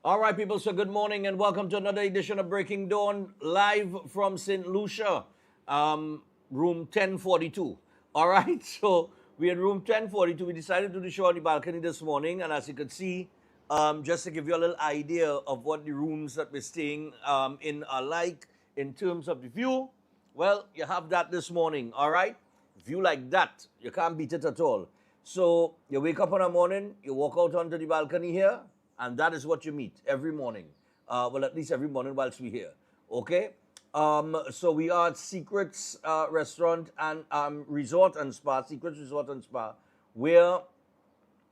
All right, people, so good morning and welcome to another edition of Breaking Dawn live from St. Lucia, room 1042. All right, so we're in room 1042. We decided to do the show on the balcony this morning, and as you could see, just to give you a little idea of what the rooms that we're staying in are like in terms of the view, well, you have that this morning, all right? View like that, you can't beat it at all. So you wake up in the morning, you walk out onto the balcony here, and that is what you meet every morning. Well, at least every morning whilst we're here. Okay? So we are at Secrets Restaurant and Resort and Spa, Secrets Resort and Spa, where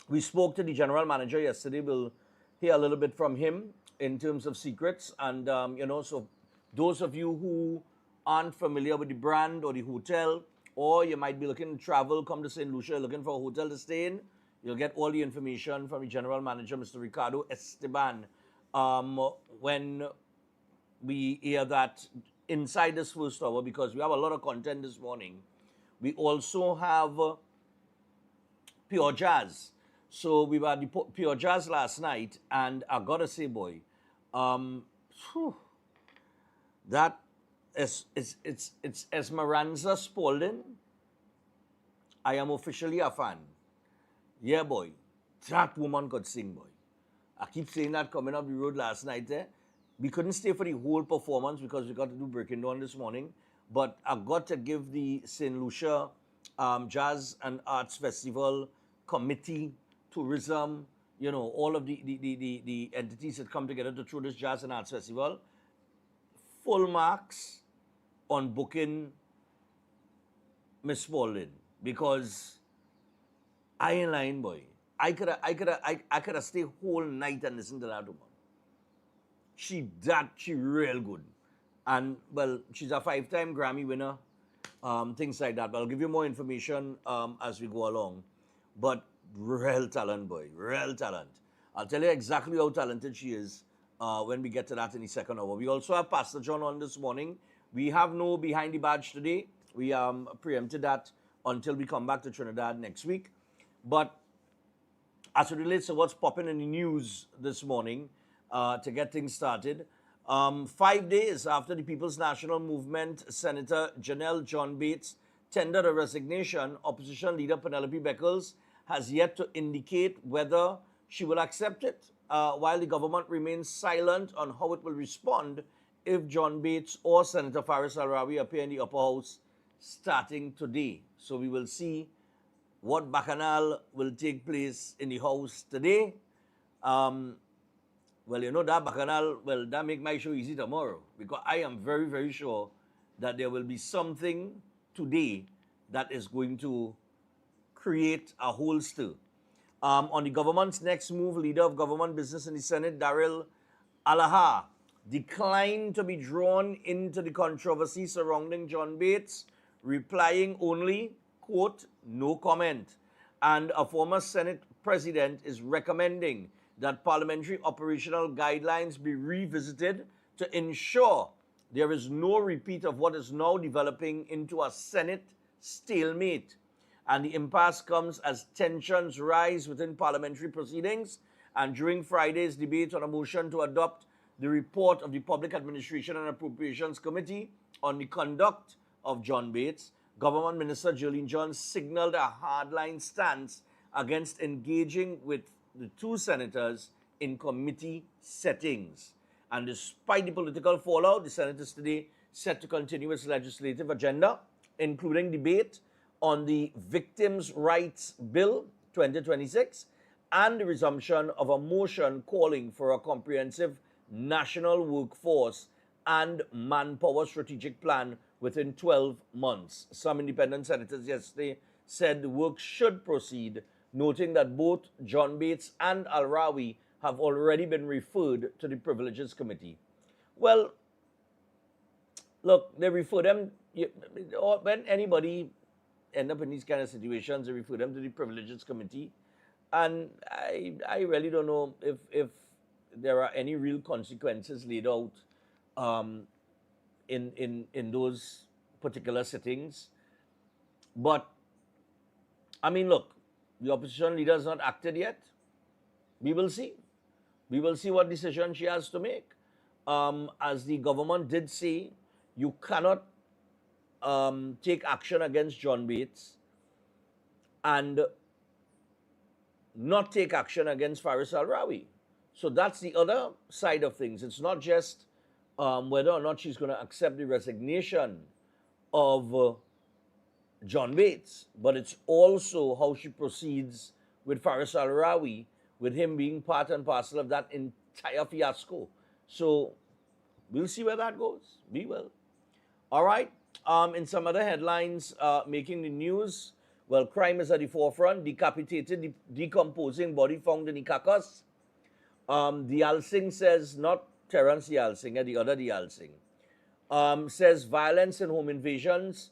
we spoke to the general manager yesterday. We'll hear a little bit from him in terms of secrets. And, so those of you who aren't familiar with the brand or the hotel, or you might be looking to travel, come to St. Lucia, looking for a hotel to stay in, you'll get all the information from the general manager, Mr. Ricardo Esteban, when we hear that inside this first hour, because we have a lot of content this morning. We also have Pure Jazz. So we were at the Pure Jazz last night, and I gotta say, boy, that it's Esmeralda Spalding. I am officially a fan. Yeah, boy, that woman could sing, boy. I keep saying that coming up the road last night. We couldn't stay for the whole performance because we got to do Breaking Dawn this morning. But I got to give the St. Lucia Jazz and Arts Festival Committee, Tourism, all of the entities that come together to throw this Jazz and Arts Festival, full marks on booking Miss Spalding, because I ain't lying, boy. I coulda stay whole night and listen to that woman. She real good. And, well, she's a 5-time Grammy winner, things like that. But I'll give you more information as we go along. But real talent, boy, real talent. I'll tell you exactly how talented she is when we get to that in the second hour. We also have Pastor John on this morning. We have no Behind the Badge today. We preempted that until we come back to Trinidad next week. But as it relates to what's popping in the news this morning, to get things started, 5 days after the People's National Movement Senator Janelle John Bates tendered a resignation, opposition leader Penelope Beckles has yet to indicate whether she will accept it, while the government remains silent on how it will respond if John Bates or Senator Faris Al-Rawi appear in the upper house starting today. So we will see what bacchanal will take place in the house today. Well, that bacchanal, that make my show easy tomorrow, because I am very, very sure that there will be something today that is going to create a whole stir. On the government's next move, leader of government business in the Senate, Daryl Alaha, declined to be drawn into the controversy surrounding John Bates, replying only, quote, no comment. And a former Senate president is recommending that parliamentary operational guidelines be revisited to ensure there is no repeat of what is now developing into a Senate stalemate. And the impasse comes as tensions rise within parliamentary proceedings. And during Friday's debate on a motion to adopt the report of the Public Administration and Appropriations Committee on the conduct of John Bates, Government Minister Jolene Johns signaled a hardline stance against engaging with the two senators in committee settings. And despite the political fallout, the Senate is today set to continue its legislative agenda, including debate on the Victims' Rights Bill 2026 and the resumption of a motion calling for a comprehensive national workforce and manpower strategic plan within 12 months. Some independent senators yesterday said the work should proceed, noting that both John Bates and Al-Rawi have already been referred to the Privileges Committee. Well, look, they refer them, when anybody end up in these kind of situations, they refer them to the Privileges Committee. And I really don't know if there are any real consequences laid out in those particular sittings. But, I mean, look, the opposition leader has not acted yet. We will see. We will see what decision she has to make. As the government did say, you cannot take action against John Bates and not take action against Faris Al-Rawi. So that's the other side of things. It's not just whether or not she's going to accept the resignation of John Bates, but it's also how she proceeds with Faris Al-Rawi, with him being part and parcel of that entire fiasco. So we'll see where that goes. We will. All right. In some other headlines making the news, well, crime is at the forefront. Decapitated, decomposing body found in Ikakas. Dial Singh says, not Terence Dial Singh, the other Dial Singh, says violence and home invasions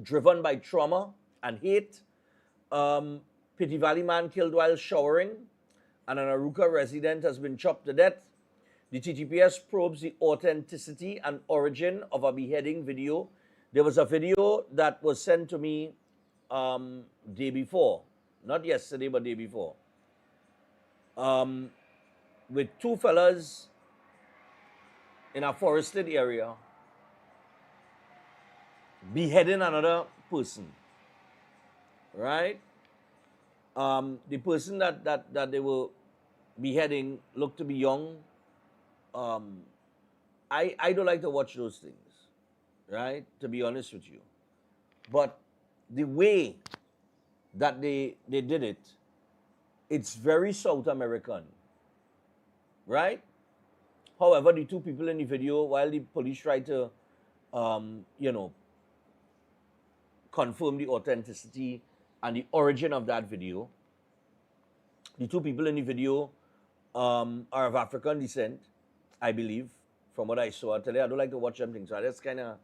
driven by trauma and hate. Pity Valley man killed while showering, and an Aruka resident has been chopped to death. The TTPS probes the authenticity and origin of a beheading video. There was a video that was sent to me day before, not yesterday, but day before, with two fellas in a forested area beheading another person, right? The person that they were beheading looked to be young. I don't like to watch those things, right? To be honest with you. But the way that they did it, it's very South American, right? However, the two people in the video, while the police tried to, confirm the authenticity and the origin of that video, the two people in the video are of African descent, I believe, from what I saw today. I don't like to watch them things, so that's kind of,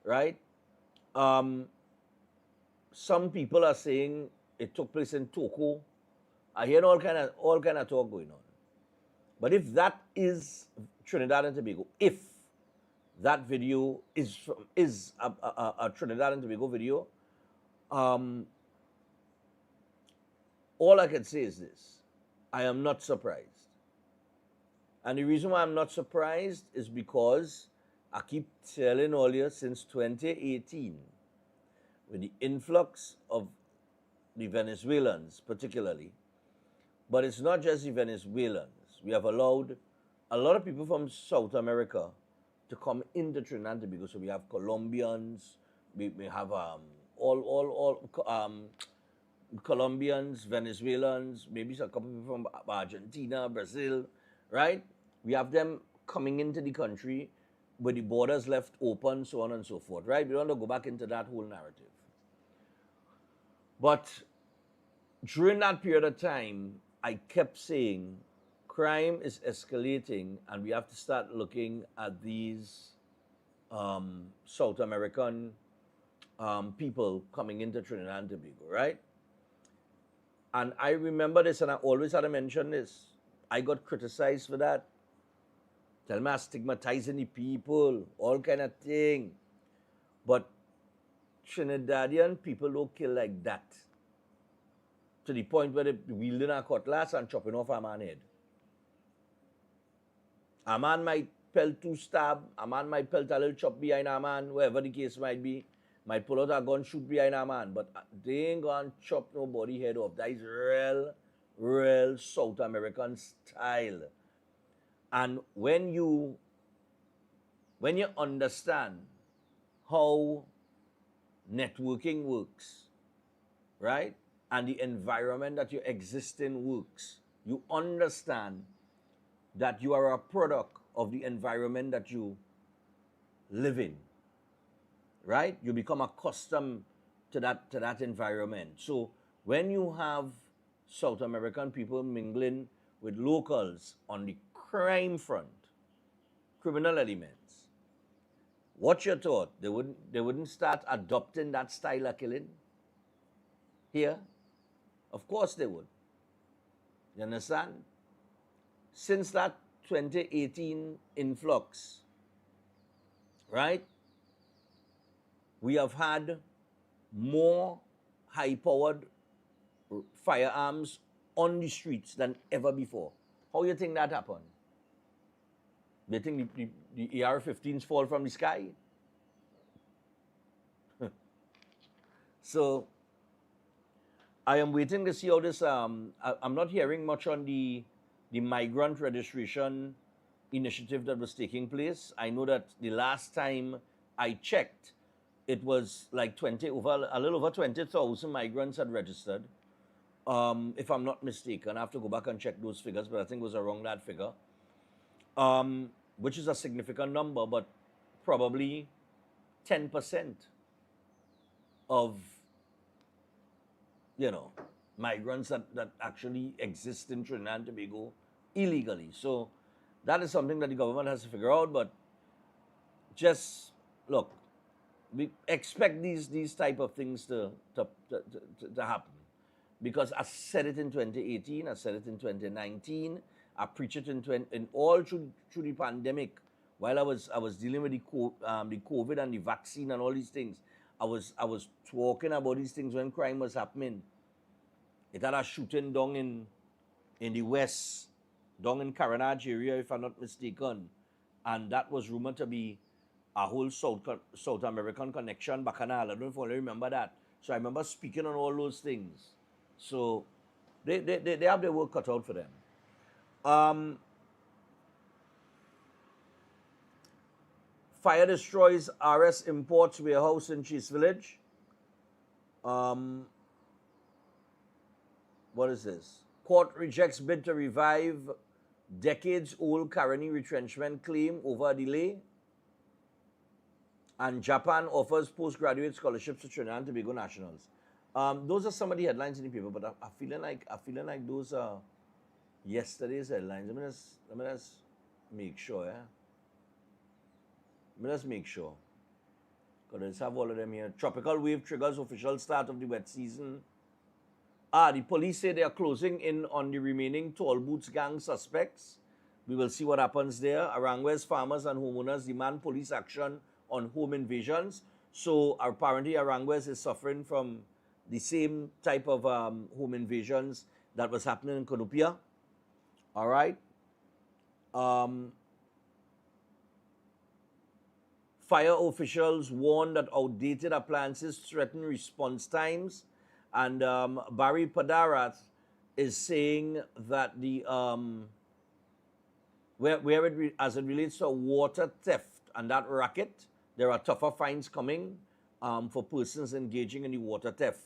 right? Some people are saying it took place in Toko. I hear all kind of talk going on. But if that is Trinidad and Tobago, if that video is a Trinidad and Tobago video, all I can say is this: I am not surprised. And the reason why I'm not surprised is because I keep telling all you since 2018, with the influx of the Venezuelans particularly, but it's not just the Venezuelans. We have allowed a lot of people from South America to come into Trinidad and Tobago. So we have Colombians, we have Colombians, Venezuelans, maybe a couple people from Argentina, Brazil, right? We have them coming into the country with the borders left open, so on and so forth, right? We don't want to go back into that whole narrative. But during that period of time, I kept saying crime is escalating and we have to start looking at these South American people coming into Trinidad and Tobago, right? And I remember this, and I always had to mention this. I got criticized for that. Tell me I'm stigmatizing the people, all kind of thing. But Trinidadian people don't kill like that. To the point where they're wielding a cutlass and chopping off a man's head. A man might pelt two stab, a man might pelt a little chop behind a man, wherever the case might be. Might pull out a gun, shoot behind a man, but they ain't gonna chop nobody head off. That is real South American style. And when you understand how networking works, right? And the environment that you exist in works, you understand that you are a product of the environment that you live in, right? You become accustomed to that environment. So when you have South American people mingling with locals on the crime front, criminal elements, what's your thought? They wouldn't start adopting that style of killing here? Of course they would. You understand? Since that 2018 influx, right, we have had more high-powered firearms on the streets than ever before. How you think that happened? They think the AR-15s fall from the sky? So I am waiting to see how this. I'm not hearing much on the migrant registration initiative that was taking place. I know that the last time I checked, it was like a little over 20,000 migrants had registered. If I'm not mistaken, I have to go back and check those figures, but I think it was around that figure, which is a significant number, but probably 10% of, migrants that actually exist in Trinidad and Tobago illegally. So that is something that the government has to figure out, but just look, we expect these type of things to happen. Because I said it in 2018, I said it in 2019, I preached it in all through the pandemic. While I was dealing with the COVID and the vaccine and all these things, I was talking about these things when crime was happening. It had a shooting down in the west, down in Caranage area, if I'm not mistaken, and that was rumored to be a whole South American connection, Bacchanal. I don't know if you remember that. So I remember speaking on all those things. So they have their work cut out for them. Fire destroys RS Imports warehouse in Cheese Village. What is this? Court rejects bid to revive decades-old Caroni retrenchment claim over delay. And Japan offers postgraduate scholarships to Trinidad and Tobago nationals. Those are some of the headlines in the paper, but I'm feeling like those are yesterday's headlines. Let me just make sure, yeah. Let me just make sure. Because let's have all of them here. Tropical wave triggers official start of the wet season. The police say they are closing in on the remaining Tall Boots gang suspects. We will see what happens there. Arangwe's farmers and homeowners demand police action on home invasions. So apparently Arangwe's is suffering from the same type of home invasions that was happening in Konopia. All right. Fire officials warn that outdated appliances threaten response times. And Barry Padarat is saying that the as it relates to water theft and that racket, there are tougher fines coming for persons engaging in the water theft.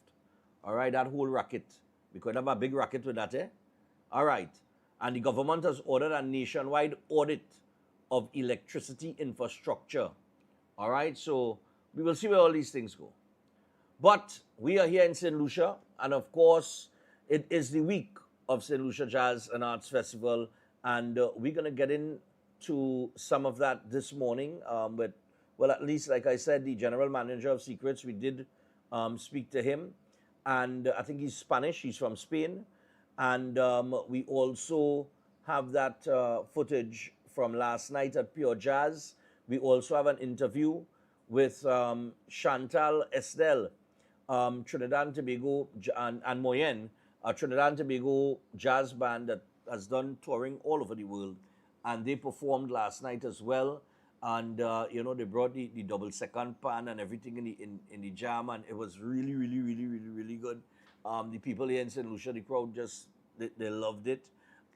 All right, that whole racket. We could have a big racket with that, eh? All right. And the government has ordered a nationwide audit of electricity infrastructure. All right, so we will see where all these things go. But we are here in St. Lucia, and of course, it is the week of St. Lucia Jazz and Arts Festival, and we're going to get into some of that this morning. Well, at least, like I said, the general manager of Secrets, we did speak to him, and I think he's Spanish, he's from Spain, and we also have that footage from last night at Pure Jazz. We also have an interview with Chantal Estelle, Trinidad and Tobago and Moyen, a Trinidad and Tobago jazz band that has done touring all over the world. And they performed last night as well. And, they brought the double second pan and everything in the jam. And it was really, really, really, really, really good. The people here in St. Lucia, the crowd they loved it.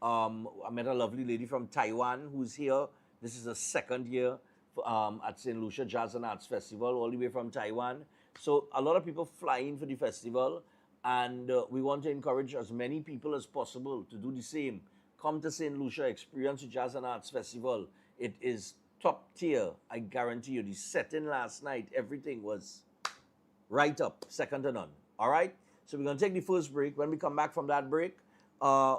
I met a lovely lady from Taiwan who's here. This is the second year at St. Lucia Jazz and Arts Festival, all the way from Taiwan. So a lot of people flying for the festival, and we want to encourage as many people as possible to do the same. Come to St. Lucia, experience the Jazz and Arts Festival. It is top tier, I guarantee you. The setting last night, everything was right up, second to none. All right? So we're going to take the first break. When we come back from that break,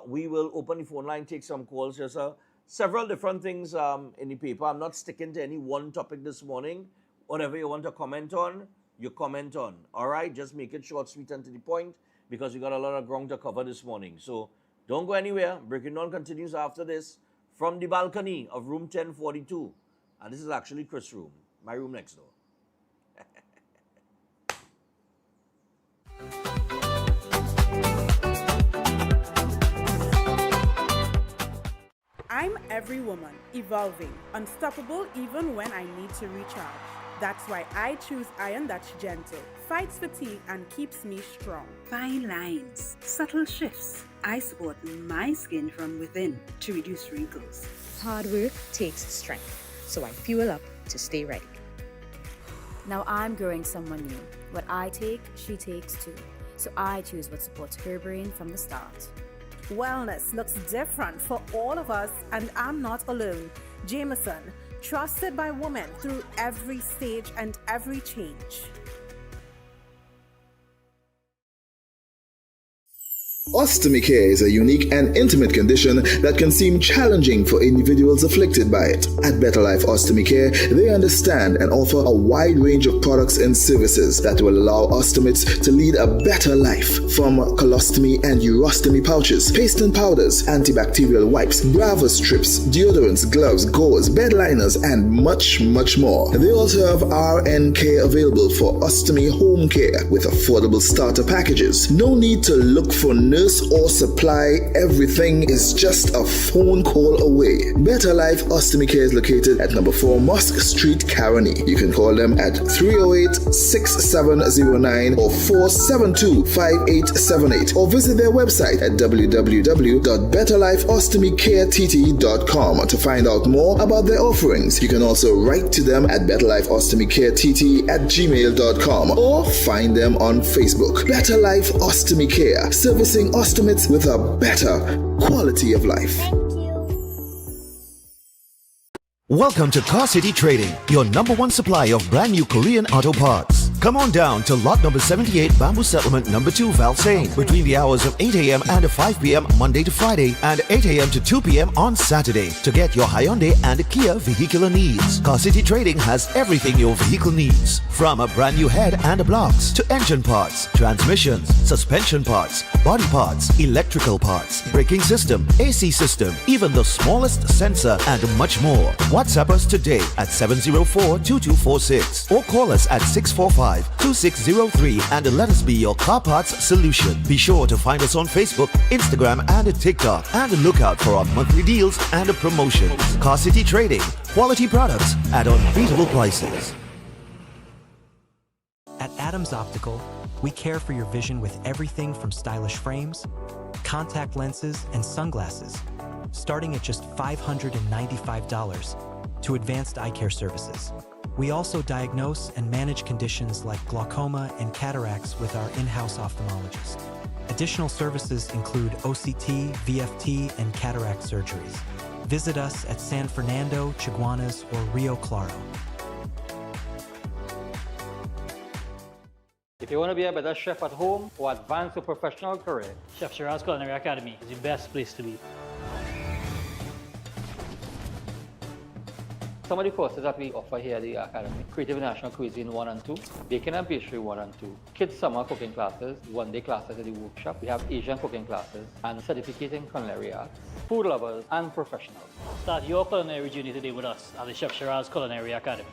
we will open the phone line, take some calls. There's several different things in the paper. I'm not sticking to any one topic this morning. Whatever you want to comment on, you comment on. All right? Just make it short, sweet, and to the point, because we got a lot of ground to cover this morning. So don't go anywhere. Breaking Dawn continues after this from the balcony of room 1042. And this is actually Chris' room, my room next door. I'm every woman, evolving, unstoppable even when I need to recharge. That's why I choose iron that's gentle, fights fatigue, and keeps me strong. Fine lines, subtle shifts. I support my skin from within to reduce wrinkles. Hard work takes strength, so I fuel up to stay ready. Now I'm growing someone new. What I take, she takes too. So I choose what supports her brain from the start. Wellness looks different for all of us, and I'm not alone. Jameson, trusted by women through every stage and every change. Ostomy care is a unique and intimate condition that can seem challenging for individuals afflicted by it. At Better Life Ostomy Care, they understand and offer a wide range of products and services that will allow ostomates to lead a better life. From colostomy and urostomy pouches, paste and powders, antibacterial wipes, Brava strips, deodorants, gloves, gauze, bed liners, and much, much more. They also have RN care available for ostomy home care with affordable starter packages. No need to look for nurse or supply. Everything is just a phone call away. Better Life Ostomy Care is located at number 4 Mosque Street, Caroni. You can call them at 308-6709 or 472-5878 or visit their website at www.betterlifeostomycareTT.com to find out more about their offerings. You can also write to them at betterlifeostomycarettt@gmail.com or find them on Facebook. Better Life Ostomy Care, servicing ostomates with a better quality of life. Welcome to Car City Trading, your number one supply of brand new Korean auto parts. Come on down to lot number 78 Bamboo Settlement number 2 Valsain between the hours of 8 a.m. and 5 p.m. Monday to Friday and 8 a.m. to 2 p.m. on Saturday to get your Hyundai and Kia vehicular needs. Car City Trading has everything your vehicle needs, from a brand new head and blocks to engine parts, transmissions, suspension parts, body parts, electrical parts, braking system, AC system, even the smallest sensor and much more. WhatsApp us today at 704-2246 or call us at 645-2603 and let us be your car parts solution. Be sure to find us on Facebook, Instagram and TikTok and look out for our monthly deals and promotions. Car City Trading, quality products at unbeatable prices. At Adams Optical, we care for your vision with everything from stylish frames, contact lenses, and sunglasses, starting at just $595 to advanced eye care services. We also diagnose and manage conditions like glaucoma and cataracts with our in-house ophthalmologist. Additional services include OCT, VFT, and cataract surgeries. Visit us at San Fernando, Chaguanas, or Rio Claro. If you want to be a better chef at home or advance your professional career, Chef Shiraz Culinary Academy is the best place to be. some of the courses that we offer here at the Academy: Creative National Cuisine 1 and 2, Baking and Pastry 1 and 2, Kids Summer Cooking Classes, one-day classes at the workshop. We have Asian cooking classes and Certificate in Culinary Arts, food lovers and professionals. Start your culinary journey today with us at the Chef Shiraz Culinary Academy.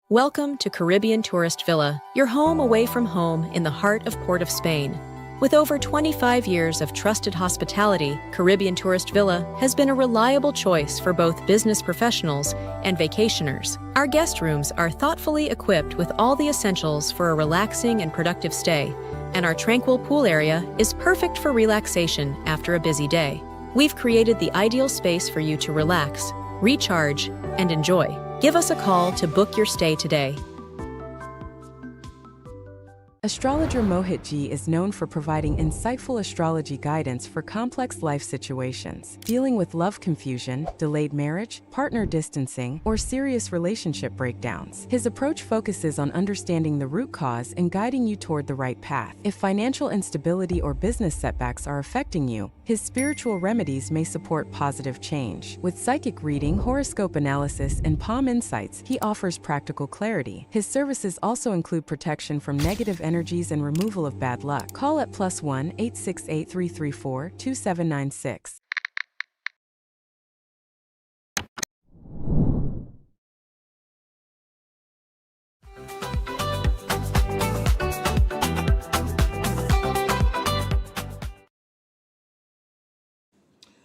Welcome to Caribbean Tourist Villa, your home away from home in the heart of Port of Spain. With over 25 years of trusted hospitality, Caribbean Tourist Villa has been a reliable choice for both business professionals and vacationers. Our guest rooms are thoughtfully equipped with all the essentials for a relaxing and productive stay, and our tranquil pool area is perfect for relaxation after a busy day. We've created the ideal space for you to relax, recharge, and enjoy. Give us a call to book your stay today. Astrologer Mohit Ji is known for providing insightful astrology guidance for complex life situations, dealing with love confusion, delayed marriage, partner distancing, or serious relationship breakdowns. His approach focuses on understanding the root cause and guiding you toward the right path. If financial instability or business setbacks are affecting you, his spiritual remedies may support positive change. With psychic reading, horoscope analysis, and palm insights, he offers practical clarity. His services also include protection from negative energies and removal of bad luck. Call at +1 868 334 2796.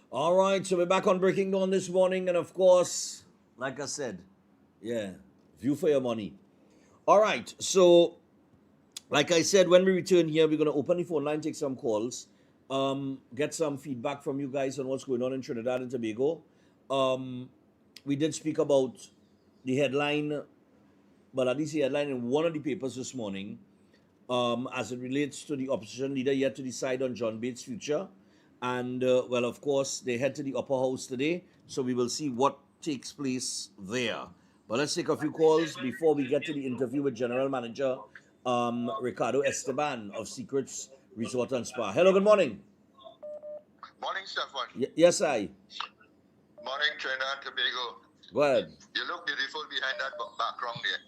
All right, so we're back on Breaking Dawn this morning, and of course, like I said, yeah, view for your money. All right, so like I said, when we return here, we're going to open the phone line, take some calls, get some feedback from you guys on what's going on in Trinidad and Tobago. We did speak about the headline, but at least the headline in one of the papers this morning, as it relates to the opposition leader yet to decide on John Bates' future. And, well, of course, they head to the upper house today, so we will see what takes place there. But let's take a few calls before we get to the interview with General Manager Ricardo Esteban of Secrets Resort and Spa. Hello, good morning. Morning, Stefan. Yes, I. Morning, Trinidad and Tobago. Go ahead. You look beautiful behind that background there.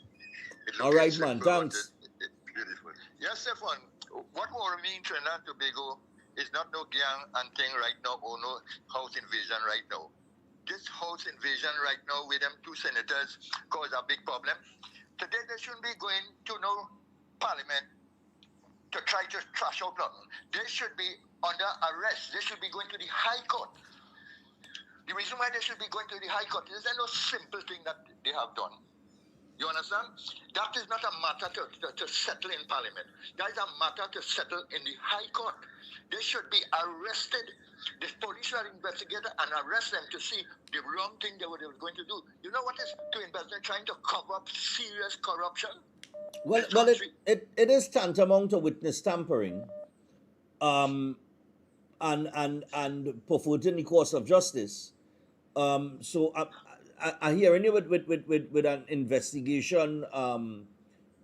It All right, man. Thanks. It's beautiful. Yes, Stefan. What worries me in Trinidad and Tobago is not no gang and thing right now or no house invasion right now. This house invasion right now with them two senators cause a big problem. Today they shouldn't be going to no parliament to try to trash out nothing. They should be under arrest. They should be going to the High Court. The reason why they should be going to the High Court is no simple thing that they have done. You understand? That is not a matter to settle in Parliament. That is a matter to settle in the High Court. They should be arrested. The police should investigate and arrest them to see the wrong thing they were going to do. You know what is to investigate? Trying to cover up serious corruption? Well, it is tantamount to witness tampering, and perverting the course of justice. So I hear you with an investigation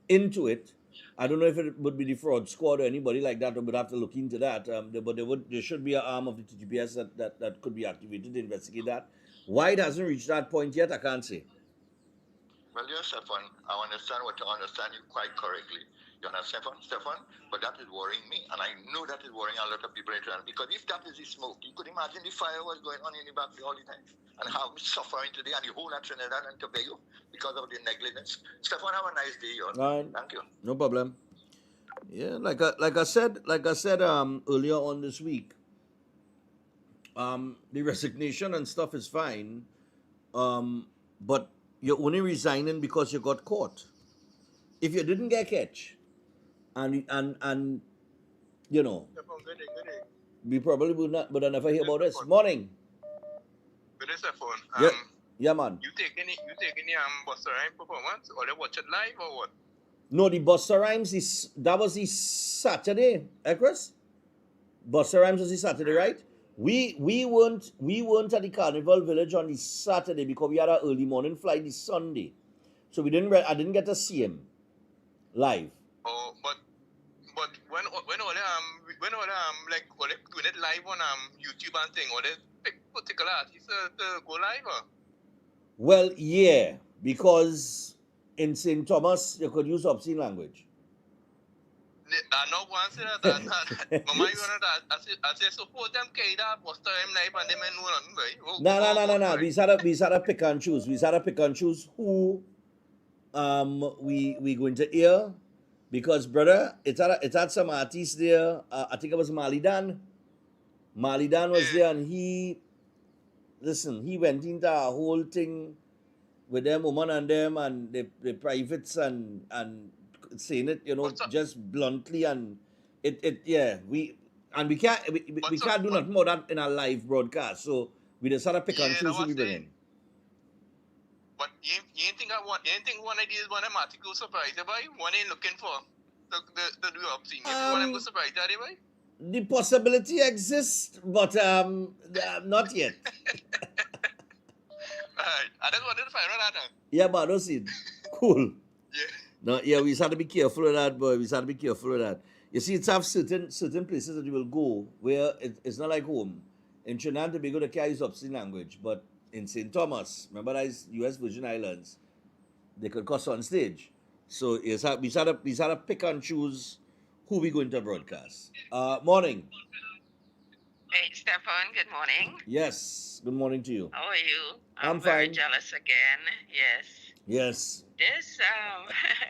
into it. I don't know if it would be the fraud squad or anybody like that, or would have to look into that. But there should be an arm of the TGPS that could be activated to investigate that. Why it hasn't reached that point yet, I can't say. Well, yes, Stefan, I understand what you understand you quite correctly. You understand, Stefan? But that is worrying me, and I know that is worrying a lot of people in Trinidad. Because if that is the smoke, you could imagine the fire was going on in the back all the time, and how we're suffering today, and the whole of Trinidad and Tobago because of the negligence. Stefan, have a nice day, Right. Thank you. No problem. Yeah, like I said earlier on this week, the resignation and stuff is fine, but you're only resigning because you got caught. If you didn't get catch, and you know, we probably would never hear about this. Morning. Good day, Stefan. Yeah, man. You take any Busta Rhymes performance, or they watch it live, or what? No, the Busta Rhymes that was the Saturday, Chris? Busta Rhymes was the Saturday, right? We weren't at the Carnival Village on the Saturday because we had an early morning flight the Sunday, so I didn't get to see him live. Oh, but when all like all they doing it live on YouTube and thing, or they pick particular artists to go live? Well, yeah, because in St. Thomas you could use obscene language. I know one say that. Mama, you know that. I say support them Kaida, Busta Rhymes live, and them know nothing, No. We had to pick and choose. We had to pick and choose who we going to hear, because brother, it had some artists there. I think it was Malidan. Malidan was there, and he went into a whole thing with them woman and them and the privates and saying it, you know, just bluntly, and we can't do nothing more that in a live broadcast, so we just had to pick and choose who we bring in. But you ain't think one of these one of them articles surprised by one ain't looking for the do obscene. You think one of them was surprised that way? The possibility exists, but not yet. Alright, I just wanted to find out that. Yeah, but that's it. Cool. Yeah. No, yeah, we just have to be careful with that, boy. We just have to be careful with that. You see, it's have certain places that you will go where it's not like home. In Trinidad and Tobago, they can't use obscene language, but in St. Thomas, remember that is U.S. Virgin Islands, they could cuss on stage. So we had to pick and choose who we going to broadcast. Morning. Hey, Stefan, good morning. Yes, good morning to you. How are you? I'm very fine. jealous again. Yes. Yes. This,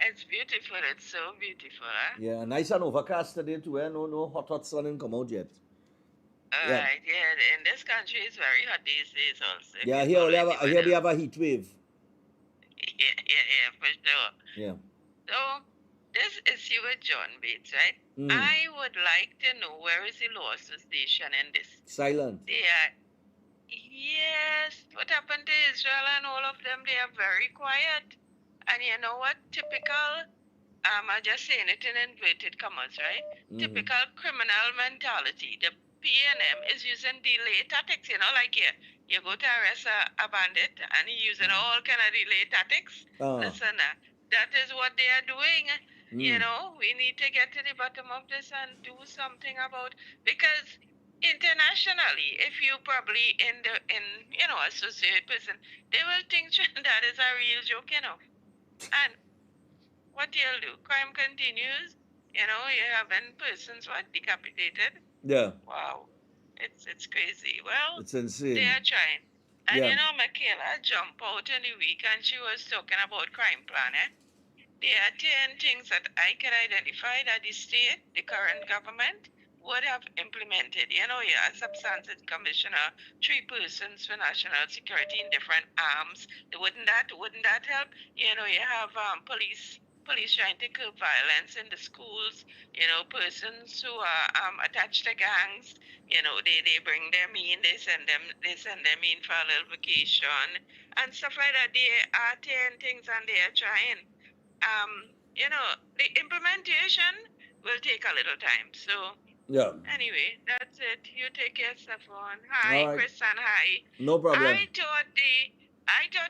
it's beautiful. It's so beautiful, huh? Yeah, nice and overcast today too. No hot sun ain't come out yet. All Yeah. right, yeah. In this country, it's very hot these days also. If Yeah, you here follow the here we weather. have a heat wave. Yeah, for sure. Yeah. So, this issue with John Bates, right? Mm. I would like to know where is the law association in this? Silent. They are, yes, what happened to Israel and all of them? They are very quiet. And you know what? Typical, I'm just saying it in inverted commas, right? Typical criminal mentality. The PNM is using delay tactics, you know, like you go to arrest a bandit and he's using all kind of delay tactics. Listen, that is what they are doing. You know, we need to get to the bottom of this and do something about, because internationally, if you probably in you know, associate person, they will think that is a real joke, you know. And what you'll do, crime continues, you know, you're having persons what decapitated. Yeah. Wow. It's crazy. Well, It's insane. they are trying. And Yeah. you know, Michaela jumped out in the week and she was talking about crime plan, eh? There are 10 things that I can identify that the state, the current government, would have implemented. You know, you have substantive commissioner, 3 persons for national security in different arms. Wouldn't that help? You know, you have police trying to curb violence in the schools. You know, persons who are attached to gangs. You know, they bring them in, they send them in for a little vacation and stuff like that. They are 10 things and they are trying. You know, the implementation will take a little time. So, yeah. Anyway, that's it. You take care, Stefan. Hi, All right. Chris, and hi. No problem. I thought the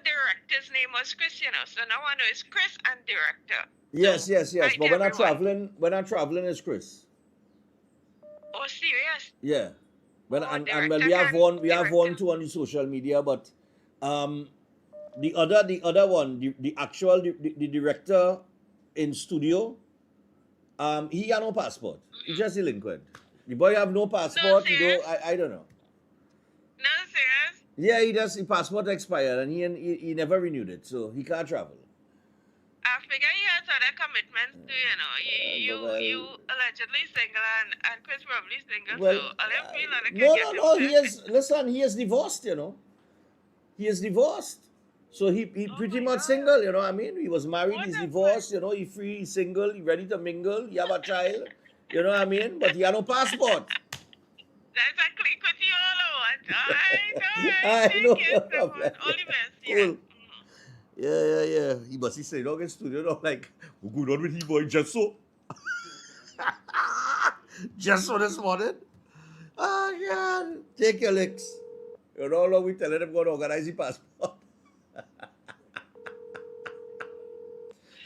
director's name was Chris, you know. So now I know it's Chris and director. Yes, so, yes, yes. Right, But when I'm everyone. traveling, it's Chris. Oh, serious? Yeah. When Oh, and director well, we have can- one too on the social media, but the other one, the actual the director in studio, he had no passport. He just delinquent. The boy have no passport. I don't know. No, serious? Yeah, his passport expired and he never renewed it, so he can't travel. I figure he has other commitments too, you know. You allegedly single and Chris probably single, Well, so all them feel like no. He is divorced, you know. He is divorced. So he pretty much single, you know what I mean? He was married, he's divorced, you know, he free, he's single, he ready to mingle, he have a child, you know what I mean? But he had no passport. That's a click with you all over. I know. All the best, yeah. Cool. Yeah. He must be saying, in studio, now, like, we're good on with him, boy, just so. Just so this morning. Oh, God. Take your licks. You know how long we telling them going to organize the passport?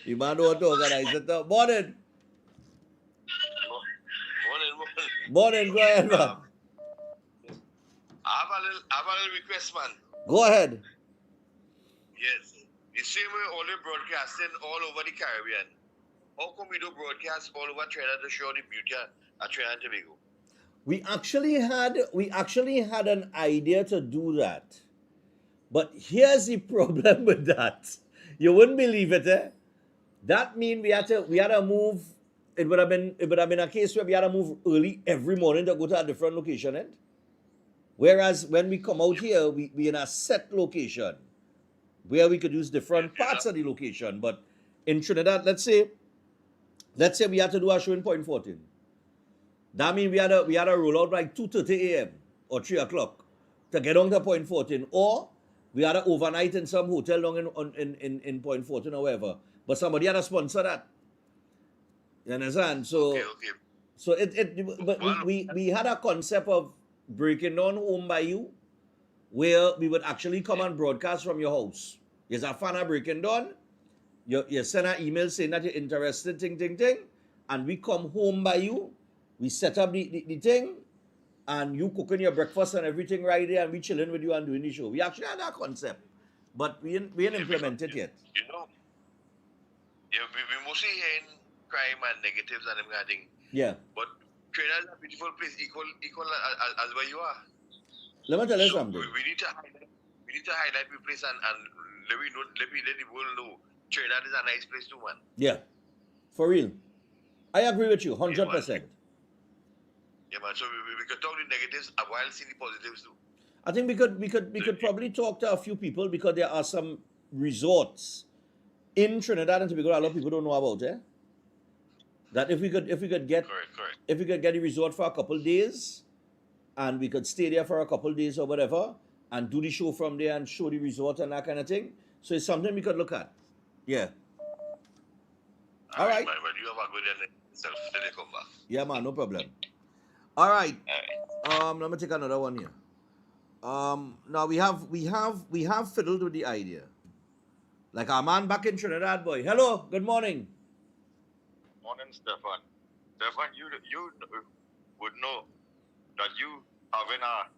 The man don't want to organize it now. Morning. Morning, go ahead, man. I have a little request, man. Go ahead. Yes. The same way all the broadcasting all over the Caribbean. How come we do broadcast all over Trinidad to show the beauty of Trinidad and Tobago? We actually had an idea to do that. But here's the problem with that. You wouldn't believe it, eh? That means we had to move. It would have been a case where we had to move early every morning to go to a different location, eh? Whereas when we come out here, we in a set location where we could use different parts of the location. But in Trinidad, let's say we had to do a show in Point 14. That means we had to roll out like 2:30 a.m. or 3 o'clock to get on to Point 14, or we had to overnight in some hotel down in Point 14 or wherever. But somebody had to sponsor that. You understand? So, Okay. So we had a concept of breaking down home by you, where we would actually come and broadcast from your house. There's a fan of breaking down. You send an email saying that you're interested, and we come home by you. We set up the thing, and you cooking your breakfast and everything right there, and we chilling with you and doing the show. We actually had that concept, but we ain't implemented yet. You know, we mostly hearing crime and negatives and everything kind of thing. Yeah. But Trinidad is a beautiful place, equal as where you are. Let me tell you something. We need to highlight the place and let the world know Trinidad is a nice place too, man. Yeah, for real. I agree with you, 100%. Yeah, man. So we could talk the negatives while seeing the positives too. I think we could probably talk to a few people because there are some resorts in Trinidad and Tobago a lot of people don't know about, eh? That if we could get correct. if we could get the resort for a couple days and we could stay there for a couple days or whatever and do the show from there and show the resort and that kind of thing. So it's something we could look at. Yeah. All right. Man, but you have a good end yourself till they come back. Yeah, man, no problem. All right. Let me take another one here. Now we have fiddled with the idea. Like our man back in Trinidad, boy. Hello, good morning. Morning, Stefan. Stefan, you would know that you having a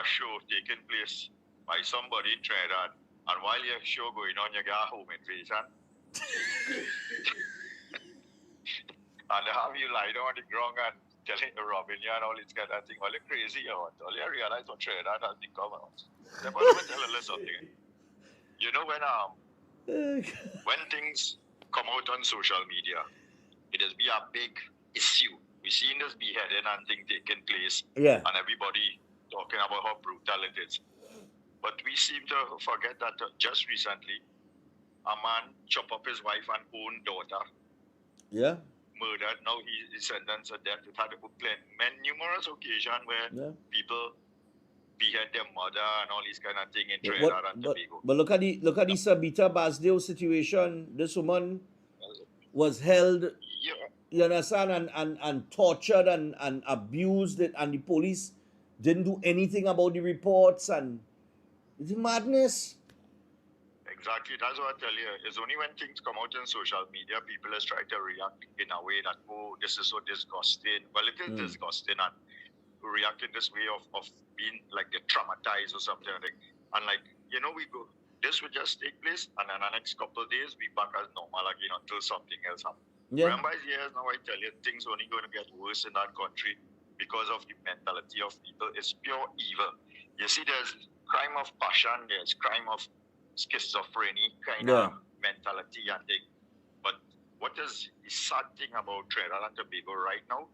show taking place by somebody in Trinidad, and while your show going on, you get a home invasion. And they have you lie down on the ground and telling you robbing you and all this kind of thing. All the crazy you want. All you realize what Trinidad has become out. Stefan, let me tell you something. You know when things come out on social media, it has been a big issue. We've seen this beheading and thing taking place, and everybody talking about how brutal it is. But we seem to forget that just recently, a man chopped up his wife and own daughter. Yeah. Murdered. Now he's sentenced to death. It had numerous occasions where people behead their mother and all these kind of thing in Trinidad and Tobago. But look at the Sabita Basdeo situation. This woman was held, you understand, and tortured and abused, and the police didn't do anything about the reports, and it's madness. Exactly, that's what I tell you. It's only when things come out in social media, people is trying to react in a way that, oh, this is so disgusting. Well, it is disgusting, and react in this way of being like they're traumatized or something. And like, this would just take place, and then the next couple of days, we back as normal again until something else happens. Yeah. Remember, years now, I tell you, things only going to get worse in that country because of the mentality of people. It's pure evil. You see, there's crime of passion, there's crime of schizophrenia kind of mentality and thing. But what is the sad thing about Trinidad and Tobago right now?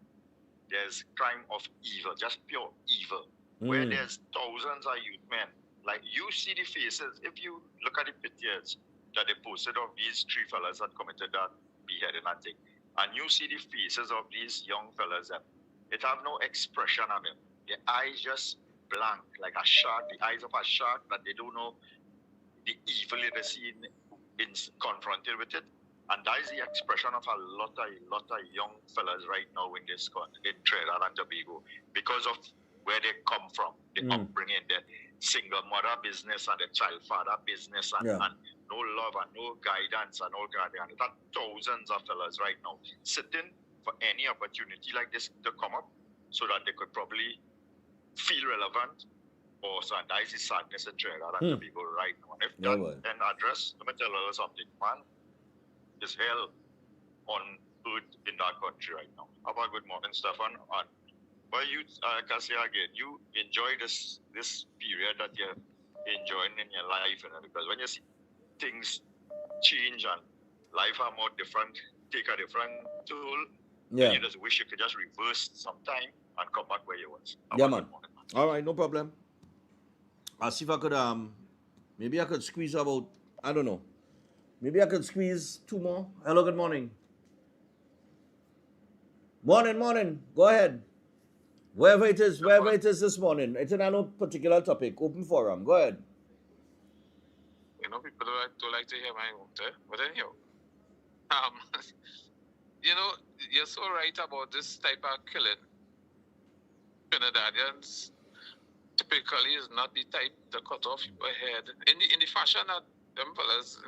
There's crime of evil, just pure evil, where there's thousands of youth men. Like, you see the faces, if you look at the pictures that they posted of these three fellas that committed that beheading and thing, and you see the faces of these young fellas, and it have no expression on them. Their eyes just blank, like a shark, the eyes of a shark, that they don't know the evil they see in confronted with it. And that is the expression of a lot of young fellas right now in Trinidad and Tobago, because of where they come from, the upbringing, the single mother business and the child father business, and no love and no guidance and all that. And there are thousands of fellas right now sitting for any opportunity like this to come up, so that they could probably feel relevant. Or so, and that is the sadness in Trinidad and Tobago right now. And if that can address, let me tell you something, man. There's hell on earth in that country right now. Have a good morning, Stefan. And but you, can say again, you enjoy this period that you're enjoying in your life, because when you see things change and life are more different, take a different toll, you just wish you could just reverse some time and come back where you was. Yeah, man. All right, no problem. I'll see if I could, maybe I could squeeze about, I don't know. Maybe I could squeeze two more. Hello, good morning. Morning. Go ahead. Wherever it is this morning. It's in no particular topic. Open forum. Go ahead. People don't like to hear my own, but anyhow. You're so right about this type of killing. Trinidadians typically is not the type to cut off your head. In the fashion that them fellas,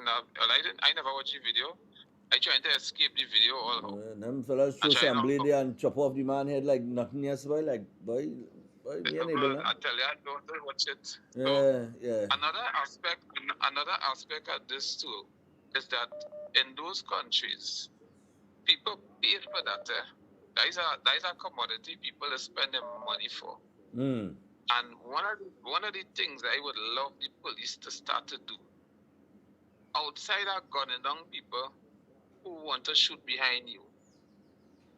I never watched the video. I tried to escape the video. Them fellas throw some blade there and chop off the man's head like nothing else, boy. Like, boy, I tell you, I don't watch it. Yeah. Another aspect of this too is that in those countries, people pay for that. That is a commodity people are spending money for. And one of the things I would love the police to start to do, outside of gunning down people who want to shoot behind you,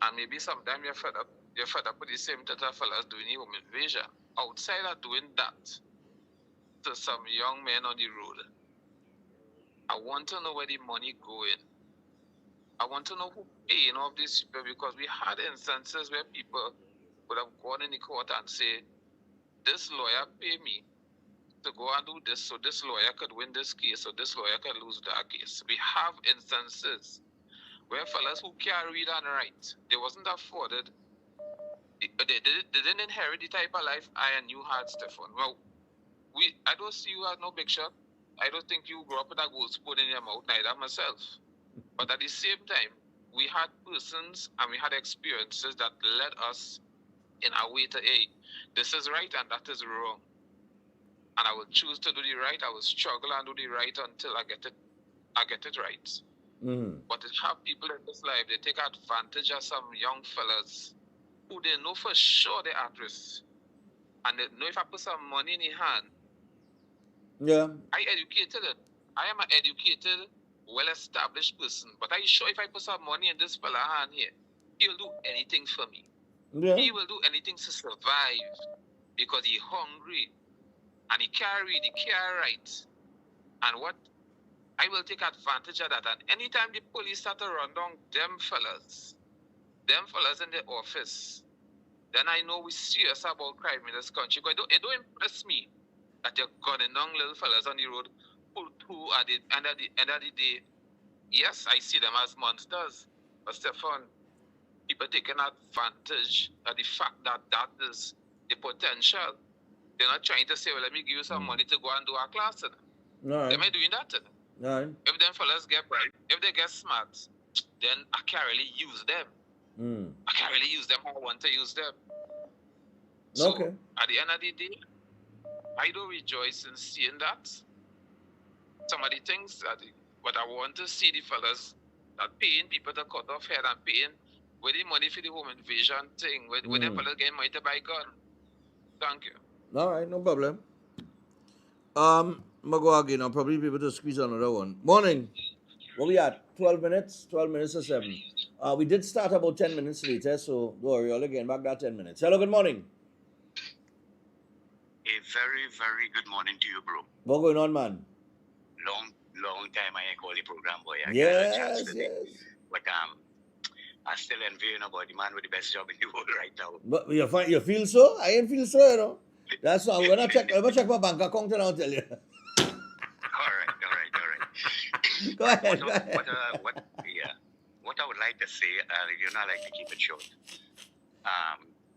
And maybe sometime you're fed up with the same set of fellas doing the home invasion. Outside of doing that to some young men on the road, I want to know where the money going. I want to know who paying off these people, because we had instances where people would have gone in the court and say, this lawyer pay me to go and do this, so this lawyer could win this case, so this lawyer could lose that case. We have instances where fellas who can't read and write, they wasn't afforded, they didn't inherit the type of life I and you had, Stefan. Well, I don't see you as no big shot. I don't think you grew up with a gold spoon in your mouth, neither myself. But at the same time, we had persons and we had experiences that led us in a way to, hey, this is right and that is wrong. And I will choose to do the right. I will struggle and do the right until I get it right. Mm-hmm. But to have people in this life, they take advantage of some young fellas who they know for sure they're at risk. And they know if I put some money in their hand, yeah, I am an educated, well-established person. But are you sure if I put some money in this fella hand here, he'll do anything for me? Yeah. He will do anything to survive because he's hungry and he can't read, he can't write. And what? I will take advantage of that. And anytime the police start to run down them fellas in the office, then I know we're serious about crime in this country. Because it don't impress me that you're gunning down little fellas on the road who at the end of the day, yes, I see them as monsters. But Stefan, people taking advantage of the fact that that is the potential. They're not trying to say, well, let me give you some money to go and do a class. Right. Am I doing that? Right. If them fellas get bright, if they get smart, then I can't really use them. I can't really use them how I want to use them. So, okay. At the end of the day, I do rejoice in seeing that. Some of the things but I want to see the fellas that paying people to cut off head and paying with the money for the home invasion thing, with them fellas getting money to buy gun. Thank you. All right, no problem. I'm go again. I'll probably be able to squeeze another one. Morning. What we at? 12 minutes? 12 minutes to 7. We did start about 10 minutes later, so don't worry, I'll again back that 10 minutes. Hello, good morning. A very, very good morning to you, bro. What going on, man? Long time I call the program, boy. I yes. But I still envying about the man with the best job in the world right now. But you feel so? I ain't feel so, you know. That's why I'm gonna check my bank account and I'll tell you. All right. Go ahead. What I would like to say, I like to keep it short.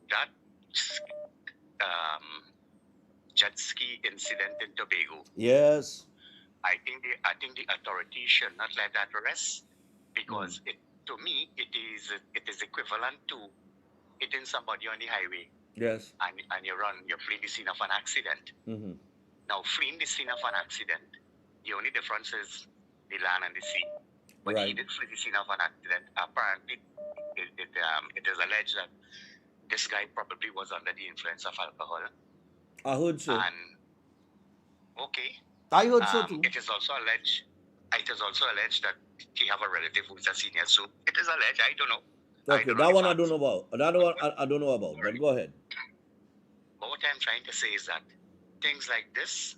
That jet ski incident in Tobago. Yes. I think the authorities should not let that rest, because to me it is equivalent to hitting somebody on the highway. Yes. And you're fleeing the scene of an accident. Mm-hmm. Now, fleeing the scene of an accident, the only difference is the land and the sea. But he did flee the scene of an accident. Apparently, it is alleged that this guy probably was under the influence of alcohol. I heard so. And I heard so too. It is also alleged that he have a relative who is a senior. So it is alleged. I don't know. Okay, that one I don't know about. That one I don't know about. But go ahead. But what I'm trying to say is that things like this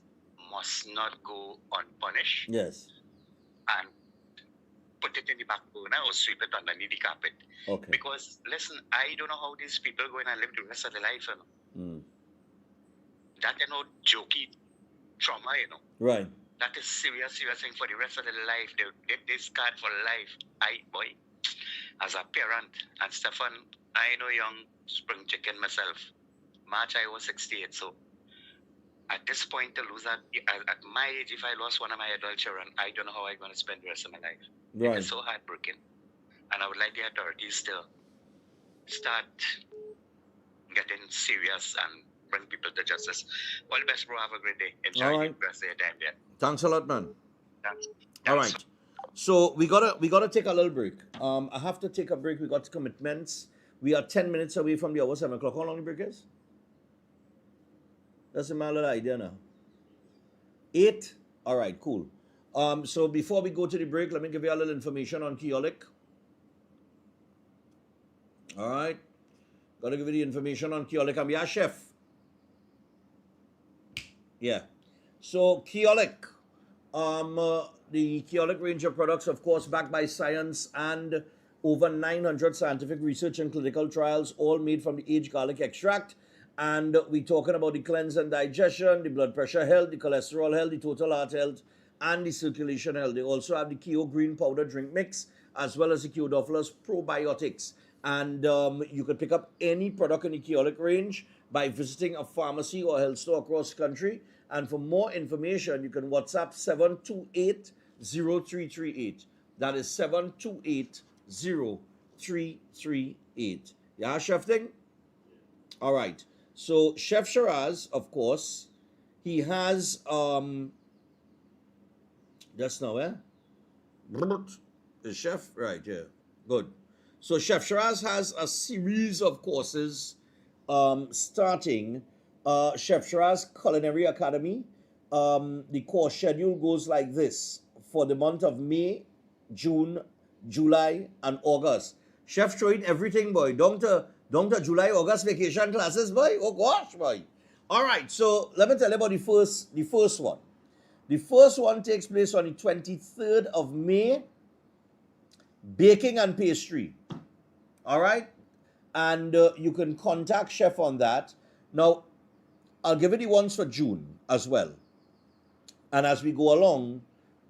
must not go unpunished. Yes. And put it in the back burner or sweep it underneath the carpet. Okay. Because listen, I don't know how these people going to live the rest of their life. You know? That jokey trauma. Right. That is serious thing for the rest of their life. They scarred for life. As a parent, and Stefan, I know young spring chicken myself. March I was 68, so at this point to lose at my age, if I lost one of my adult children, I don't know how I'm going to spend the rest of my life. Right. It's so heartbreaking. And I would like the authorities to start getting serious and bring people to justice. All the best, bro. Have a great day. Enjoy the rest of your time there. Thanks a lot, man. Thanks. All right. So we gotta take a little break. I have to take a break. We got commitments. We are 10 minutes away from the hour 7 o'clock. How long the break is? That's a little idea now. 8? All right, cool. So before we go to the break, let me give you a little information on Keolik. All right. Gotta give you the information on Keolik. I'm your chef. Yeah. So Keolik, the Keolik range of products, of course, backed by science and over 900 scientific research and clinical trials, all made from the aged garlic extract. And we're talking about the cleanse and digestion, the blood pressure health, the cholesterol health, the total heart health, and the circulation health. They also have the Keo Green Powder Drink Mix, as well as the Keodophilus Probiotics. And you could pick up any product in the Keolik range by visiting a pharmacy or health store across the country. And for more information, you can WhatsApp 728-0338. That is 728-0338. Yeah, Chef Thing? All right. So Chef Shiraz, of course, he has just now, the chef, right? Yeah, good. So Chef Shiraz has a series of courses starting Chef Shiraz Culinary Academy. The course schedule goes like this for the month of May, June, July, and August. Chef showing everything, boy. Down to July, August vacation classes, boy. Oh gosh, boy. All right, so let me tell you about the first one. The first one takes place on the 23rd of May, baking and pastry. All right? And you can contact Chef on that. Now, I'll give you the ones for June as well. And as we go along,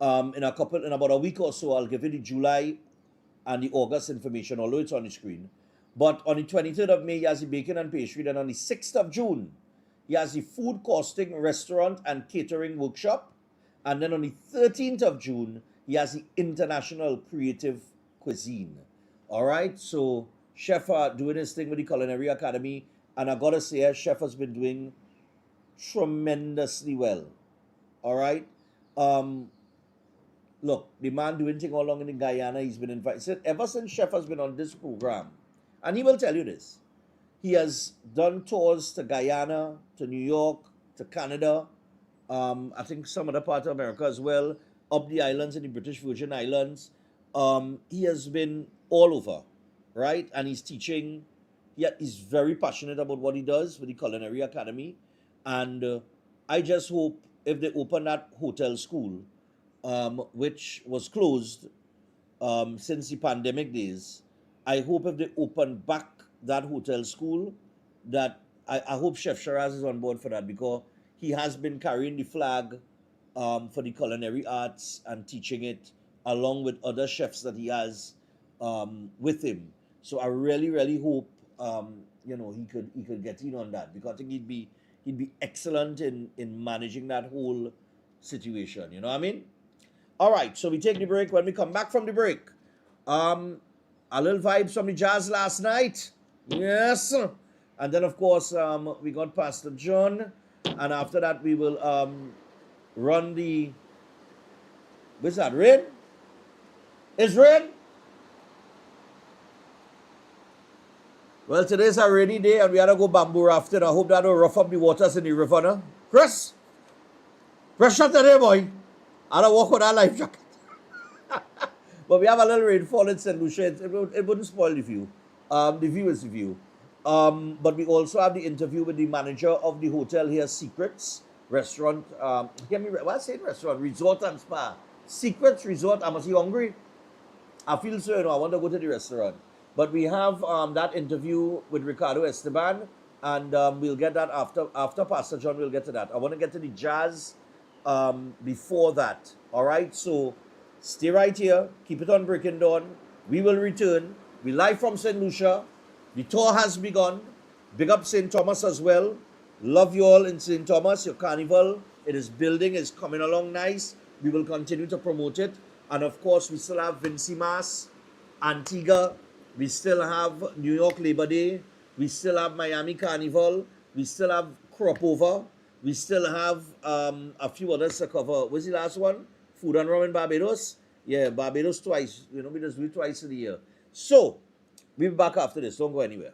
in about a week or so, I'll give you the July and the August information, although it's on the screen. But on the 23rd of May, he has the baking and pastry. Then on the 6th of June, he has the food costing, restaurant, and catering workshop. And then on the 13th of June, he has the international creative cuisine. All right, so Chef doing his thing with the Culinary Academy. And I gotta say, Chef has been doing tremendously well. All right. Look, the man doing thing all along in Guyana, he's been invited. Ever since Chef has been on this program, and he will tell you this, he has done tours to Guyana, to New York, to Canada, I think some other part of America as well, up the islands in the British Virgin Islands. He has been all over, right? And he's teaching. He's very passionate about what he does with the Culinary Academy. And I just hope if they open that hotel school, which was closed since the pandemic days, I hope if they open back that hotel school, that I hope Chef Shiraz is on board for that, because he has been carrying the flag for the culinary arts and teaching it along with other chefs that he has with him. So I really, really hope he could get in on that, because I think he'd be excellent in managing that whole situation. You know what I mean? All right, so we take the break. When we come back from the break, a little vibes from the jazz last night. Yes. And then, of course, we got Pastor John. And after that, we will run the... What's that, rain? It's rain? Well, today's a rainy day, and we had to go bamboo rafting. I hope that will rough up the waters in the river, no? Chris? Pressure today, boy. I don't walk with that life jacket. But we have a little rainfall in St. Lucia. It wouldn't spoil the view. The view is the view. But we also have the interview with the manager of the hotel here, Secrets Restaurant. Why say restaurant? Resort and Spa. Secrets Resort. Am I hungry? I feel so, I want to go to the restaurant. But we have that interview with Ricardo Esteban, and we'll get that after Pastor John. We'll get to that. I want to get to the jazz before that. All right, so stay right here. Keep it on Breaking Dawn. We will return. We live from St. Lucia. The tour has begun. Big up St. Thomas as well. Love you all in St. Thomas. Your carnival, it is building, is coming along nice. We will continue to promote it. And of course, we still have Vincy Mas, Antigua. We still have New York Labor Day. We still have Miami Carnival. We still have Crop Over. We still have a few others to cover. What's the last one? Food and Rum in Barbados. Yeah, Barbados twice. We just do it twice a year. So, we'll be back after this. Don't go anywhere.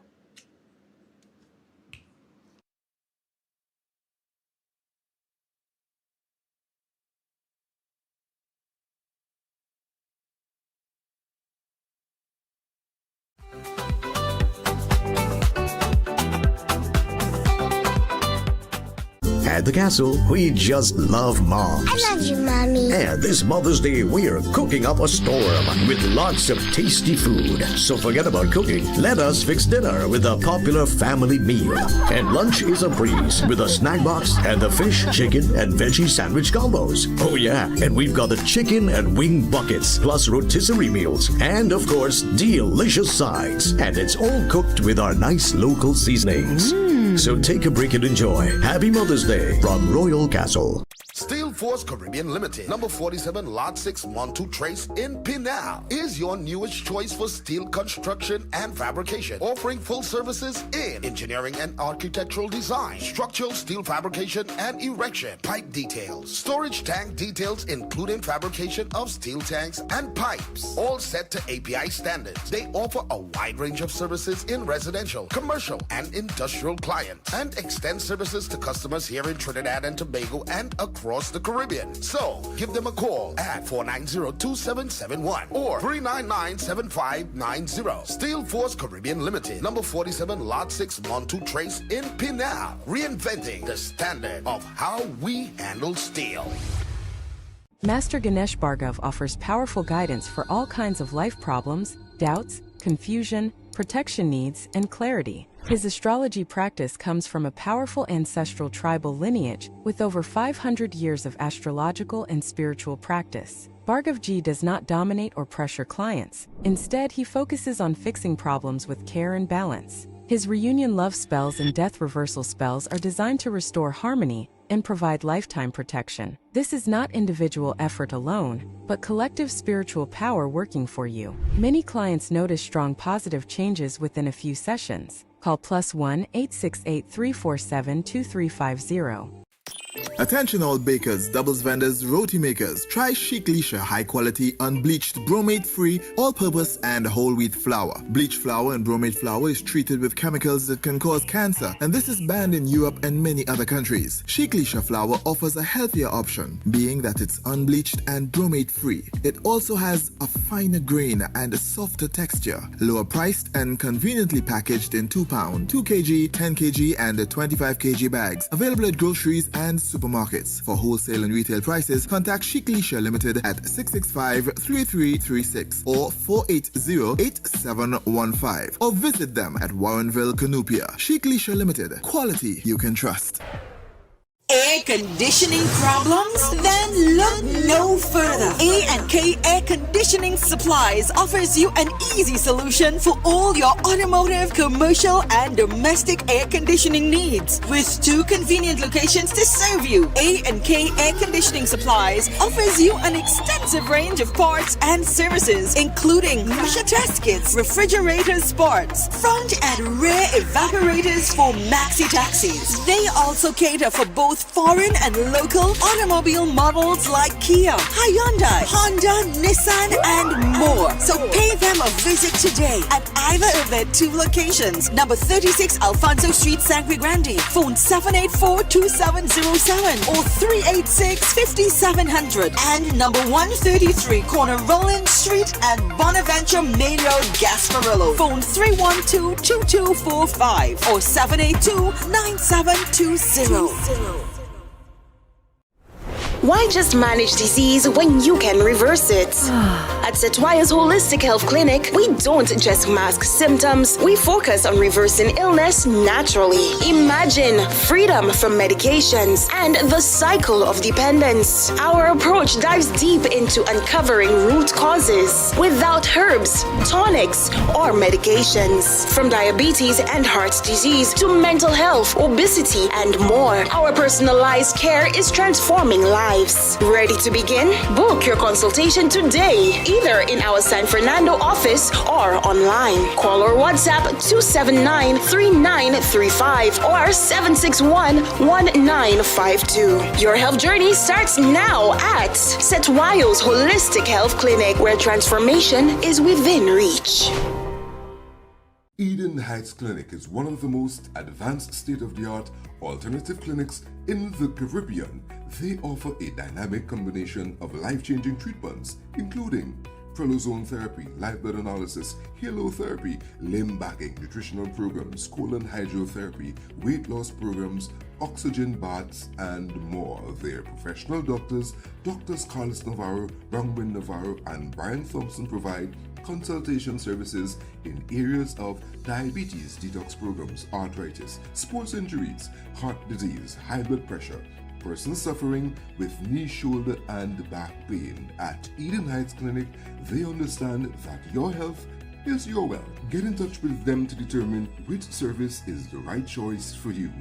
At the castle, we just love moms. I love you, Mommy. And this Mother's Day, we are cooking up a storm with lots of tasty food. So forget about cooking. Let us fix dinner with a popular family meal. And lunch is a breeze with a snack box and the fish, chicken, and veggie sandwich combos. Oh yeah, and we've got the chicken and wing buckets, plus rotisserie meals, and of course, delicious sides. And it's all cooked with our nice local seasonings. So take a break and enjoy. Happy Mother's Day from Royal Castle. Steel Force Caribbean Limited, number 47, Lot 6, Montu Trace in Pinal, is your newest choice for steel construction and fabrication, offering full services in engineering and architectural design, structural steel fabrication and erection, pipe details, storage tank details including fabrication of steel tanks and pipes, all set to API standards. They offer a wide range of services in residential, commercial, and industrial clients, and extend services to customers here in Trinidad and Tobago and across the Caribbean. So, give them a call at 490-2771 or 399-7590. Steel Force Caribbean Limited, number 47, Lot 6, Montu Trace in Pinal, reinventing the standard of how we handle steel. Master Ganesh Bhargav offers powerful guidance for all kinds of life problems, doubts, confusion, protection needs, and clarity. His astrology practice comes from a powerful ancestral tribal lineage with over 500 years of astrological and spiritual practice. Bhargavji does not dominate or pressure clients. Instead, he focuses on fixing problems with care and balance. His reunion love spells and death reversal spells are designed to restore harmony and provide lifetime protection. This is not individual effort alone, but collective spiritual power working for you. Many clients notice strong positive changes within a few sessions. Call +1 868 347 2350. Attention all bakers, doubles vendors, roti makers. Try Chic Lucia high quality, unbleached, bromate free, all purpose and whole wheat flour. Bleached flour and bromate flour is treated with chemicals that can cause cancer, and this is banned in Europe and many other countries. Chic Lucia flour offers a healthier option, being that it's unbleached and bromate free. It also has a finer grain and a softer texture, lower priced and conveniently packaged in 2 pound, 2 kg, 10 kg and 25 kg bags. Available at groceries and supermarkets. For wholesale and retail prices, contact Chic Lucia Limited at 665-3336 or 480-8715 or visit them at Warrenville, Canupia. Chic Lucia Limited. Quality you can trust. Air conditioning problems? Then look no further. A&K Air Conditioning Supplies offers you an easy solution for all your automotive, commercial, and domestic air conditioning needs. With 2 convenient locations to serve you, A&K Air Conditioning Supplies offers you an extensive range of parts and services, including pressure test kits, refrigerator parts, front and rear evaporators for maxi taxis. They also cater for both foreign and local automobile models like Kia, Hyundai, Honda, Nissan, and more. So pay them a visit today at either of their 2 locations. Number 36 Alfonso Street, Sangre Grande. Phone 784-2707 or 386-5700. And number 133 Corner Roland Street and Bonaventure Main Road, Gasparillo. Phone 312-2245 or 782-9720. Why just manage disease when you can reverse it? At Setwaya's Holistic Health Clinic, we don't just mask symptoms, we focus on reversing illness naturally. Imagine freedom from medications and the cycle of dependence. Our approach dives deep into uncovering root causes without herbs, tonics, or medications. From diabetes and heart disease to mental health, obesity, and more, our personalized care is transforming lives. Ready to begin? Book your consultation today, either in our San Fernando office or online. Call or WhatsApp 279-3935 or 761-1952. Your health journey starts now at Setwayo's Holistic Health Clinic, where transformation is within reach. Eden Heights Clinic is one of the most advanced state-of-the-art alternative clinics in the Caribbean. They offer a dynamic combination of life-changing treatments, including prelozone therapy, live blood analysis, halotherapy, limb backing, nutritional programs, colon hydrotherapy, weight loss programs, oxygen baths, and more. Their professional doctors, Drs. Carlos Navarro, Bronwyn Navarro, and Brian Thompson provide consultation services in areas of diabetes detox programs, arthritis, sports injuries, heart disease, high blood pressure, persons suffering with knee, shoulder, and back pain. At Eden Heights Clinic, they understand that your health is your wealth. Get in touch with them to determine which service is the right choice for you.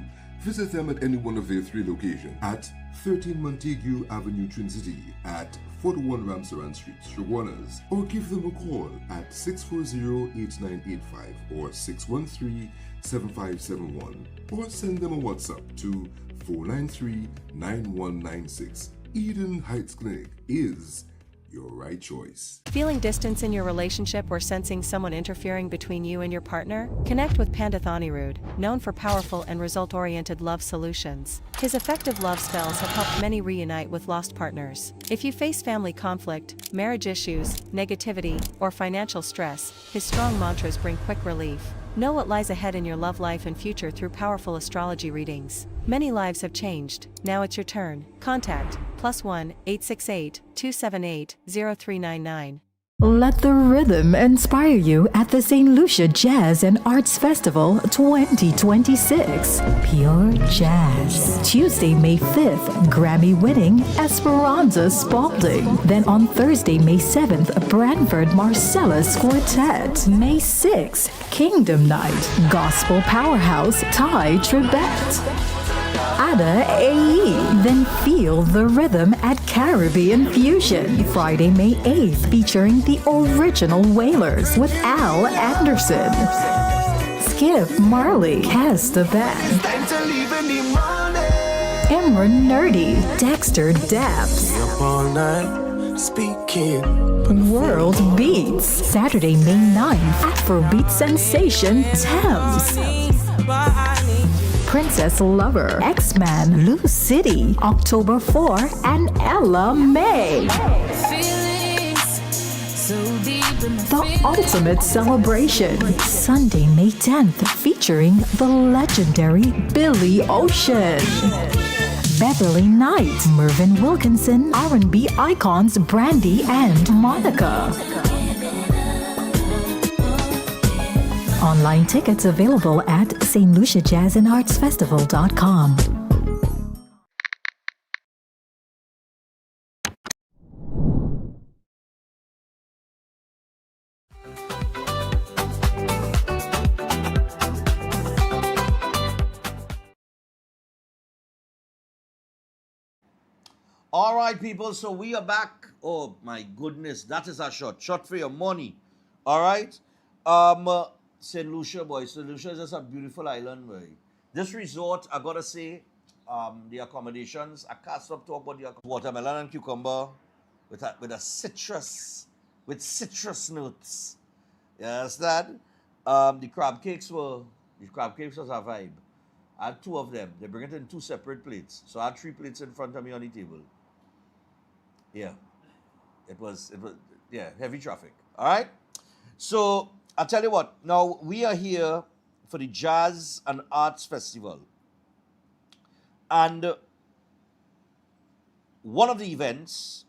Visit them at any one of their 3 locations at 13 Montague Avenue, Twin City, at 41 Ramsaran Street, Shoguanas, or give them a call at 640-8985 or 613-7571, or send them a WhatsApp to 493-9196. Eden Heights Clinic is your right choice. Feeling distance in your relationship or sensing someone interfering between you and your partner? Connect with Pandit Anirudh, known for powerful and result-oriented love solutions. His effective love spells have helped many reunite with lost partners. If you face family conflict, marriage issues, negativity, or financial stress, his strong mantras bring quick relief. Know what lies ahead in your love life and future through powerful astrology readings. Many lives have changed. Now it's your turn. Contact +1 868 278 0399. Let the rhythm inspire you at the St. Lucia Jazz and Arts Festival 2026. Pure Jazz. Tuesday, May 5th, Grammy-winning Esperanza Spalding. Then on Thursday, May 7th, Branford Marcellus Quartet. May 6th, Kingdom Night, Gospel Powerhouse Ty Trebet. Ada AE. Then feel the rhythm at Caribbean Fusion. Friday, May 8th, featuring the original Wailers with Al Anderson. Skip Marley, Cast the Band. Imran Nerdy, Dexter Daps. World Beats. Saturday, May 9th, Afrobeat sensation Thames. Princess Lover, X-Man, Lou City, October 4, and Ella May. The ultimate celebration, Sunday, May 10th, featuring the legendary Billy Ocean. Beverly Knight, Mervyn Wilkinson, R&B icons Brandy and Monica. Online tickets available at stluciajazzandartsfestival.com. All right, people, so we are back. Oh, my goodness, that is a shot. Shot for your money. All right? St. Lucia, boy. St. Lucia is just a beautiful island, boy. This resort, I gotta say, the accommodations, I can't stop talking about the watermelon and cucumber with a citrus notes. You understand? The crab cakes was a vibe. I had 2 of them. They bring it in 2 separate plates. So I had 3 plates in front of me on the table. Yeah. It was heavy traffic. All right? So I'll tell you what. Now, we are here for the Jazz and Arts Festival. And one of the events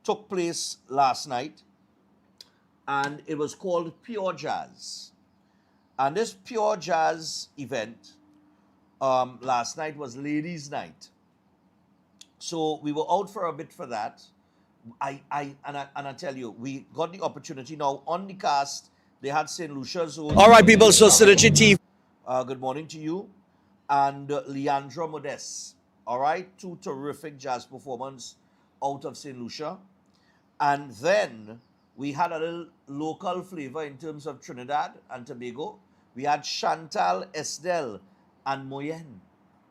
took place last night, and it was called Pure Jazz. And this Pure Jazz event last night was Ladies' Night. So we were out for a bit for that. I tell you, we got the opportunity. Now, on the cast, they had St. Lucia's own. All right, people, so Synergy TV. Good morning to you. And Leandra Modest. All right, 2 terrific jazz performances out of St. Lucia. And then we had a little local flavor in terms of Trinidad and Tobago. We had Chantal Esdel and Moyen,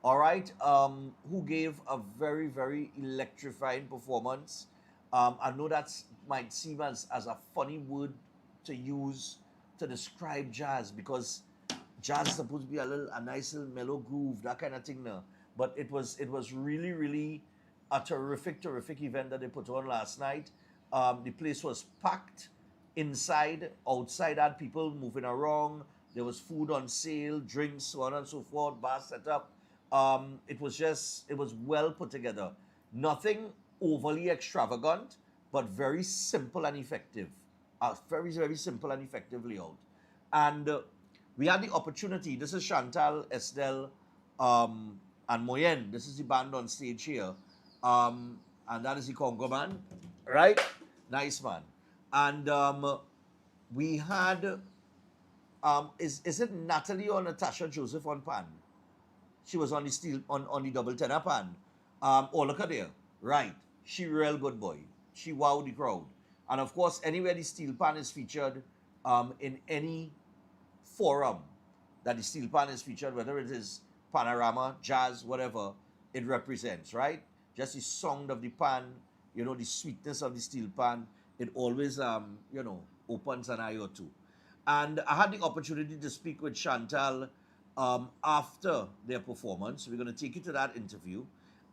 all right, who gave a very, very electrifying performance. I know that might seem as a funny word to use to describe jazz, because jazz is supposed to be a nice little mellow groove, that kind of thing now. But it was really, really a terrific event that they put on last night. The place was packed inside. Outside had people moving around. There was food on sale, drinks, so on and so forth, bar set up. It was well put together. Nothing overly extravagant, but very simple and effective. Very, very simple and effective layout. And we had the opportunity, this is Chantal, Estelle, and Moyen. This is the band on stage here. And that is the Congo man, right? Nice man. And we had, is it Natalie or Natasha Joseph on pan? She was on the steel, on the double tenor pan. Oh, look at there. Right. She real good boy. She wowed the crowd. And of course, anywhere the steel pan is featured, in any forum that the steel pan is featured, whether it is panorama, jazz, whatever, it represents, right? Just the sound of the pan, you know, the sweetness of the steel pan, it always, you know, opens an eye or two. And I had the opportunity to speak with Chantal after their performance. We're going to take you to that interview.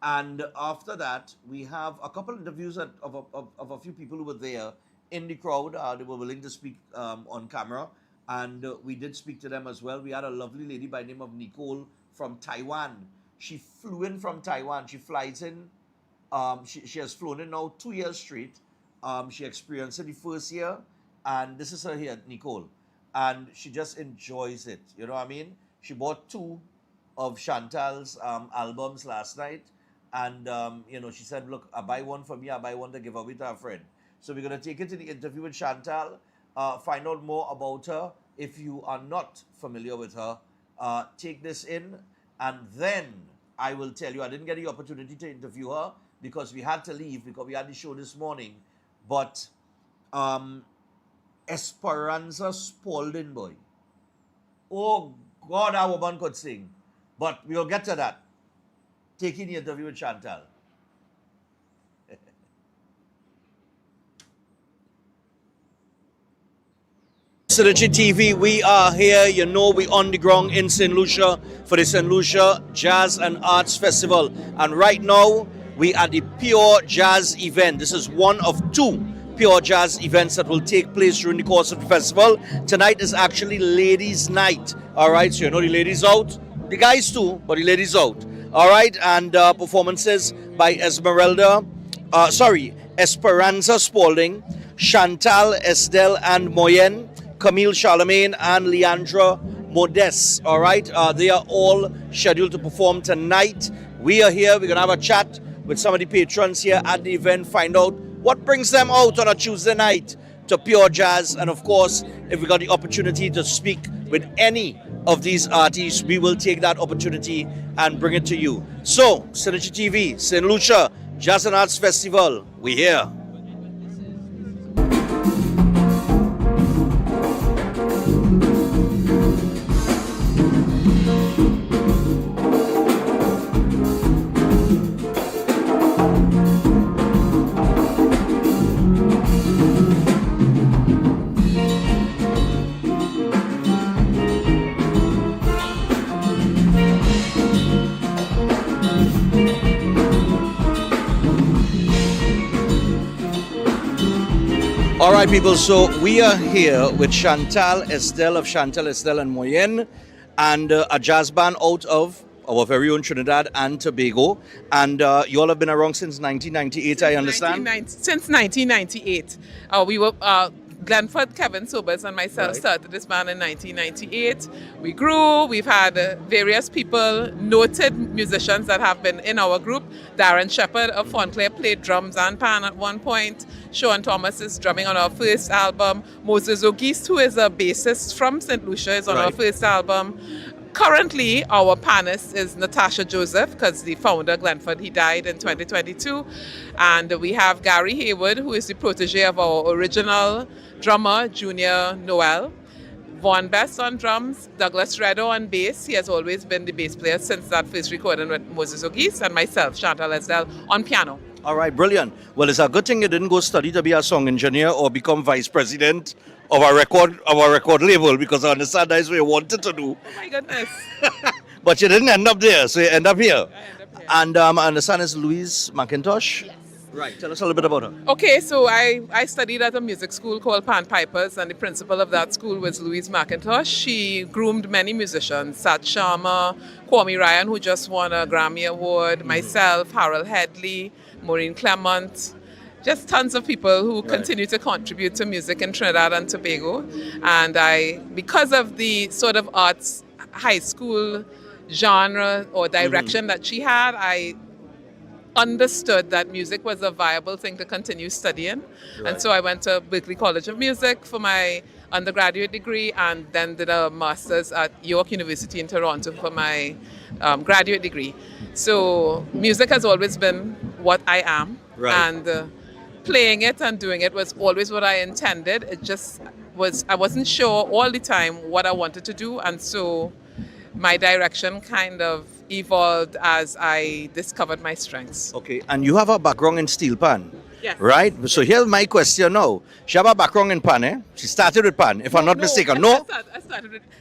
And after that, we have a couple of interviews of a few people who were there in the crowd. They were willing to speak on camera. And we did speak to them as well. We had a lovely lady by the name of Nicole from Taiwan. She flew in from Taiwan. She flies in. She has flown in now 2 years straight. She experienced it the first year. And this is her here, Nicole. And she just enjoys it. You know what I mean? She bought 2 of Chantal's albums last night. And, you know, she said, look, I buy one for me, I buy one to give away to a friend. So we're going to take it to the interview with Chantal, find out more about her. If you are not familiar with her, take this in. And then I will tell you, I didn't get the opportunity to interview her because we had to leave because we had the show this morning. But Esperanza Spalding, boy. Oh, God, that woman could sing. But we'll get to that. Taking the interview with Chantal. Synergy TV, we are here, you know, we on the ground in St. Lucia for the St. Lucia Jazz and Arts Festival. And right now, we are at the Pure Jazz event. This is one of 2 Pure Jazz events that will take place during the course of the festival. Tonight is actually ladies' night. All right, so you know the ladies out. The guys too, but the ladies out. All right, and performances by Esperanza Spalding, Chantal, Estelle, and Moyen, Camille Charlemagne, and Leandra Modeste. All right, they are all scheduled to perform tonight. We are here. We're going to have a chat with some of the patrons here at the event, find out what brings them out on a Tuesday night to Pure Jazz. And of course, if we got the opportunity to speak with any of these artists, we will take that opportunity and bring it to you. So, Synergy TV, St. Lucia Jazz and Arts Festival, we here. All right, people, so we are here with Chantal Estelle of Chantal, Estelle and Moyen, and a jazz band out of our very own Trinidad and Tobago. And you all have been around since 1998, I understand? Since 1998. We were... Glenford, Kevin Sobers and myself started this band in 1998. We grew, we've had various people, noted musicians that have been in our group. Darren Shepherd of Fontclair played drums and pan at one point. Sean Thomas is drumming on our first album. Moses Ogist, who is a bassist from St. Lucia, is on our first album. Currently, our panist is Natasha Joseph, because the founder, Glenford, he died in 2022. And we have Gary Hayward, who is the protege of our original drummer, Junior Noel. Vaughn Best on drums, Douglas Reddo on bass. He has always been the bass player since that first recording with Moses Ogist, and myself, Chantal Estelle, on piano. All right, brilliant. Well, it's a good thing you didn't go study to be a song engineer or become vice president of a record label, because I understand that's what you wanted to do. Oh my goodness. But you didn't end up there, so you end up here. And I understand it's Louise McIntosh? Yes. Right. Tell us a little bit about her. Okay, so I studied at a music school called Pan Pipers, and the principal of that school was Louise McIntosh. She groomed many musicians, Sat Sharma, Kwame Ryan, who just won a Grammy Award, myself, Harold Headley, Maureen Clement, just tons of people who continue to contribute to music in Trinidad and Tobago. And because of the sort of arts high school genre or direction that she had, I understood that music was a viable thing to continue studying. And so I went to Berklee College of Music for my undergraduate degree and then did a master's at York University in Toronto for my graduate degree. So music has always been what I am. And playing it and doing it was always what I intended. It just I wasn't sure all the time what I wanted to do. And so my direction kind of evolved as I discovered my strengths. Okay, and you have a background in steel pan. Yes. Right? So here's my question now. She have a background in pan, eh? She started with pan, if I'm not mistaken. No?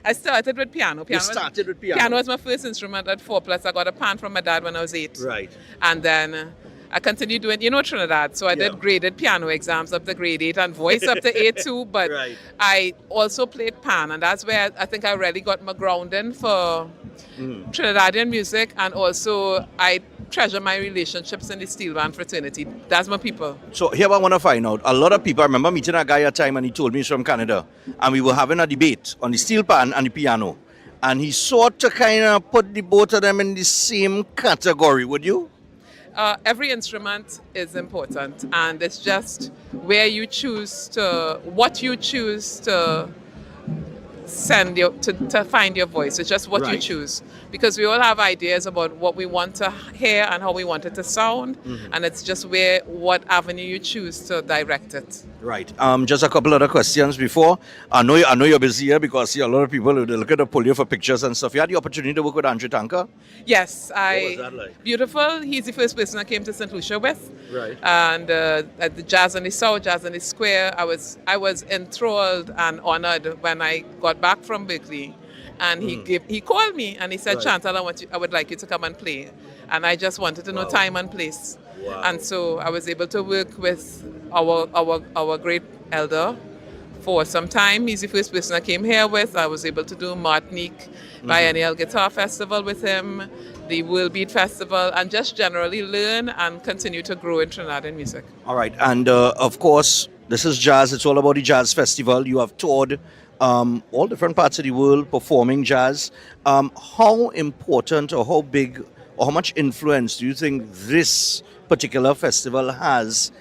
I started with piano. You started with piano. Piano was my first instrument at 4 plus. I got a pan from my dad when I was 8. Right. And then I continued doing, Trinidad. So I did graded piano exams up to grade 8 and voice up to A2. But I also played pan. And that's where I think I really got my grounding for Trinidadian music. And also I treasure my relationships in the steel band fraternity. That's my people. So here I want to find out. A lot of people, I remember meeting a guy at a time and he told me he's from Canada. And we were having a debate on the steel pan and the piano. And he sort of kind of put the both of them in the same category. Would you? Every instrument is important, and it's just what you choose to to find your voice. It's just what you choose, because we all have ideas about what we want to hear and how we want it to sound, and it's just what avenue you choose to direct it. Right. Just a couple other questions before. I know you're busy here because I see a lot of people who look at the pull you for pictures and stuff. You had the opportunity to work with Andre Tanker? Yes. What was that like? Beautiful. He's the first person I came to St. Lucia with. Right. And at the Jazz on the South, Jazz on the Square, I was enthralled and honored when I got back from Berklee. And he called me and he said, Chantal, I would like you to come and play. And I just wanted to know time and place. Wow. And so I was able to work with our great elder for some time. He's the first person I came here with. I was able to do Martinique Biennial Guitar Festival with him, the World Beat Festival, and just generally learn and continue to grow in Trinidadian music. All right. And of course, this is jazz. It's all about the jazz festival. You have toured all different parts of the world performing jazz. How important or how big or how much influence do you think this particular festival has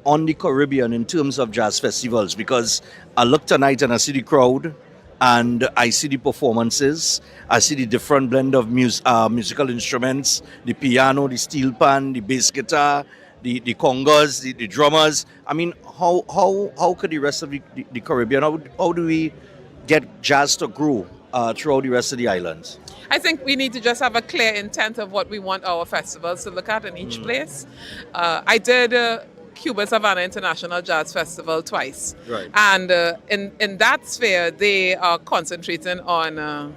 on the Caribbean in terms of jazz festivals? Because I look tonight and I see the crowd and I see the performances. I see the different blend of musical instruments, the piano, the steel pan, the bass guitar, the congas, the drummers. I mean, how could the rest of the Caribbean, how do we get jazz to grow throughout the rest of the islands? I think we need to just have a clear intent of what we want our festivals to look at in each place. I did Cuba Savannah International Jazz Festival twice. Right. And in that sphere, they are concentrating on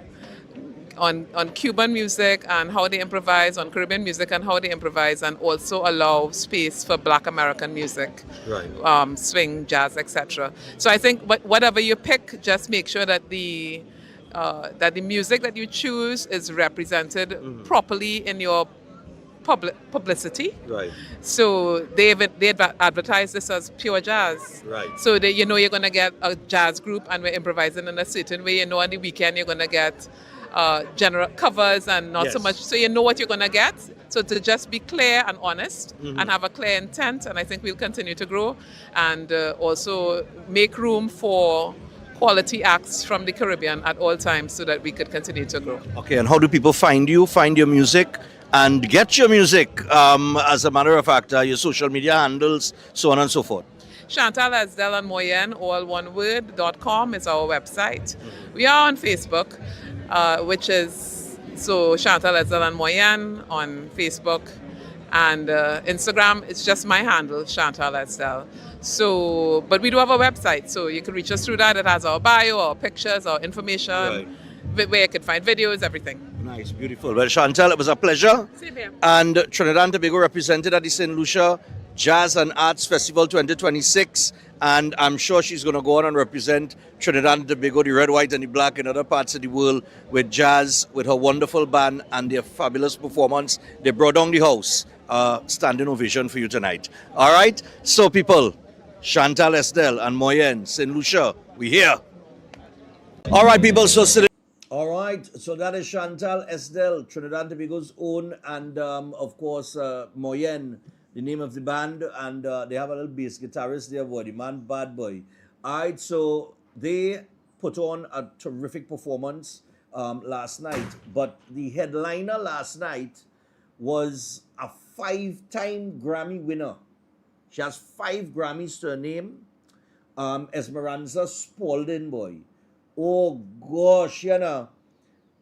Cuban music and how they improvise, on Caribbean music and how they improvise, and also allow space for Black American music, swing, jazz, etc. So I think whatever you pick, just make sure that the music that you choose is represented properly in your publicity. Right. So they advertise this as pure jazz. Right. So that you're going to get a jazz group and we're improvising in a certain way. On the weekend you're going to get general covers and not so much. So you know what you're going to get. So to just be clear and honest and have a clear intent, and I think we'll continue to grow and also make room for quality acts from the Caribbean at all times so that we could continue to grow. Okay, and how do people find you, find your music, and get your music? As a matter of fact, your social media handles, so on and so forth. Chantal Esdel and Moyen, all one word, .com is our website. We are on Facebook, which is Chantal Esdel and Moyen on Facebook, and Instagram, it's just my handle, Chantal Esdel. So, but we do have a website, so you can reach us through that. It has our bio, our pictures, our information, where you can find videos, everything. Nice, beautiful. Well, Chantal, it was a pleasure. Same here. And Trinidad and Tobago represented at the St. Lucia Jazz and Arts Festival 2026, and I'm sure she's going to go on and represent Trinidad and Tobago, the red, white, and the black in other parts of the world with jazz, with her wonderful band and their fabulous performance. They brought down the house. Standing ovation for you tonight. All right, so people, Chantal Estelle and Moyen, St. Lucia, we here. All right, people, so all right, so that is Chantal Estelle, Trinidad and Tobago's own, and of course, Moyen, the name of the band, and they have a little bass guitarist there, boy, the man, bad boy. All right, so they put on a terrific performance last night, but the headliner last night was a 5-time Grammy winner. She has 5 Grammys to her name. Esmeralda Spalding, boy. Oh gosh, you know.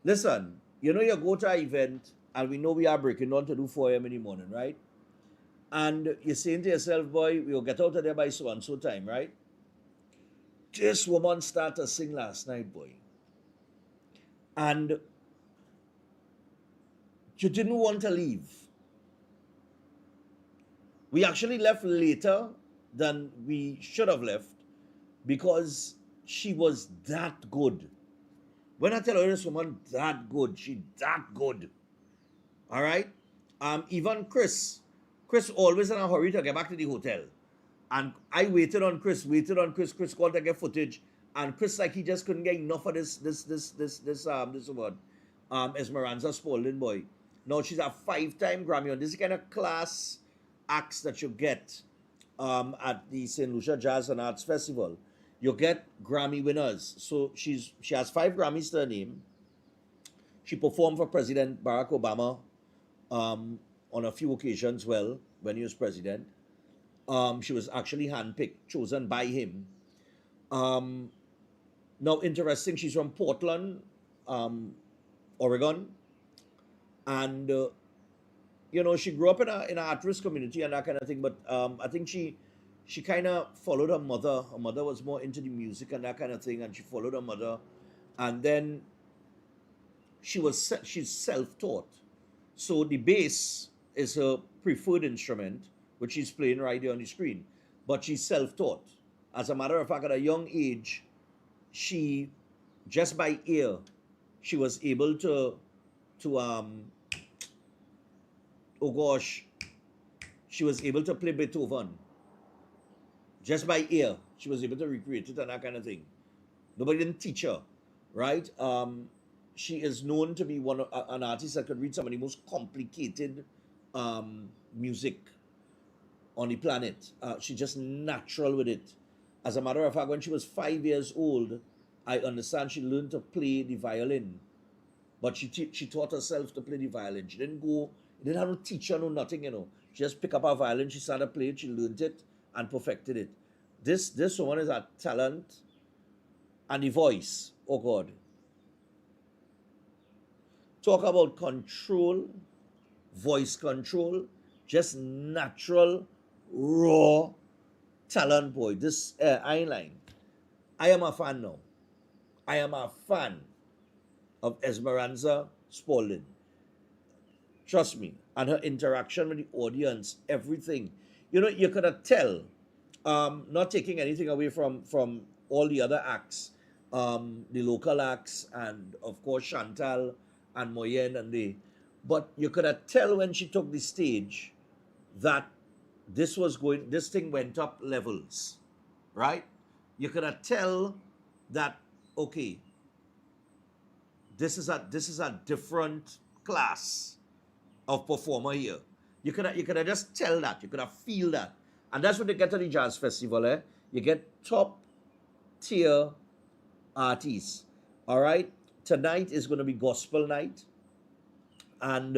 Listen, you know you go to an event and we know we are breaking on to do 4 a.m. in the morning, right? And you're saying to yourself, boy, we'll get out of there by so and so time, right? This woman started to sing last night, boy. And you didn't want to leave. We actually left later than we should have left because she was that good. When I tell her this woman that good, she that good. All right? Even Chris always in a hurry to get back to the hotel. And I waited on Chris. Chris called to get footage. And Chris, like, he just couldn't get enough of this woman, Esmeralda Spalding, boy. Now she's a 5-time Grammy. And this is the kind of class acts that you get at the St. Lucia Jazz and Arts Festival. You get Grammy winners. So she has 5 Grammys to her name. She performed for President Barack Obama on a few occasions, well, when he was president. She was actually handpicked, chosen by him. Now, interesting, she's from Portland, Oregon. And, you know, she grew up in an at-risk community and that kind of thing. But I think she kind of followed her mother. Her mother was more into the music and that kind of thing. And she followed her mother. And then she's self-taught. So the bass is her preferred instrument, which she's playing right there on the screen. But she's self-taught. As a matter of fact, at a young age, she, just by ear, she was able to oh gosh, she was able to play Beethoven. Just by ear, she was able to recreate it and that kind of thing. Nobody didn't teach her, right? She is known to be an artist that could read some of the most complicated music on the planet. She's just natural with it. As a matter of fact, when she was 5 years old, I understand she learned to play the violin. But she taught herself to play the violin. She didn't have no teacher, no nothing, you know. She just picked up her violin, she started playing, she learned it and perfected it. This woman is a talent, and the voice, oh God. Talk about control, voice control, just natural, raw talent, boy. This I ain't lying. I am a fan now. I am a fan of Esmeralda Spalding. Trust me. And her interaction with the audience, everything. You know, you could tell, not taking anything away from all the other acts, the local acts, and of course Chantal and Moyen and but you could tell when she took the stage that this thing went up levels, right? You could tell that, okay, this is a different class of performer here. You could just tell that. You could feel that. And that's when you get to the jazz festival, eh? You get top tier artists. All right? Tonight is going to be gospel night. And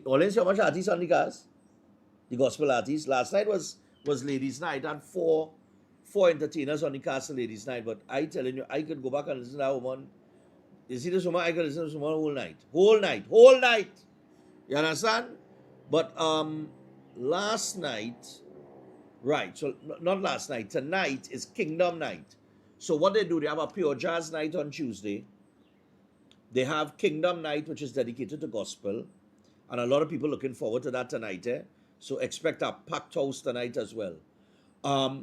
only see how much artists on the cast? The gospel artists. Last night was ladies' night. And four entertainers on the cast of ladies' night. But I telling you, I could go back and listen to that woman. You see this woman? I could listen to this woman whole night. You understand? But last night, right, so not last night, tonight is Kingdom Night. So what they do, they have a pure jazz night on Tuesday. They have Kingdom Night, which is dedicated to gospel. And a lot of people looking forward to that tonight, eh? So expect a packed house tonight as well.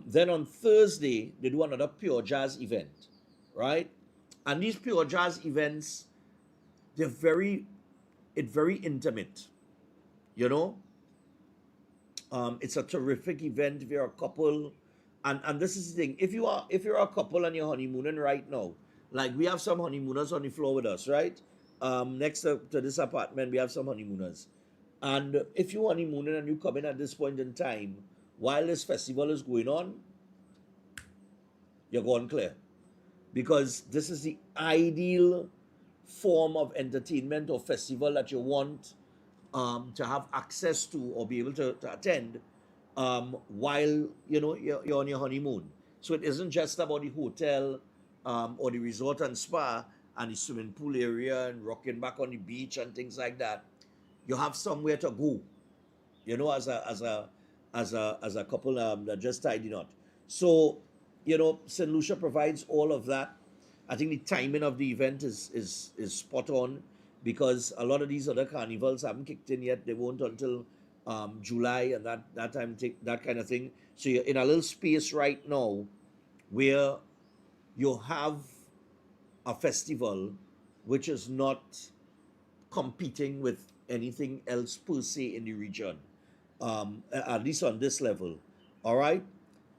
Then on Thursday, they do another Pure Jazz event, right? And these Pure Jazz events, they're very intimate, you know? It's a terrific event if you're a couple. And this is the thing. If you're a couple and you're honeymooning right now, like we have some honeymooners on the floor with us, right? Next to this apartment, we have some honeymooners. And if you're honeymooning and you come in at this point in time, while this festival is going on, you're going clear. Because this is the ideal form of entertainment or festival that you want to have access to or be able to attend while you're on your honeymoon. So it isn't just about the hotel or the resort and spa and the swimming pool area and rocking back on the beach and things like that. You have somewhere to go, as a couple that just tied the knot. So, St. Lucia provides all of that. I think the timing of the event is spot on, because a lot of these other carnivals haven't kicked in yet. They won't until July and that time, that kind of thing. So you're in a little space right now where you have a festival which is not competing with anything else per se in the region, at least on this level. All right.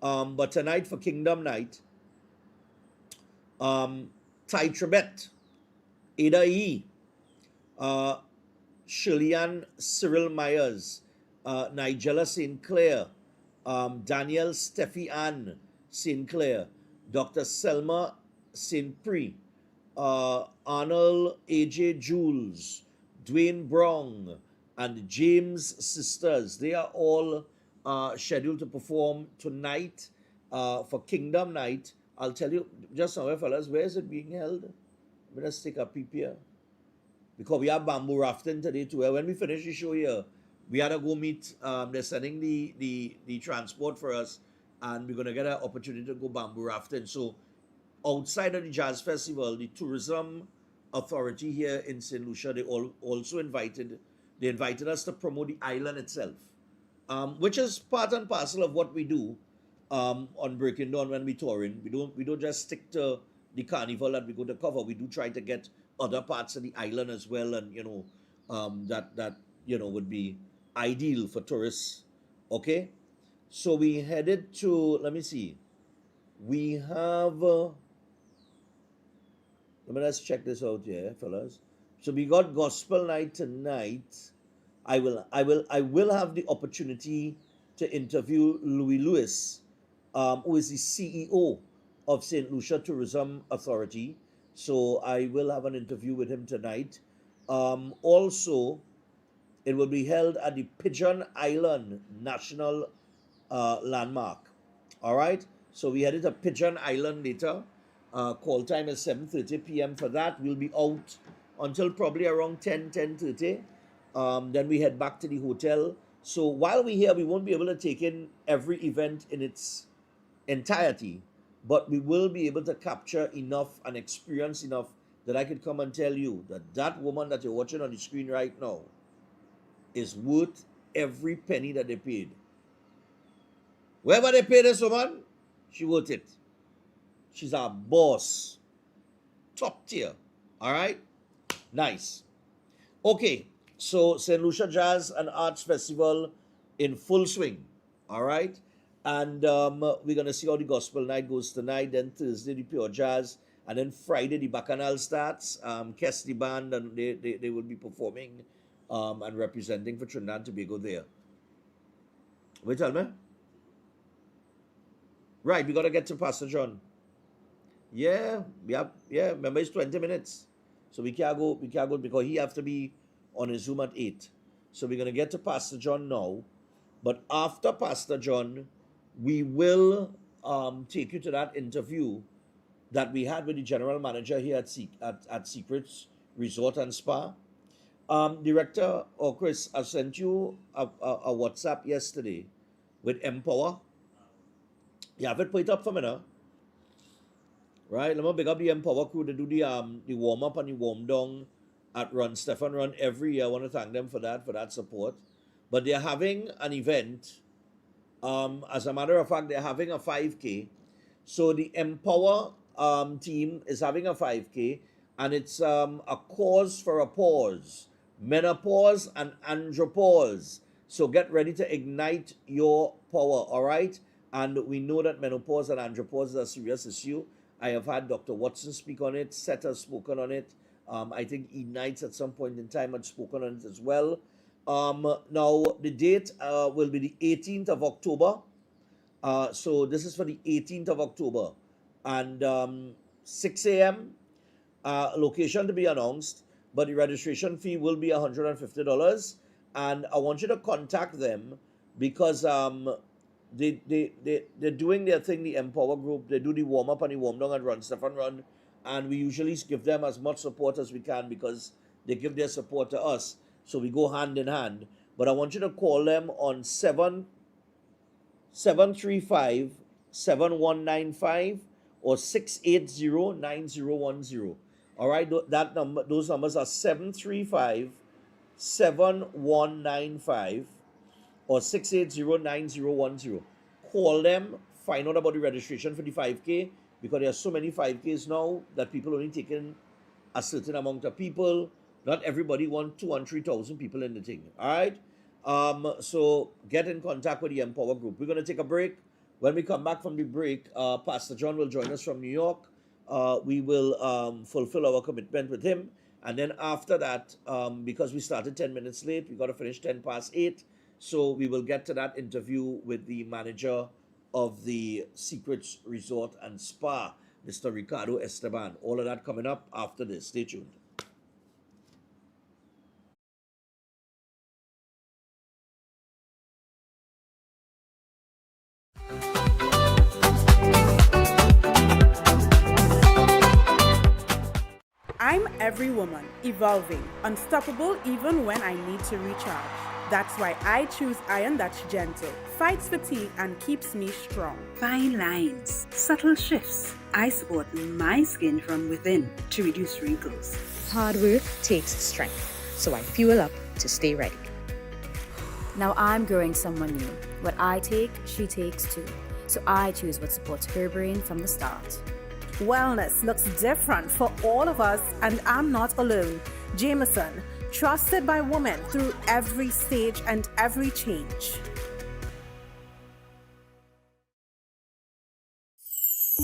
But tonight for Kingdom Night, Ty Trebet, Ada E, Shirley-Ann Cyril Myers, Nigella St. Clair, Danielle Steffi Ann St. Clair, Dr. Selma St. Pri, Arnold A.J. Jules, Dwayne Brown, and James Sisters. They are all scheduled to perform tonight for Kingdom Night. I'll tell you just now, fellas, where is it being held? Let's take a peep here. Because we have bamboo rafting today too. When we finish the show here, we had to go meet, they're sending the transport for us, and we're going to get an opportunity to go bamboo rafting. So outside of the Jazz Festival, the Tourism Authority here in St. Lucia, they also invited us to promote the island itself, which is part and parcel of what we do on Breaking Dawn when we touring. We don't just stick to the carnival that we go to cover. We do try to get other parts of the island as well, and that would be ideal for tourists. Okay, so we headed to, let me see, we have let's check this out here, fellas. So we got Gospel Night tonight. I will have the opportunity to interview Louis Lewis, who is the CEO of St. Lucia Tourism Authority. So I will have an interview with him tonight. Also, it will be held at the Pigeon Island National Landmark. All right. So we headed to Pigeon Island later. Call time is 7:30 p.m. for that. We'll be out until probably around 10:30. Then we head back to the hotel. So while we're here, we won't be able to take in every event in its entirety, but we will be able to capture enough and experience enough that I could come and tell you that that woman that you're watching on the screen right now is worth every penny that they paid. Wherever they pay this woman, she worth it. She's our boss. Top tier. All right? Nice. Okay. So St. Lucia Jazz and Arts Festival in full swing. All right? And we're going to see how the Gospel Night goes tonight. Then Thursday, the Pure Jazz. And then Friday, the Bacchanal starts. Kes the band, and they will be performing and representing for Trinidad and Tobago there. Wait, tell me. Right, we got to get to Pastor John. Yeah, remember it's 20 minutes. So we can't go because he have to be on his Zoom at 8. So we're going to get to Pastor John now. But after Pastor John, we will take you to that interview that we had with the general manager here at Secrets Resort and Spa. Director Chris, I sent you a WhatsApp yesterday with Empower. You have it put up for me now. Right, let me pick up the Empower crew to do the warm up and the warm down at Run Stefan Run every year. I want to thank them for that support. but they're having an event. As a matter of fact, they're having a 5K. So the Empower team is having a 5K, and it's a cause for a pause, menopause and andropause. So get ready to ignite your power, all right? And we know that menopause and andropause is a serious issue. I have had Dr. Watson speak on it, Seth has spoken on it. I think E. Knights at some point in time had spoken on it as well. Now, the date will be the 18th of October. So this is for the 18th of October. And 6 a.m., location to be announced, but the registration fee will be $150. And I want you to contact them because they're doing their thing, the Empower group. They do the warm-up and the warm-down and run stuff and run. And we usually give them as much support as we can because they give their support to us. So we go hand in hand. But I want you to call them on 735-7195 or 680-9010. All right, that number, those numbers are 735-7195 or 680-9010. Call them, find out about the registration for the 5K, because there are so many 5Ks now that people only taking a certain amount of people. Not everybody wants 2,000 and 3,000 people in the thing. All right. So get in contact with the Empower group. We're going to take a break. When we come back from the break, Pastor John will join us from New York. We will fulfill our commitment with him. And then after that, because we started 10 minutes late, we got to finish 10 past 8. So we will get to that interview with the manager of the Secrets Resort and Spa, Mr. Ricardo Esteban. All of that coming up after this. Stay tuned. I'm every woman, evolving, unstoppable even when I need to recharge. That's why I choose iron that's gentle, fights fatigue, and keeps me strong. Fine lines, subtle shifts. I support my skin from within to reduce wrinkles. Hard work takes strength, so I fuel up to stay ready. Now I'm growing someone new. What I take, she takes too. So I choose what supports her brain from the start. Wellness looks different for all of us, and I'm not alone. Jameson, trusted by women through every stage and every change.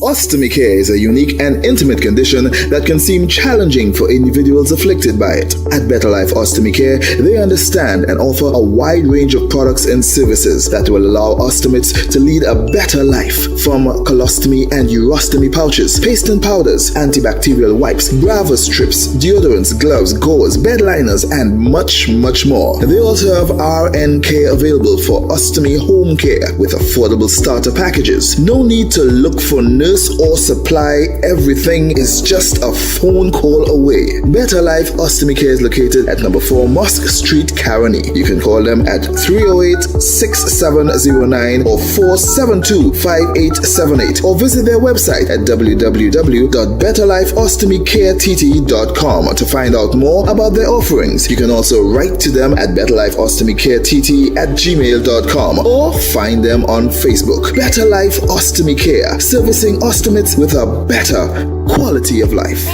Ostomy care is a unique and intimate condition that can seem challenging for individuals afflicted by it. At Better Life Ostomy Care, they understand and offer a wide range of products and services that will allow ostomates to lead a better life. From colostomy and urostomy pouches, paste and powders, antibacterial wipes, Brava strips, deodorants, gloves, gauze, bed liners, and much, much more. They also have RN care available for ostomy home care with affordable starter packages. No need to look for nurse or supply. Everything is just a phone call away. Better Life Ostomy Care is located at number 4 Mosque Street, Caroni. You can call them at 308-6709 or 472-5878 or visit their website at www.betterlifeostomycareTT.com to find out more about their offerings. You can also write to them at betterlifeostomycarettt@gmail.com or find them on Facebook. Better Life Ostomy Care, servicing ostomates with a better quality of life.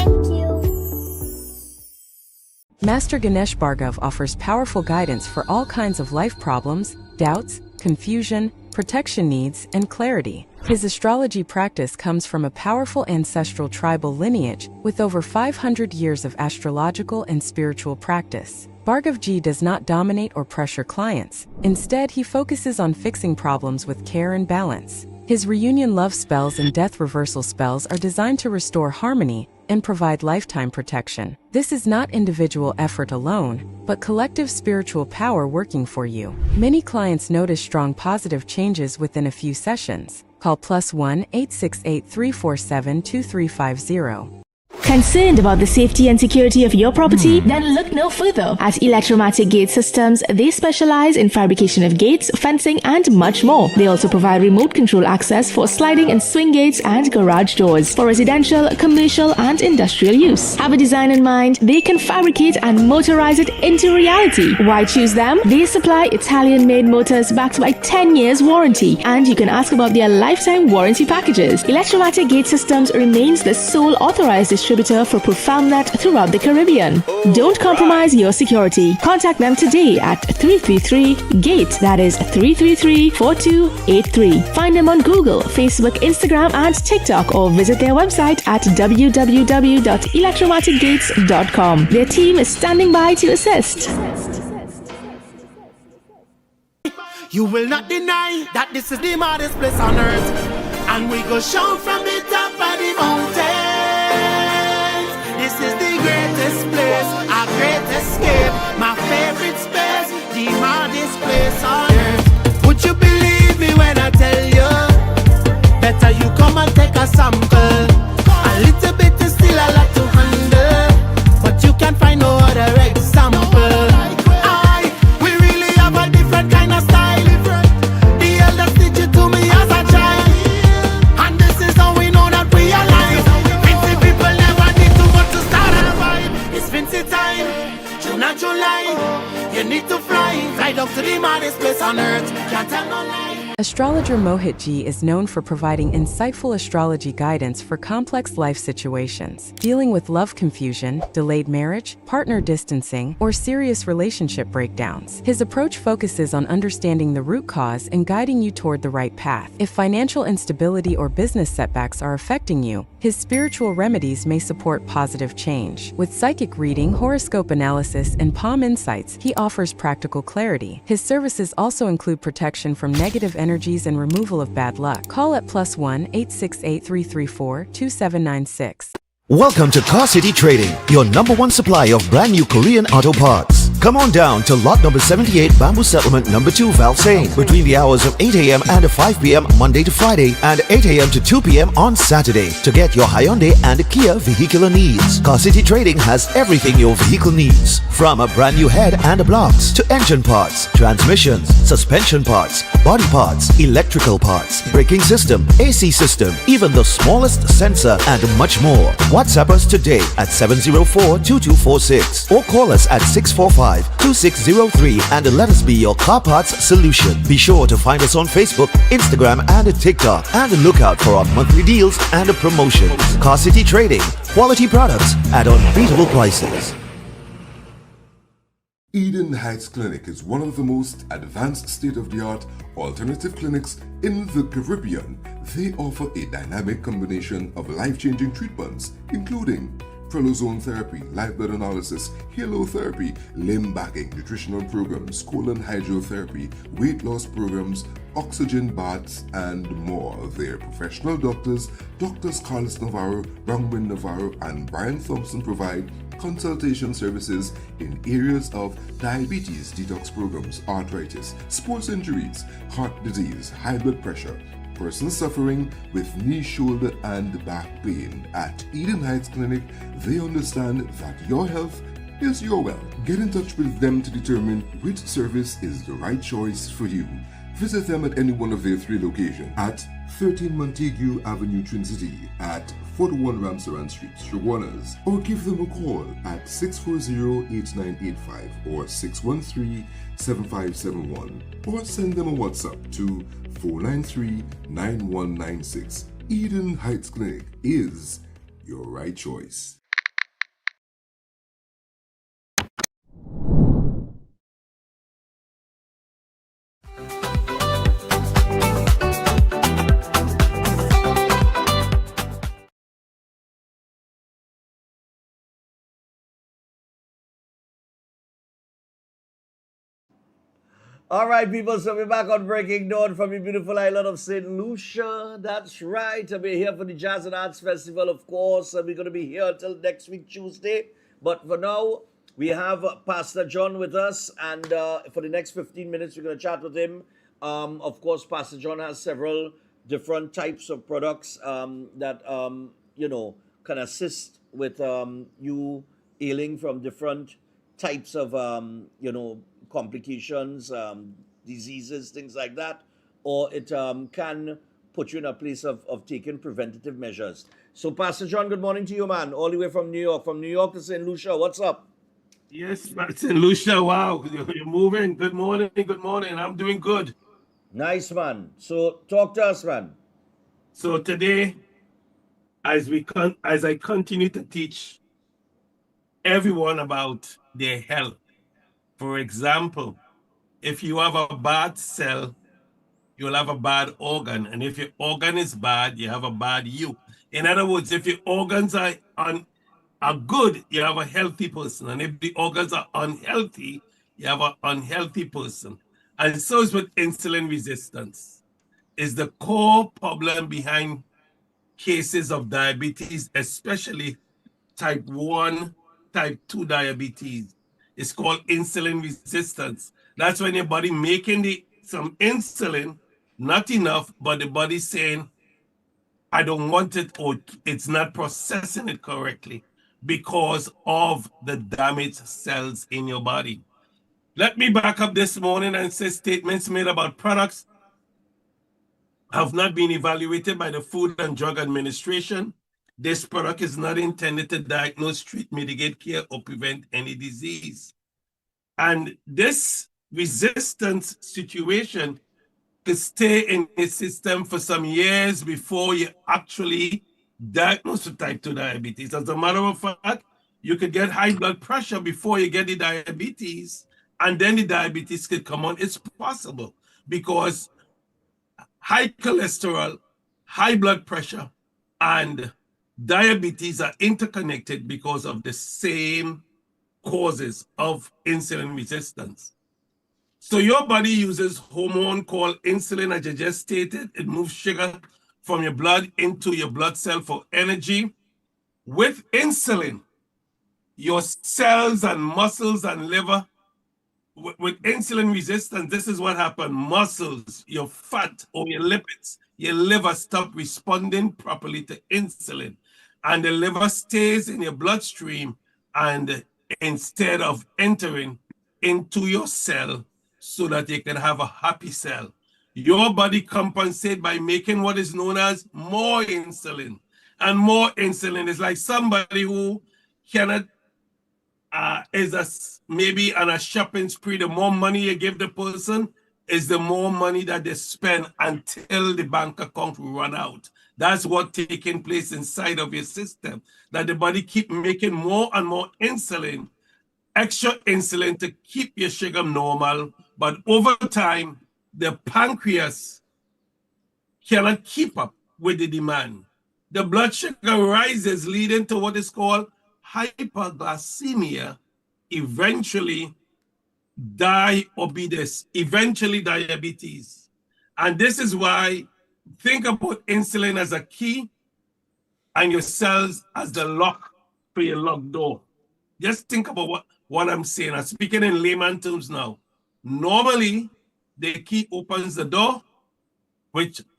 Master Ganesh Bhargav offers powerful guidance for all kinds of life problems, doubts, confusion, protection needs, and clarity. His astrology practice comes from a powerful ancestral tribal lineage with over 500 years of astrological and spiritual practice. Bhargavji does not dominate or pressure clients. Instead, he focuses on fixing problems with care and balance. His reunion love spells and death reversal spells are designed to restore harmony and provide lifetime protection. This is not individual effort alone, but collective spiritual power working for you. Many clients notice strong positive changes within a few sessions. Call +1 868 347 2350. Concerned about the safety and security of your property? Then look no further. At Electromatic Gate Systems, they specialize in fabrication of gates, fencing, and much more. They also provide remote control access for sliding and swing gates and garage doors for residential, commercial, and industrial use. Have a design in mind? They can fabricate and motorize it into reality. Why choose them? They supply Italian-made motors backed by 10 years warranty, and you can ask about their lifetime warranty packages. Electromatic Gate Systems remains the sole authorized distributor for ProfoundNet throughout the Caribbean. Don't compromise your security. Contact them today at 333-GATE. That is 333-4283. Find them on Google, Facebook, Instagram, and TikTok, or visit their website at www.electromaticgates.com. Their team is standing by to assist. You will not deny that this is the maddest place on earth, and we go shout from the top of the mountains. This is the greatest place, our great escape, my favorite space, the maddest place on earth. Would you believe me when I tell you? Better you come and take a sample. A little bit is still a lot to handle, but you can find no other example. We really have a different kind of style. The elders teach it to me as a child, and this is how we know that we are alive. Fancy people never need too much to start a vibe. It's fancy time, June and July. You need to fly down to the maddest place on earth. Can't tell no lie. Astrologer Mohit Ji is known for providing insightful astrology guidance for complex life situations, dealing with love confusion, delayed marriage, partner distancing, or serious relationship breakdowns. His approach focuses on understanding the root cause and guiding you toward the right path. If financial instability or business setbacks are affecting you, his spiritual remedies may support positive change. With psychic reading, horoscope analysis, and palm insights, he offers practical clarity. His services also include protection from negative energies and removal of bad luck. Call at +1 868 334 2796. Welcome to Car City Trading, your #1 supply of brand new Korean auto parts. Come on down to lot number 78 Bamboo Settlement number 2 Valsane between the hours of 8 a.m. and 5 p.m. Monday to Friday and 8 a.m. to 2 p.m. on Saturday to get your Hyundai and Kia vehicular needs. Car City Trading has everything your vehicle needs, from a brand new head and blocks to engine parts, transmissions, suspension parts, body parts, electrical parts, braking system, AC system, even the smallest sensor, and much more. WhatsApp us today at 704-2246 or call us at 645-2603 and let us be your car parts solution. Be sure to find us on Facebook, Instagram, and TikTok, and look out for our monthly deals and promotions. Car City Trading, quality products at unbeatable prices. Eden Heights Clinic is one of the most advanced state-of-the-art alternative clinics in the Caribbean. They offer a dynamic combination of life-changing treatments, including prelozone therapy, live blood analysis, halotherapy, limb bagging, nutritional programs, colon hydrotherapy, weight loss programs, oxygen baths, and more. Their professional doctors, Drs. Carlos Navarro, Brangwin Navarro, and Brian Thompson provide consultation services in areas of diabetes detox programs, arthritis, sports injuries, heart disease, high blood pressure, persons suffering with knee, shoulder, and back pain. At Eden Heights Clinic, they understand that your health is your wealth. Get in touch with them to determine which service is the right choice for you. Visit them at any one of their 3 locations at 13 Montague Avenue, Twin City, at 41 Ramsaran Street, Shoguanas, or give them a call at 640-8985 or 613-7571, or send them a WhatsApp to 493-9196. Eden Heights Clinic is your right choice. All right, people, so we're back on Breaking Dawn from the beautiful island of St. Lucia. That's right. We're here for the Jazz and Arts Festival, of course, and we're going to be here until next week, Tuesday. But for now, we have Pastor John with us, and for the next 15 minutes, we're going to chat with him. Of course, Pastor John has several different types of products that, can assist with you ailing from different types of complications, diseases, things like that, or it can put you in a place of taking preventative measures. So, Pastor John, good morning to you, man, all the way from New York. From New York to St. Lucia, what's up? Yes, St. Lucia, wow, you're moving. Good morning, good morning. I'm doing good. Nice, man. So, talk to us, man. So today, as I continue to teach everyone about their health, for example, if you have a bad cell, you'll have a bad organ. And if your organ is bad, you have a bad you. In other words, if your organs are good, you have a healthy person. And if the organs are unhealthy, you have an unhealthy person. And so is with insulin resistance. Is the core problem behind cases of diabetes, especially type 1, type 2 diabetes. It's called insulin resistance. That's when your body making some insulin, not enough, but the body saying, I don't want it, or it's not processing it correctly because of the damaged cells in your body. Let me back up this morning and say statements made about products have not been evaluated by the Food and Drug Administration. This product is not intended to diagnose, treat, mitigate, care, or prevent any disease. And this resistance situation could stay in the system for some years before you actually diagnose with type 2 diabetes. As a matter of fact, you could get high blood pressure before you get the diabetes, and then the diabetes could come on. It's possible because high cholesterol, high blood pressure, and diabetes are interconnected because of the same causes of insulin resistance. So your body uses hormone called insulin, as I just stated. It moves sugar from your blood into your blood cell for energy. With insulin, your cells and muscles and liver, with insulin resistance, this is what happened. Muscles, your fat or your lipids, your liver stop responding properly to insulin. And the liver stays in your bloodstream, and instead of entering into your cell so that you can have a happy cell, your body compensates by making what is known as more insulin. And more insulin is like somebody who cannot maybe on a shopping spree. The more money you give the person is the more money that they spend until the bank account will run out. That's what's taking place inside of your system, that the body keep making more and more insulin, extra insulin to keep your sugar normal. But over time, the pancreas cannot keep up with the demand. The blood sugar rises, leading to what is called hyperglycemia, eventually diabetes, eventually diabetes. And this is why think about insulin as a key and your cells as the lock for your locked door. Just think about what I'm saying. I'm speaking in layman terms now. Normally, the key opens the door,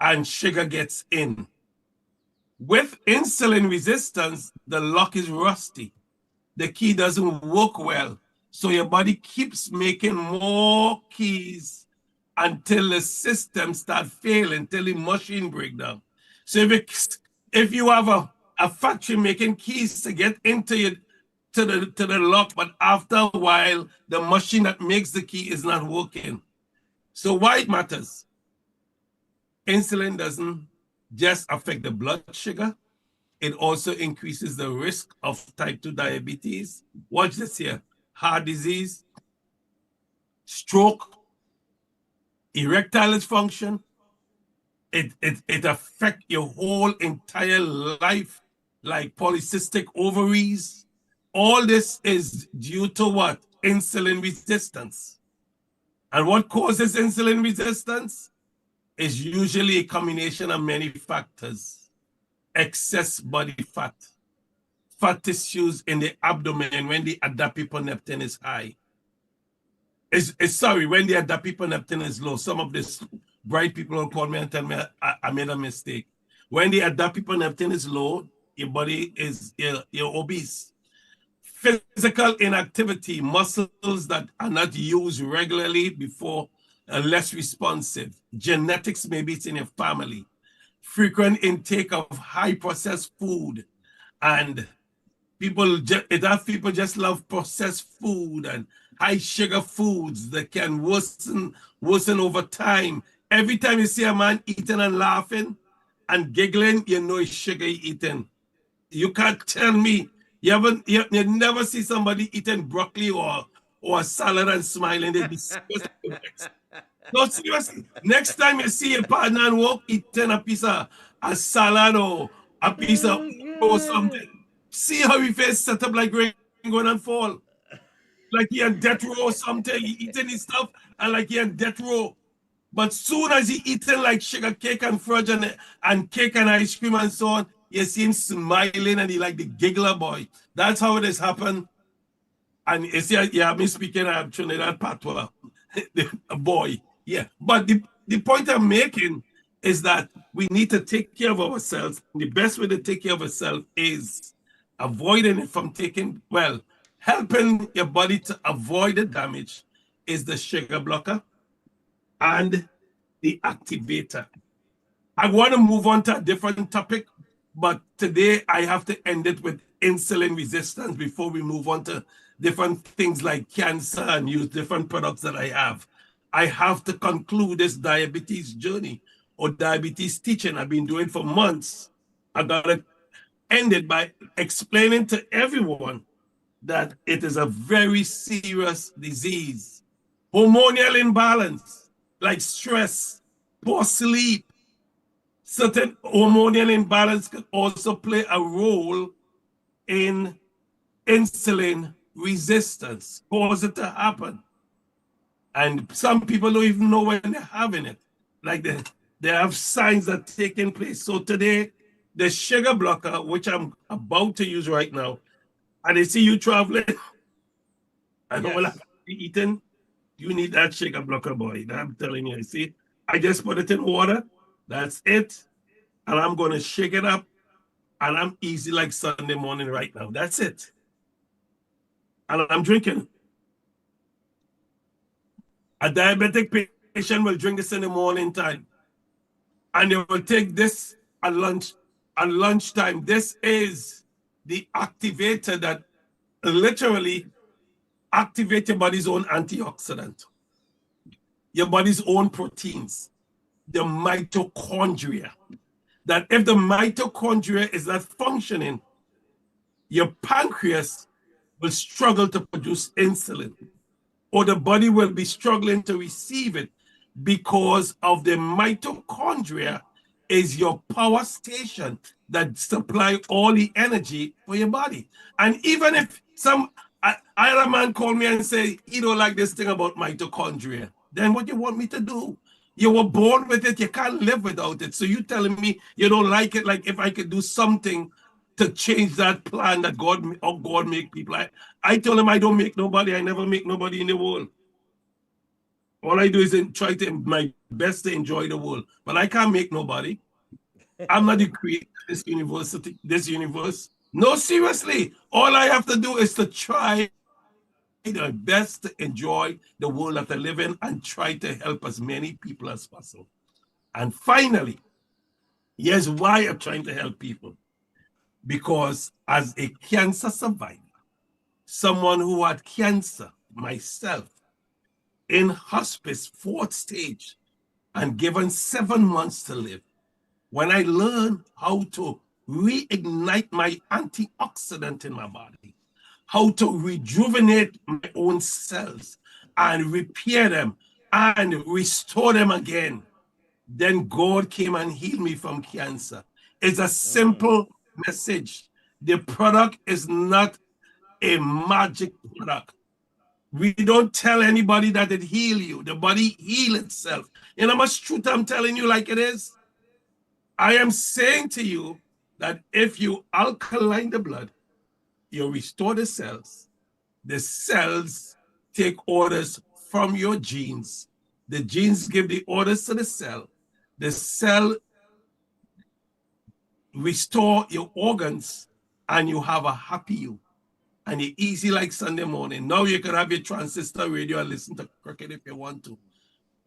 and sugar gets in. With insulin resistance, the lock is rusty. The key doesn't work well. So your body keeps making more keys until the system starts failing, until the machine breaks down. So if you have a factory making keys to get into the lock, but after a while, the machine that makes the key is not working. So why it matters? Insulin doesn't just affect the blood sugar, it also increases the risk of type 2 diabetes. Watch this here. Heart disease, stroke, erectile dysfunction. It affects your whole entire life, like polycystic ovaries. All this is due to what? Insulin resistance. And what causes insulin resistance is usually a combination of many factors. Excess body fat, fat tissues in the abdomen when the adiponectin is high. When the adiponectin is low. Some of these bright people will call me and tell me I made a mistake. When the adiponectin is low, your body is you're obese. Physical inactivity, muscles that are not used regularly before are less responsive. Genetics, maybe it's in your family. Frequent intake of high processed food, and people just love processed food and high sugar foods that can worsen over time. Every time you see a man eating and laughing and giggling, you know it's sugar eating. You can't tell me you never see somebody eating broccoli or a salad and smiling. They disgust. No, seriously. Next time you see a partner and walk eating a piece of a salad or a piece of or something, see how he face set up like rain going and fall. Like he on death row or something. He eating his stuff and like he on death row. But soon as he eating like sugar cake and fudge and cake and ice cream and so on, you see him smiling and he like the giggler boy. That's how it has happened. And you see, yeah, me speaking, I'm Trinidad Patois, a boy. Yeah. But the point I'm making is that we need to take care of ourselves. The best way to take care of ourselves is avoiding it from helping your body to avoid the damage is the sugar blocker and the activator. I want to move on to a different topic, but today I have to end it with insulin resistance before we move on to different things like cancer and use different products that I have. I have to conclude this diabetes journey or diabetes teaching I've been doing for months. I got to end it by explaining to everyone that it is a very serious disease. Hormonal imbalance, like stress, poor sleep, certain hormonal imbalance can also play a role in insulin resistance, cause it to happen. And some people don't even know when they're having it. Like they have signs that are taking place. So today, the sugar blocker, which I'm about to use right now, and they see you traveling and all that eating, you need that sugar blocker, boy. I'm telling you. See, I just put it in water. That's it. And I'm going to shake it up. And I'm easy like Sunday morning right now. That's it. And I'm drinking. A diabetic patient will drink this in the morning time. And they will take this at lunchtime. This is the activator that literally activates your body's own antioxidant, your body's own proteins, the mitochondria. That if the mitochondria is not functioning, your pancreas will struggle to produce insulin, or the body will be struggling to receive it because of the mitochondria is your power station that supply all the energy for your body. And even if other man call me and say, he don't like this thing about mitochondria, then what you want me to do? You were born with it, you can't live without it. So you telling me you don't like it, like if I could do something to change that plan that God make people. I told him I don't make nobody, I never make nobody in the world. All I do is try to my best to enjoy the world. But I can't make nobody. I'm not the creator of this universe. No, seriously. All I have to do is to try my best to enjoy the world that I live in and try to help as many people as possible. And finally, here's why I'm trying to help people. Because as a cancer survivor, someone who had cancer, myself, in hospice, 4th stage, and given 7 months to live, when I learned how to reignite my antioxidant in my body, how to rejuvenate my own cells and repair them and restore them again, then God came and healed me from cancer. It's a simple message. The product is not a magic product. We don't tell anybody that it heal you. The body heal itself. You know how much truth I'm telling you like it is? I am saying to you that if you alkaline the blood, you restore the cells take orders from your genes. The genes give the orders to the cell restore your organs, and you have a happy you. And you're easy like Sunday morning. Now you can have your transistor radio and listen to cricket if you want to.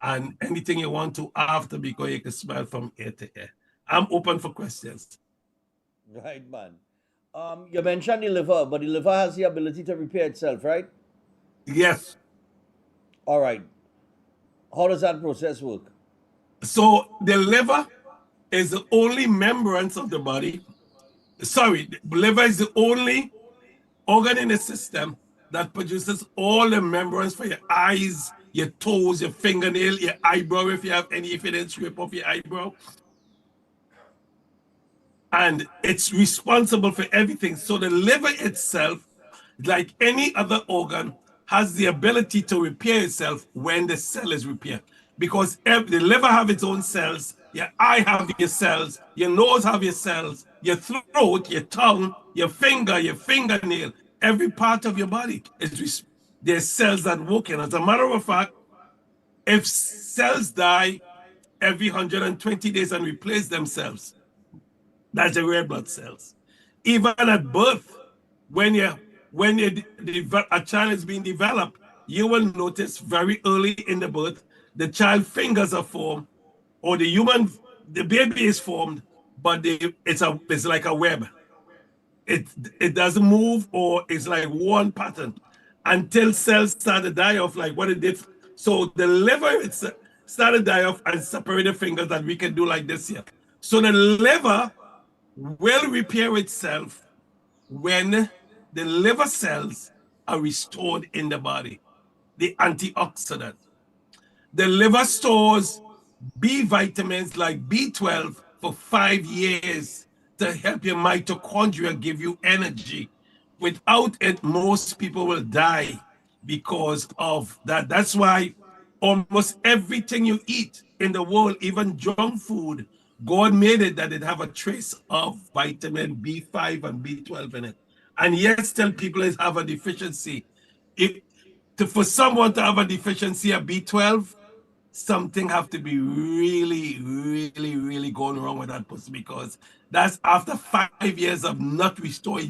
And anything you want to after, because you can smile from ear to ear. I'm open for questions. Right, man. You mentioned the liver, but the liver has the ability to repair itself, right? Yes. All right. How does that process work? So the liver is the only membrane of the body. Sorry, the liver is the only organ in the system that produces all the membranes for your eyes, your toes, your fingernail, your eyebrow, if you have any, if you didn't scrape off your eyebrow. And it's responsible for everything. So the liver itself, like any other organ, has the ability to repair itself when the cell is repaired. Because the liver have its own cells, your eye have your cells, your nose have your cells, your throat, your tongue, your finger, your fingernail, every part of your body is there's cells that work in. As a matter of fact, if cells die every 120 days and replace themselves, that's the red blood cells. Even at birth, when a child is being developed, you will notice very early in the birth, the child fingers are formed, or the baby is formed, but it's like a web. It doesn't move, or it's like one pattern until cells start to die off, like what it did. So the liver started to die off and separate the fingers that we can do like this here. So the liver will repair itself when the liver cells are restored in the body, the antioxidant. The liver stores B vitamins like B12 for 5 years to help your mitochondria give you energy. Without it, most people will die because of that. That's why almost everything you eat in the world, even junk food, God made it that it have a trace of vitamin B5 and B12 in it. And yet still people have a deficiency. For someone to have a deficiency of B12, something have to be really, really, really going wrong with that person, because that's after 5 years of not restoring.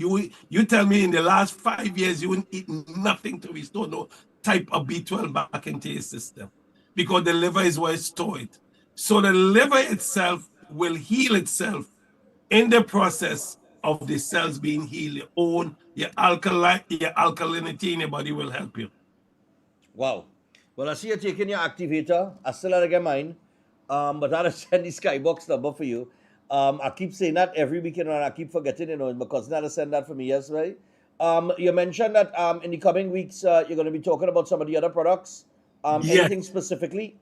You tell me in the last 5 years you wouldn't eat nothing to restore no type of B12 back into your system, because the liver is where it's stored. So the liver itself will heal itself in the process of the cells being healed. Your alkalinity in your body will help you. Wow. Well, I see you're taking your activator. I still had to get mine. But I'll send the Skybox number for you. I keep saying that every weekend and I keep forgetting, because now to send that for me yesterday. You mentioned that in the coming weeks, you're going to be talking about some of the other products. Anything specifically?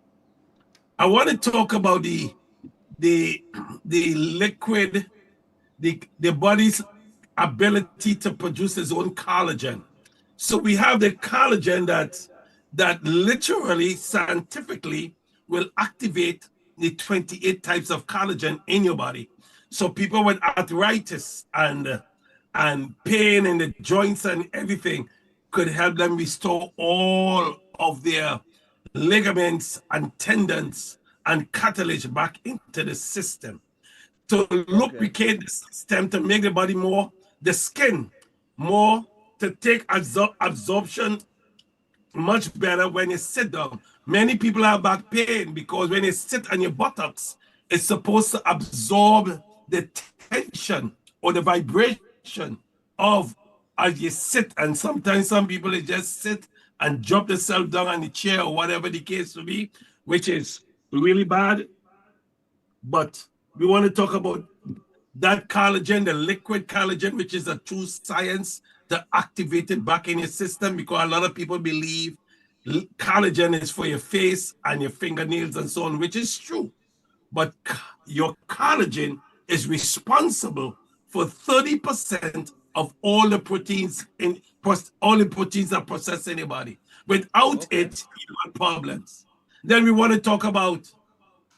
I want to talk about the liquid, the body's ability to produce its own collagen. So we have the collagen that literally, scientifically, will activate the 28 types of collagen in your body. So people with arthritis and pain in the joints and everything could help them restore all of their ligaments and tendons and cartilage back into the system. To lubricate the system, to make the body more, the skin more, to take absorption much better when you sit down. Many people have back pain because when you sit on your buttocks, it's supposed to absorb the tension or the vibration of as you sit. And sometimes some people they just sit and drop themselves down on the chair or whatever the case may be, which is really bad. But we want to talk about that collagen, the liquid collagen, which is a true science to activate it back in your system, because a lot of people believe collagen is for your face and your fingernails and so on, which is true. But your collagen is responsible for 30% of all the proteins that process in your body. Without it, you have problems. Then we want to talk about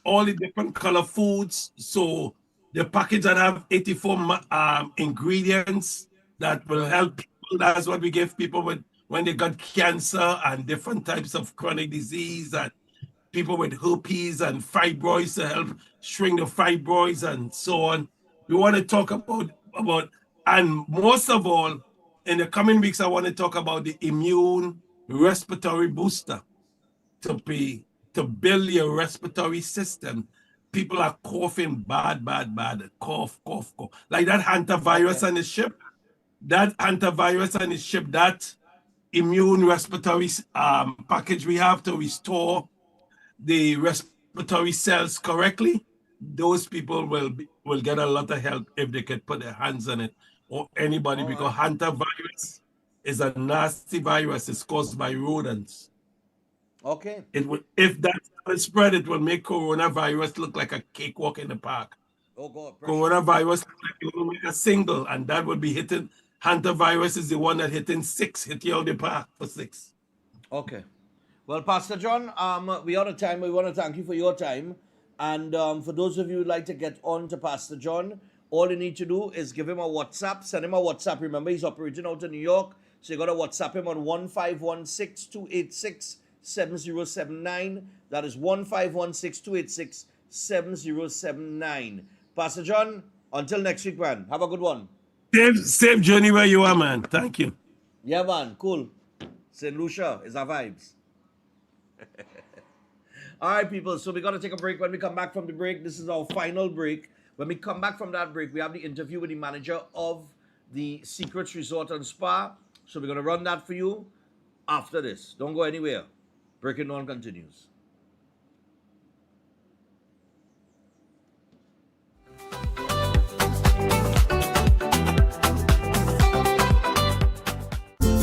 all the different color foods. So the package that have 84 ingredients that will help people. That's what we give people when they got cancer and different types of chronic disease, and people with herpes and fibroids to help shrink the fibroids and so on. We want to talk about, and most of all, in the coming weeks, I want to talk about the immune respiratory booster to build your respiratory system. People are coughing bad, cough. Like that hantavirus on the ship, that immune respiratory package we have to restore the respiratory cells correctly, those people will get a lot of help if they could put their hands on it, or anybody, because hantavirus is a nasty virus. It's caused by rodents. Okay. If that spread, it will make coronavirus look like a cakewalk in the park. Oh God. Coronavirus will make a single, and that would be hitting. Hantavirus is the one that hit you out the park for 6. Okay. Well, Pastor John, we are out of time. We want to thank you for your time. And for those of you who'd like to get on to Pastor John, all you need to do is give him a WhatsApp. Send him a WhatsApp. Remember, he's operating out of New York. So you got to WhatsApp him on 1516-286-7079. That is 1516-286-7079. Pastor John, until next week, man. Have a good one. Safe journey where you are, man. Thank you. Yeah, man. Cool. St. Lucia is our vibes. All right, people. So we're going to take a break. When we come back from the break, this is our final break. When we come back from that break, we have the interview with the manager of the Secrets Resort and Spa. So we're going to run that for you after this. Don't go anywhere. Breaking On continues.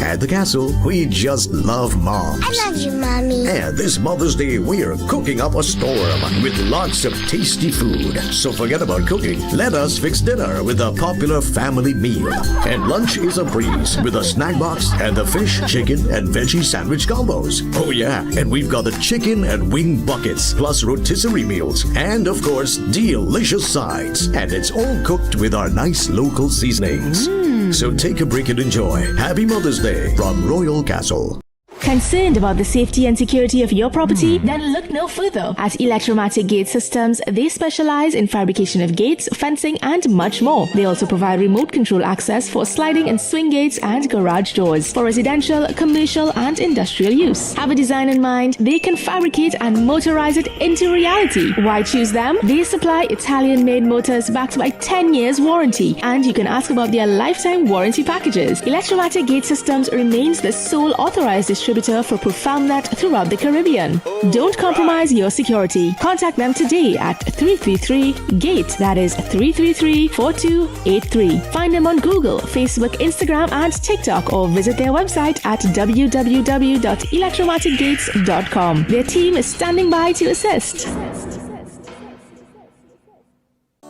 At the castle, we just love moms. I love you, Mommy. And this Mother's Day, we're cooking up a storm with lots of tasty food. So forget about cooking. Let us fix dinner with a popular family meal. And lunch is a breeze with a snack box and the fish, chicken, and veggie sandwich combos. Oh yeah, and we've got the chicken and wing buckets, plus rotisserie meals, and of course, delicious sides. And it's all cooked with our nice local seasonings. So take a break and enjoy. Happy Mother's Day from Royal Castle. Concerned about the safety and security of your property? Then look no further. At Electromatic Gate Systems, they specialize in fabrication of gates, fencing, and much more. They also provide remote control access for sliding and swing gates and garage doors for residential, commercial, and industrial use. Have a design in mind? They can fabricate and motorize it into reality. Why choose them? They supply Italian-made motors backed by 10 years warranty, and you can ask about their lifetime warranty packages. Electromatic Gate Systems remains the sole authorized distributor for ProFarmNet throughout the Caribbean. Don't compromise your security. Contact them today at 333-GATE. That is 333-4283. Find them on Google, Facebook, Instagram, and TikTok, or visit their website at www.electromaticgates.com. Their team is standing by to assist.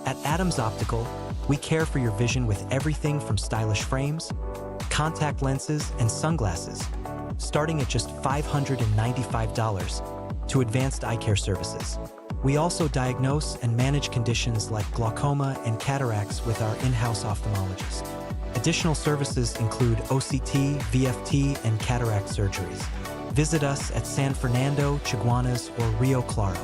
At Adams Optical, we care for your vision with everything from stylish frames, contact lenses, and sunglasses, starting at just $595, to advanced eye care services. We also diagnose and manage conditions like glaucoma and cataracts with our in-house ophthalmologist. Additional services include OCT, VFT, and cataract surgeries. Visit us at San Fernando, Chaguanas, or Rio Claro.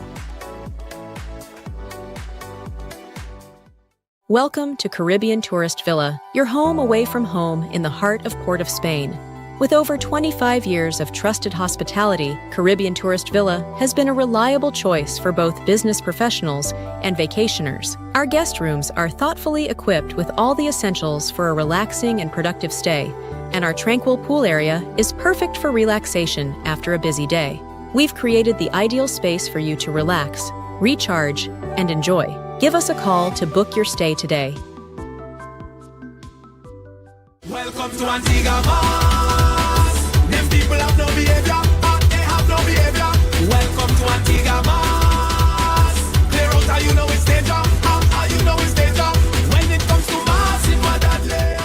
Welcome to Caribbean Tourist Villa, your home away from home in the heart of Port of Spain. With over 25 years of trusted hospitality, Caribbean Tourist Villa has been a reliable choice for both business professionals and vacationers. Our guest rooms are thoughtfully equipped with all the essentials for a relaxing and productive stay, and our tranquil pool area is perfect for relaxation after a busy day. We've created the ideal space for you to relax, recharge, and enjoy. Give us a call to book your stay today. Welcome to Antigua Mars. Them people have no behavior, they have no behavior. Welcome to Antigua Mars. Clear out how you know it's danger, how you know it's danger. When it comes to Mars, it was that layer.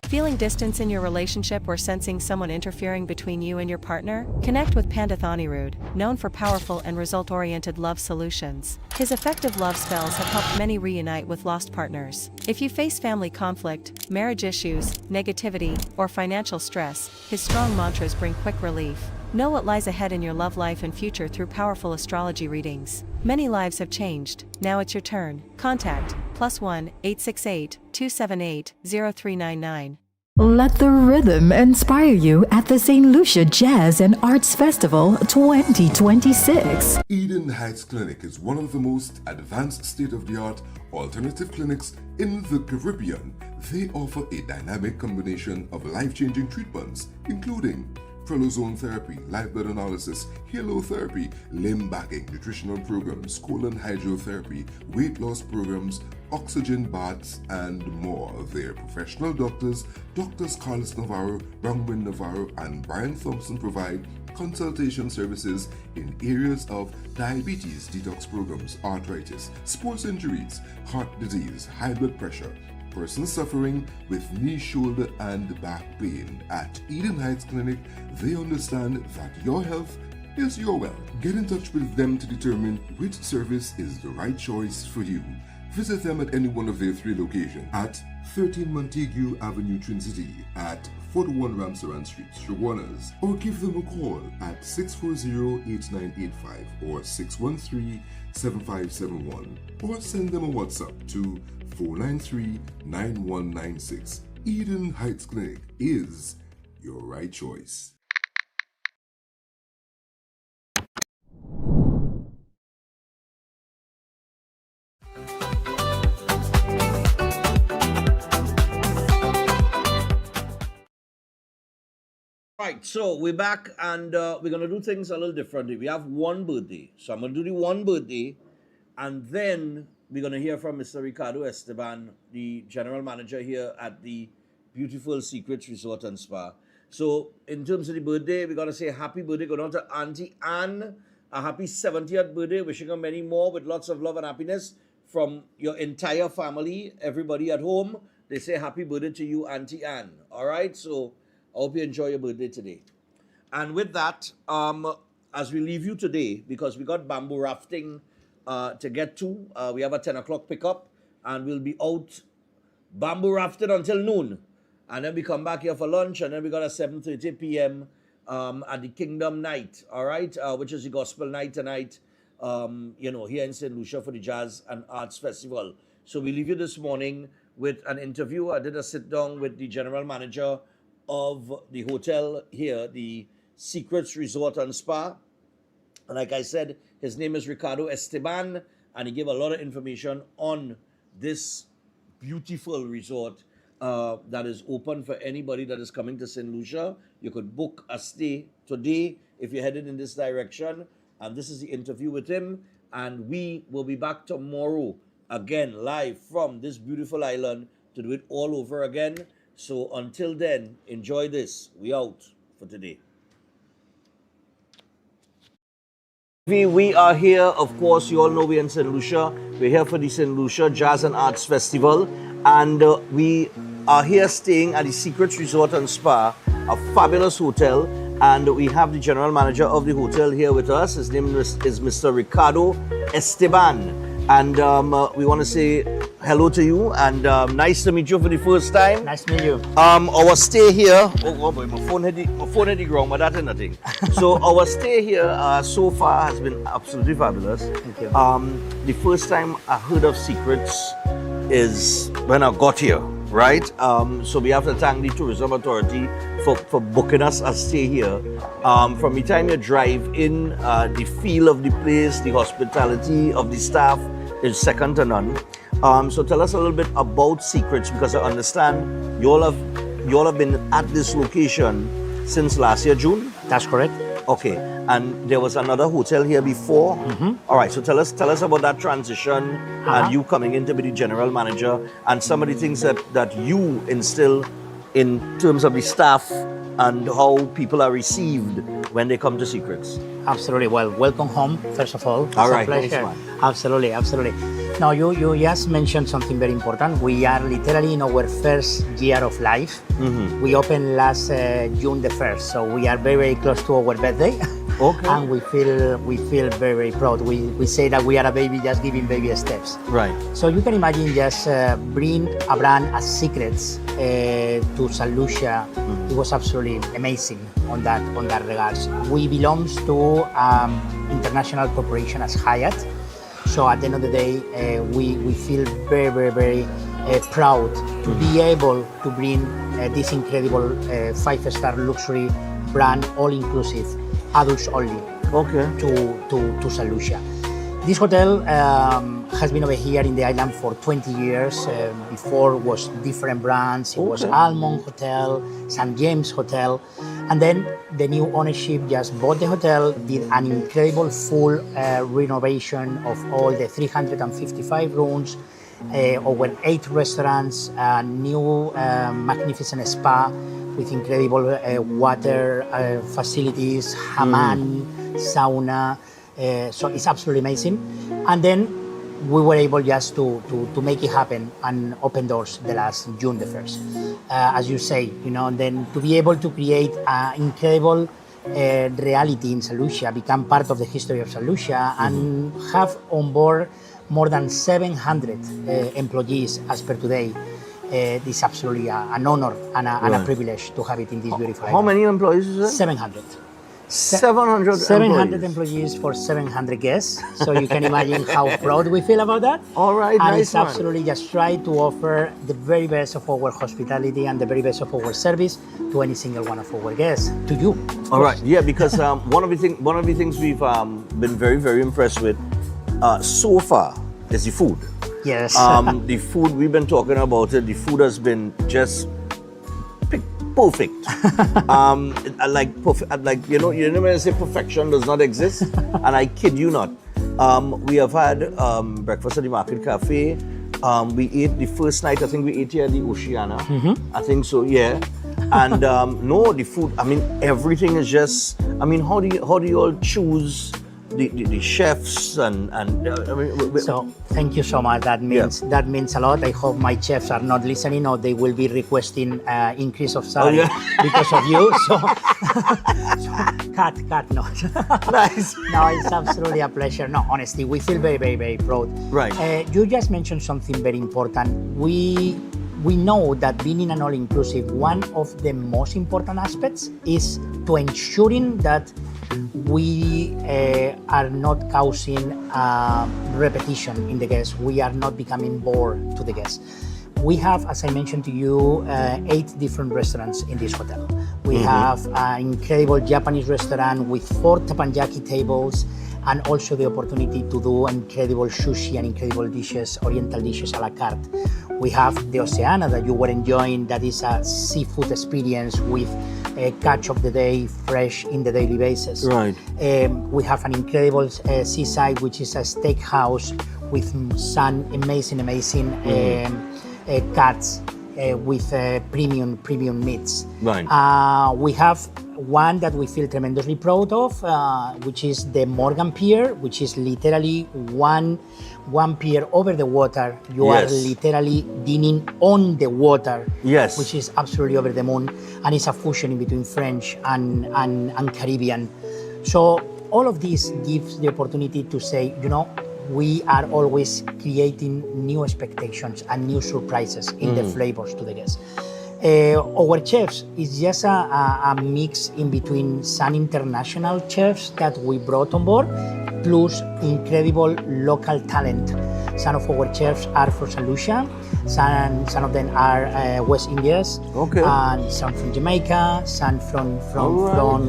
Feeling distance in your relationship or sensing someone interfering between you and your partner? Connect with Pandathani Rood, known for powerful and result-oriented love solutions. His effective love spells have helped many reunite with lost partners. If you face family conflict, marriage issues, negativity, or financial stress, his strong mantras bring quick relief. Know what lies ahead in your love life and future through powerful astrology readings. Many lives have changed. Now it's your turn. Contact +1 868 278 0399. Let the rhythm inspire you at the St. Lucia Jazz and Arts Festival 2026. Eden Heights Clinic is one of the most advanced state-of-the-art alternative clinics in the Caribbean. They offer a dynamic combination of life-changing treatments, including prolozone therapy, live blood analysis, halotherapy, limb backing, nutritional programs, colon hydrotherapy, weight loss programs, oxygen baths, and more. Their professional doctors, Drs. Carlos Navarro, Bronwyn Navarro, and Brian Thompson provide consultation services in areas of diabetes detox programs, arthritis, sports injuries, heart disease, high blood pressure, persons suffering with knee, shoulder, and back pain. At Eden Heights Clinic, they understand that your health is your wealth. Get in touch with them to determine which service is the right choice for you. Visit them at any one of their 3 locations at 13 Montague Avenue, Twin City, at 41 Ramsaran Street, Shoguanas, or give them a call at 640-8985 or 613-7571, or send them a WhatsApp to 493-9196. Eden Heights Clinic is your right choice. Right, so we're back and we're going to do things a little differently. We have one birthday. So I'm going to do the one birthday and then we're going to hear from Mr. Ricardo Esteban, the general manager here at the beautiful Secrets Resort and Spa. So in terms of the birthday, we're going to say happy birthday going on to Auntie Anne. A happy 70th birthday. Wishing her many more with lots of love and happiness from your entire family, everybody at home. They say happy birthday to you, Auntie Anne. All right, so I hope you enjoy your birthday today. And with that, as we leave you today, because we got bamboo rafting to get to, we have a 10 o'clock pickup, and we'll be out bamboo rafting until noon. And then we come back here for lunch, and then we got a 7:30 p.m. At the Kingdom Night, all right, which is the gospel night tonight, here in St. Lucia for the Jazz and Arts Festival. So we leave you this morning with an interview. I did a sit down with the general manager of the hotel here, the Secrets Resort and Spa. And like I said, his name is Ricardo Esteban, and he gave a lot of information on this beautiful resort that is open for anybody that is coming to St. Lucia. You could book a stay today if you're headed in this direction. And this is the interview with him. And we will be back tomorrow again, live from this beautiful island to do it all over again. So until then, enjoy this. We out for today. We are here, of course, you all know we're in St. Lucia. We're here for the St. Lucia Jazz and Arts Festival. And we are here staying at the Secrets Resort and Spa, a fabulous hotel. And we have the general manager of the hotel here with us. His name is Mr. Ricardo Esteban. And we want to say hello to you and nice to meet you for the first time. Nice to meet you. Our stay here, oh boy, my phone hit the ground, but that is nothing. So our stay here so far has been absolutely fabulous. Thank you. The first time I heard of Secrets is when I got here, right? So we have to thank the Tourism Authority for booking us a stay here. From the time you drive in, the feel of the place, the hospitality of the staff is second to none. So tell us a little bit about Secrets, because I understand you all have been at this location since last year, June? That's correct. Okay, and there was another hotel here before? Mm-hmm. All right, so tell us about that transition and you coming in to be the general manager and some of the things that you instill in terms of the staff and how people are received when they come to Secrets. Absolutely. Well, welcome home, first of all. It's all right, a pleasure. thanks, man. Absolutely. Now, you just mentioned something very important. We are literally in our first year of life. Mm-hmm. We opened last June the 1st, so we are very, very close to our birthday. Okay. And we feel very, very proud. We say that we are a baby just giving baby steps. Right. So you can imagine just bring a brand as Secrets to St. Lucia. Mm-hmm. It was absolutely amazing on that regards. We belong to international corporation as Hyatt. So at the end of the day, we feel very, very, very proud to be able to bring this incredible 5-star luxury brand, all-inclusive, adults only, to St. Lucia. This hotel has been over here in the island for 20 years. Before was different brands. It was Almond Hotel, St. James Hotel. And then the new ownership just bought the hotel, did an incredible full renovation of all the 355 rooms, over 8 restaurants, a new magnificent spa with incredible water facilities, hammam, sauna. So it's absolutely amazing. And then we were able just to make it happen and open doors the last June the 1st. As you say, then to be able to create an incredible reality in St. Lucia, become part of the history of St. Lucia, and have on board more than 700 employees as per today. It's absolutely an honor and a privilege to have it in this beautiful How island. many employees is it? 700. 700 employees for 700 guests. So you can imagine how proud we feel about that. All right, and nice it's one. absolutely just try to offer the very best of our hospitality and the very best of our service to any single one of our guests, to you. All right, yeah, because one of the things we've been very, very impressed with so far is the food. Yes. The food, we've been talking about it. The food has been just perfect. Like you know when I say perfection does not exist, and I kid you not. We have had breakfast at the Market Cafe. We ate the first night. I think we ate here at the Oceana. I think so. Yeah. And no, the food. I mean, everything is just. I mean, how do you all choose the chefs and So thank you so much. That means a lot. I hope my chefs are not listening, or they will be requesting increase of salary because of you. So, cut, no. Nice. No, it's absolutely a pleasure. No, honestly, we feel very, very, very proud. Right. You just mentioned something very important. We know that being in an all-inclusive, one of the most important aspects is to ensuring that we are not causing repetition in the guests. We are not becoming bored to the guests. We have, as I mentioned to you, 8 different restaurants in this hotel. We have an incredible Japanese restaurant with 4 teppanyaki tables, and also the opportunity to do incredible sushi and incredible dishes, oriental dishes a la carte. We have the Oceana that you were enjoying, that is a seafood experience with catch of the day, fresh in the daily basis. Right. We have an incredible seaside, which is a steakhouse with some amazing cuts with premium meats. Right. We have one that we feel tremendously proud of, which is the Morgan Pier, which is literally one pier over the water. You are literally dining on the water, which is absolutely over the moon, and it's a fusion in between French and Caribbean. So all of this gives the opportunity to say, we are always creating new expectations and new surprises in the flavors to the guests. Our chefs is just a mix in between some international chefs that we brought on board, plus incredible local talent. Some of our chefs are from St. Lucia, some of them are West Indies, and some from Jamaica, some from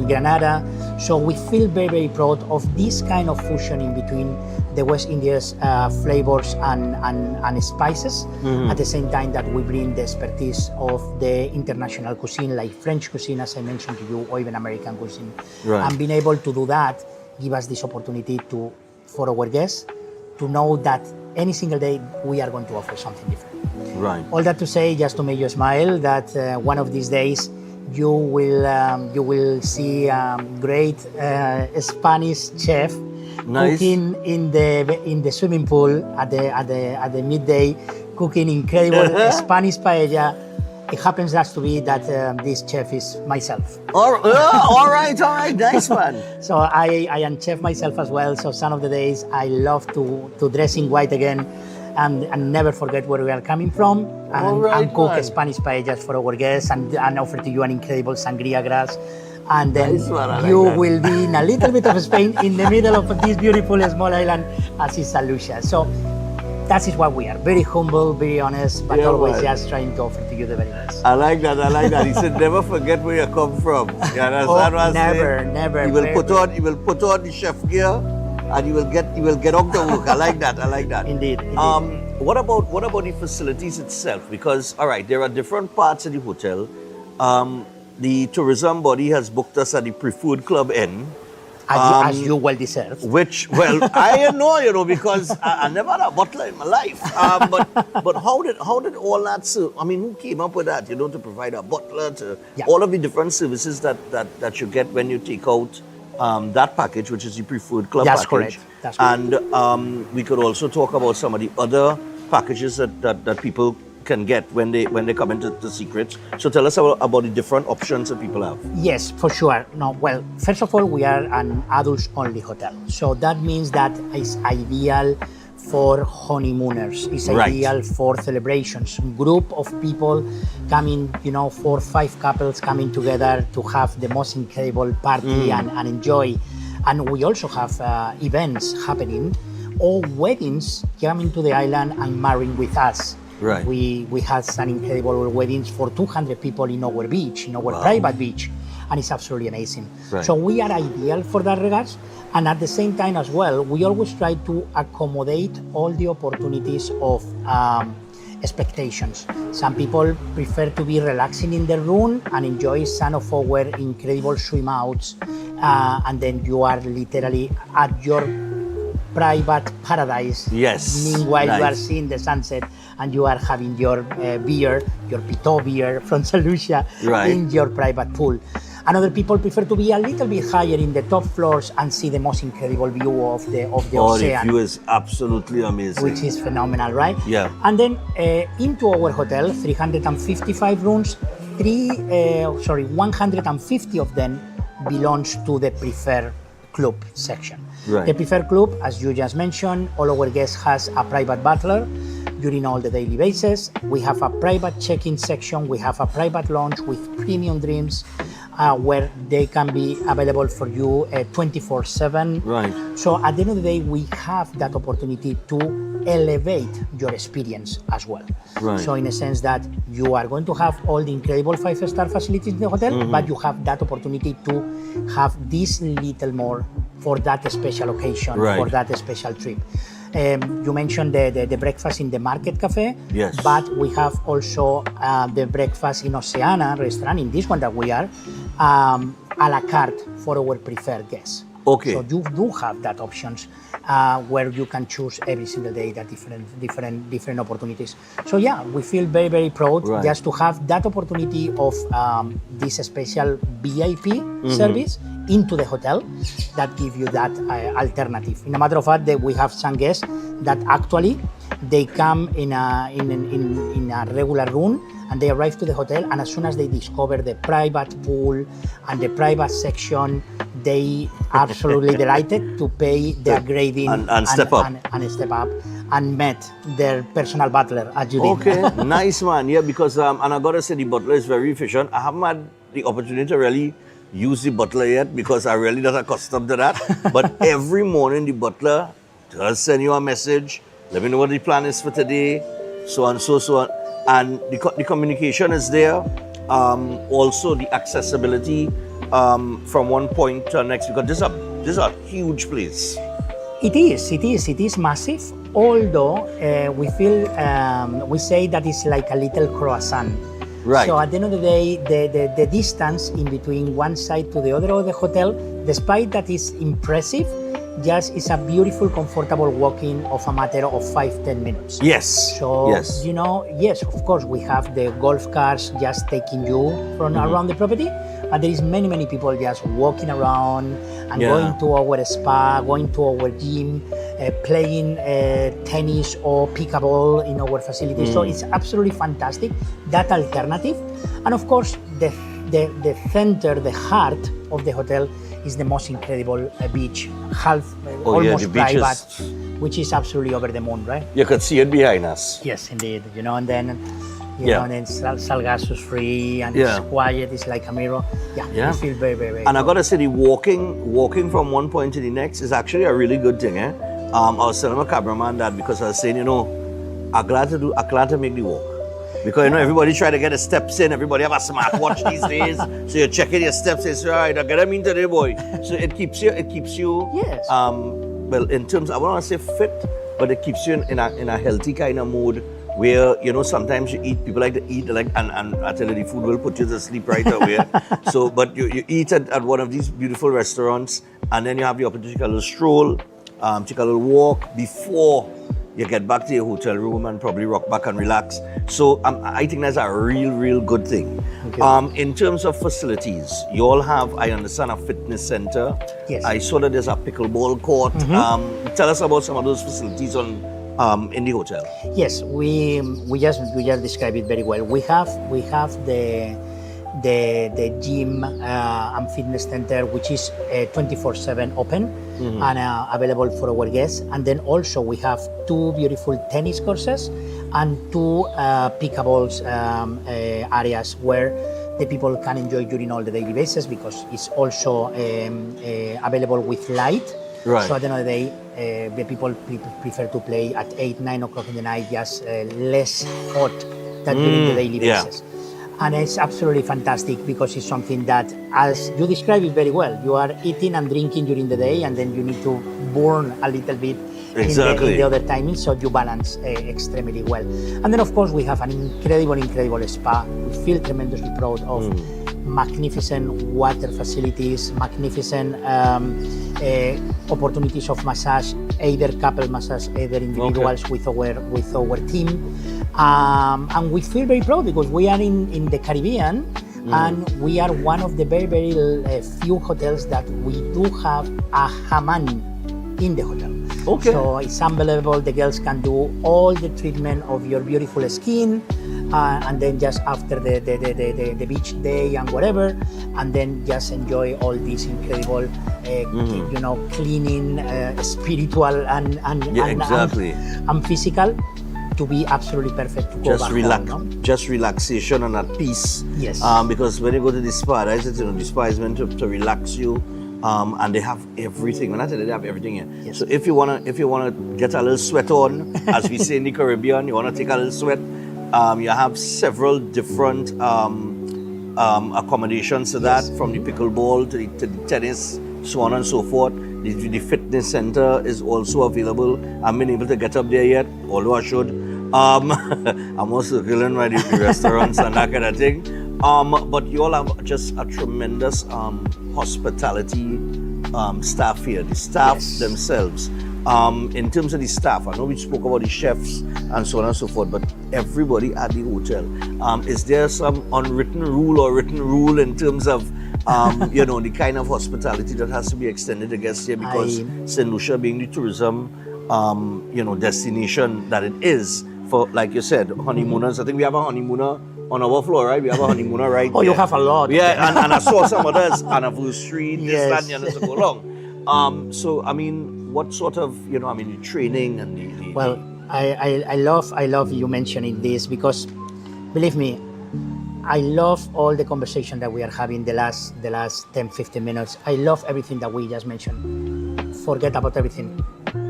Granada. So we feel very, very proud of this kind of fusion in between the West Indies flavors and spices, at the same time that we bring the expertise of the international cuisine, like French cuisine, as I mentioned to you, or even American cuisine. Right. And being able to do that give us this opportunity for our guests to know that any single day we are going to offer something different. Right. All that to say, just to make you smile, that one of these days you will see great Spanish chef cooking in the swimming pool at the midday, cooking incredible Spanish paella. It happens to be that this chef is myself. All right, nice one. So I am chef myself as well. So some of the days I love to dress in white again, and never forget where we are coming from, and cook Spanish paellas for our guests, and offer to you an incredible sangria glass. and then Nice one, I you like that. will be in a little bit of Spain in the middle of this beautiful small island as is St. Lucia. So that is what we are, very humble, very honest, but Yeah, always man. just trying to offer to you the very best. I like that. I like that. He said, "Never forget where you come from." You understand what I'm never, saying? never. You will put on the chef gear, and you will get on the work. I like that. I like that. Indeed. What about the facilities itself? Because all right, there are different parts of the hotel. The tourism body has booked us at the Preferred Club Inn. As you well deserve. Which, well, I know, because I never had a butler in my life. But how did all that serve? I mean, who came up with that? To provide a butler to all of the different services that you get when you take out that package, which is the Preferred Club That's package. correct. That's correct. And we could also talk about some of the other packages that people can get when they come into the Secrets. So tell us about the different options that people have. Yes, for sure. No, well, first of all, we are an adults-only hotel. So that means that it's ideal for honeymooners. It's Right. ideal for celebrations. Group of people coming, 4 or 5 couples coming together to have the most incredible party and enjoy. And we also have events happening, or weddings coming to the island and marrying with us. Right. We had some incredible weddings for 200 people in our beach, in our Wow. private beach, and it's absolutely amazing. Right. So we are ideal for that regards, and at the same time as well, we always try to accommodate all the opportunities of expectations. Some people prefer to be relaxing in their room and enjoy some of our incredible swim outs, and then you are literally at your private paradise. Yes. Meanwhile, you are Nice. seeing the sunset and you are having your beer, your Pitot beer from St. Lucia Right. in your private pool. And other people prefer to be a little bit higher in the top floors and see the most incredible view of the Oh, the ocean, view is absolutely amazing. which is phenomenal, right? Yeah. And then into our hotel, 355 rooms, 150 of them belongs to the preferred club section. Right. The preferred club, as you just mentioned, all our guests has a private butler during all the daily basis. We have a private check-in section. We have a private lounge with premium drinks where they can be available for you 24/7. Right. So at the end of the day, we have that opportunity to elevate your experience as well. Right. So in a sense that you are going to have all the incredible 5-star facilities in the hotel, Mhm. but you have that opportunity to have this little more for that special occasion, Right. for that special trip. You mentioned the breakfast in the Market Cafe, Yes. but we have also the breakfast in Oceana restaurant, in this one that we are, a la carte for our preferred guests. Okay. So you do have that options where you can choose every single day the different opportunities. So yeah, we feel very, very proud Right. just to have that opportunity of this special VIP service into the hotel that give you that alternative. In a matter of fact, that we have some guests that actually they come in a regular room and they arrive to the hotel, and as soon as they discover the private pool and the private section, they absolutely delighted to pay their grading and step up. and step up and met their personal butler as you did. Okay, nice man. Yeah, because and I gotta say the butler is very efficient. I haven't had the opportunity to really use the butler yet because I really not accustomed to that. But every morning the butler does send you a message. Let me know what the plan is for today. So on, so on. And the communication is there. Also the accessibility from one point to the next, because this is a huge place. It is massive. Although we feel, we say that it's like a little croissant. Right. So at the end of the day, the distance in between one side to the other of the hotel, despite that is impressive, just is a beautiful, comfortable walking of a matter of 5-10 minutes. Yes. So, yes. Yes, of course, we have the golf cars just taking you from around the property, but there is many people just walking around and going to our spa, going to our gym, playing tennis or pickleball in our facilities. So it's absolutely fantastic, that alternative. And of course, the center, the heart of the hotel is the most incredible beach, almost private, which is absolutely over the moon, right? You could see it behind us. Yes, indeed. And then You know, and then Salgas is free and it's quiet. It's like a mirror. You feel very, very, very. And I gotta say, the walking from one point to the next is actually a really good thing. I was telling my cameraman that because I was saying, I'm glad to make the walk. Because everybody try to get the steps in. Everybody have a smartwatch these days, so you're checking your steps. It's right. I get them in today, boy. So it keeps you. Yes. Well, in terms, I want to say fit, but it keeps you in a healthy kind of mood. Where sometimes you eat. People like to eat, and I tell you, the food will put you to sleep right away. So, but you eat at one of these beautiful restaurants, and then you have the opportunity to take a little stroll, take a little walk before you get back to your hotel room and probably rock back and relax. So I think that's a real good thing. Okay. In terms of facilities, you all have, I understand, a fitness center. Yes. I saw that there's a pickleball court. Mm-hmm. Tell us about some of those facilities in the hotel. Yes, we just described it very well. We have the gym and fitness center, which is 24/7 open and available for our guests. And then also we have 2 beautiful tennis courses and 2 pickables areas where the people can enjoy during all the daily basis, because it's also available with light. Right. So at the end of the day, the people prefer to play at 8, 9 o'clock in the night, just less hot than during the daily basis. And it's absolutely fantastic because it's something that, as you describe it very well, you are eating and drinking during the day, and then you need to burn a little bit in the other timing, so you balance extremely well. And then, of course, we have an incredible spa. We feel tremendously proud of magnificent water facilities, magnificent opportunities of massage, either couple massage, either individuals with our team. And we feel very proud because we are in the Caribbean, and we are one of the very, very few hotels that we do have a hammam in the hotel. Okay. So it's unbelievable. The girls can do all the treatment of your beautiful skin, and then just after the beach day and whatever, and then just enjoy all these incredible, cleaning, spiritual and physical, to be absolutely perfect to go back home, no? Just relaxation and at peace. Yes. Because when you go to the spa, the spa is meant to relax you. And they have everything. When I tell you, they have everything here. Yes. So if you wanna get a little sweat on, as we say in the Caribbean, you wanna take a little sweat. You have several different accommodations to that, from the pickleball to the tennis, so on and so forth. The fitness center is also available. I haven't been able to get up there yet, although I should. I'm also circling by the restaurants and that kind of thing. But you all have just a tremendous hospitality staff here. The staff themselves. In terms of the staff, I know we spoke about the chefs and so on and so forth, but everybody at the hotel, is there some unwritten rule or written rule in terms of the kind of hospitality that has to be extended to guests here? Because St. Lucia being the tourism destination that it is for, like you said, honeymooners. I think we have a honeymooner on our floor, right? We have a honeymooner right Oh, there. you have a lot. Yeah, and I saw some others, anniversary, this, that, and the other, to go along. So, I mean, what sort of, the training and the... Well, I love you mentioning this, because, believe me, I love all the conversation that we are having the last 10, 15 minutes. I love everything that we just mentioned. Forget about everything.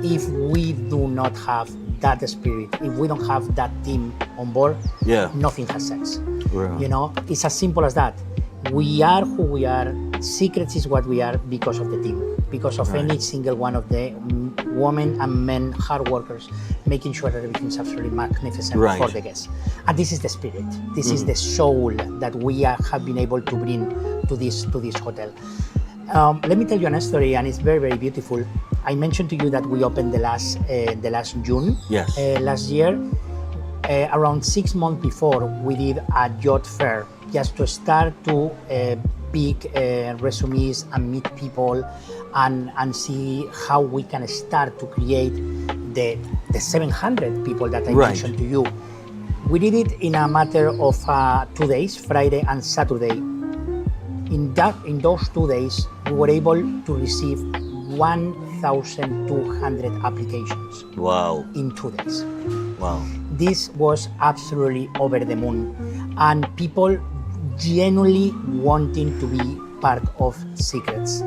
If we do not have that spirit, if we don't have that team on board, nothing has sense. Right. It's as simple as that. We are who we are. Secrets is what we are because of the team, because of any single one of the women and men hard workers, making sure that everything's absolutely magnificent for the guests. And this is the spirit. This is the soul that we have been able to bring to this hotel. Let me tell you a story, and it's very, very beautiful. I mentioned to you that we opened the last June last year. Around 6 months before, we did a yacht fair just to start to pick resumes and meet people and see how we can start to create the 700 people that I mentioned to you. We did it in a matter of 2 days, Friday and Saturday. In those 2 days, we were able to receive 1,000 1,200 applications. Wow. In 2 days. Wow. This was absolutely over the moon. And people genuinely wanting to be part of Secrets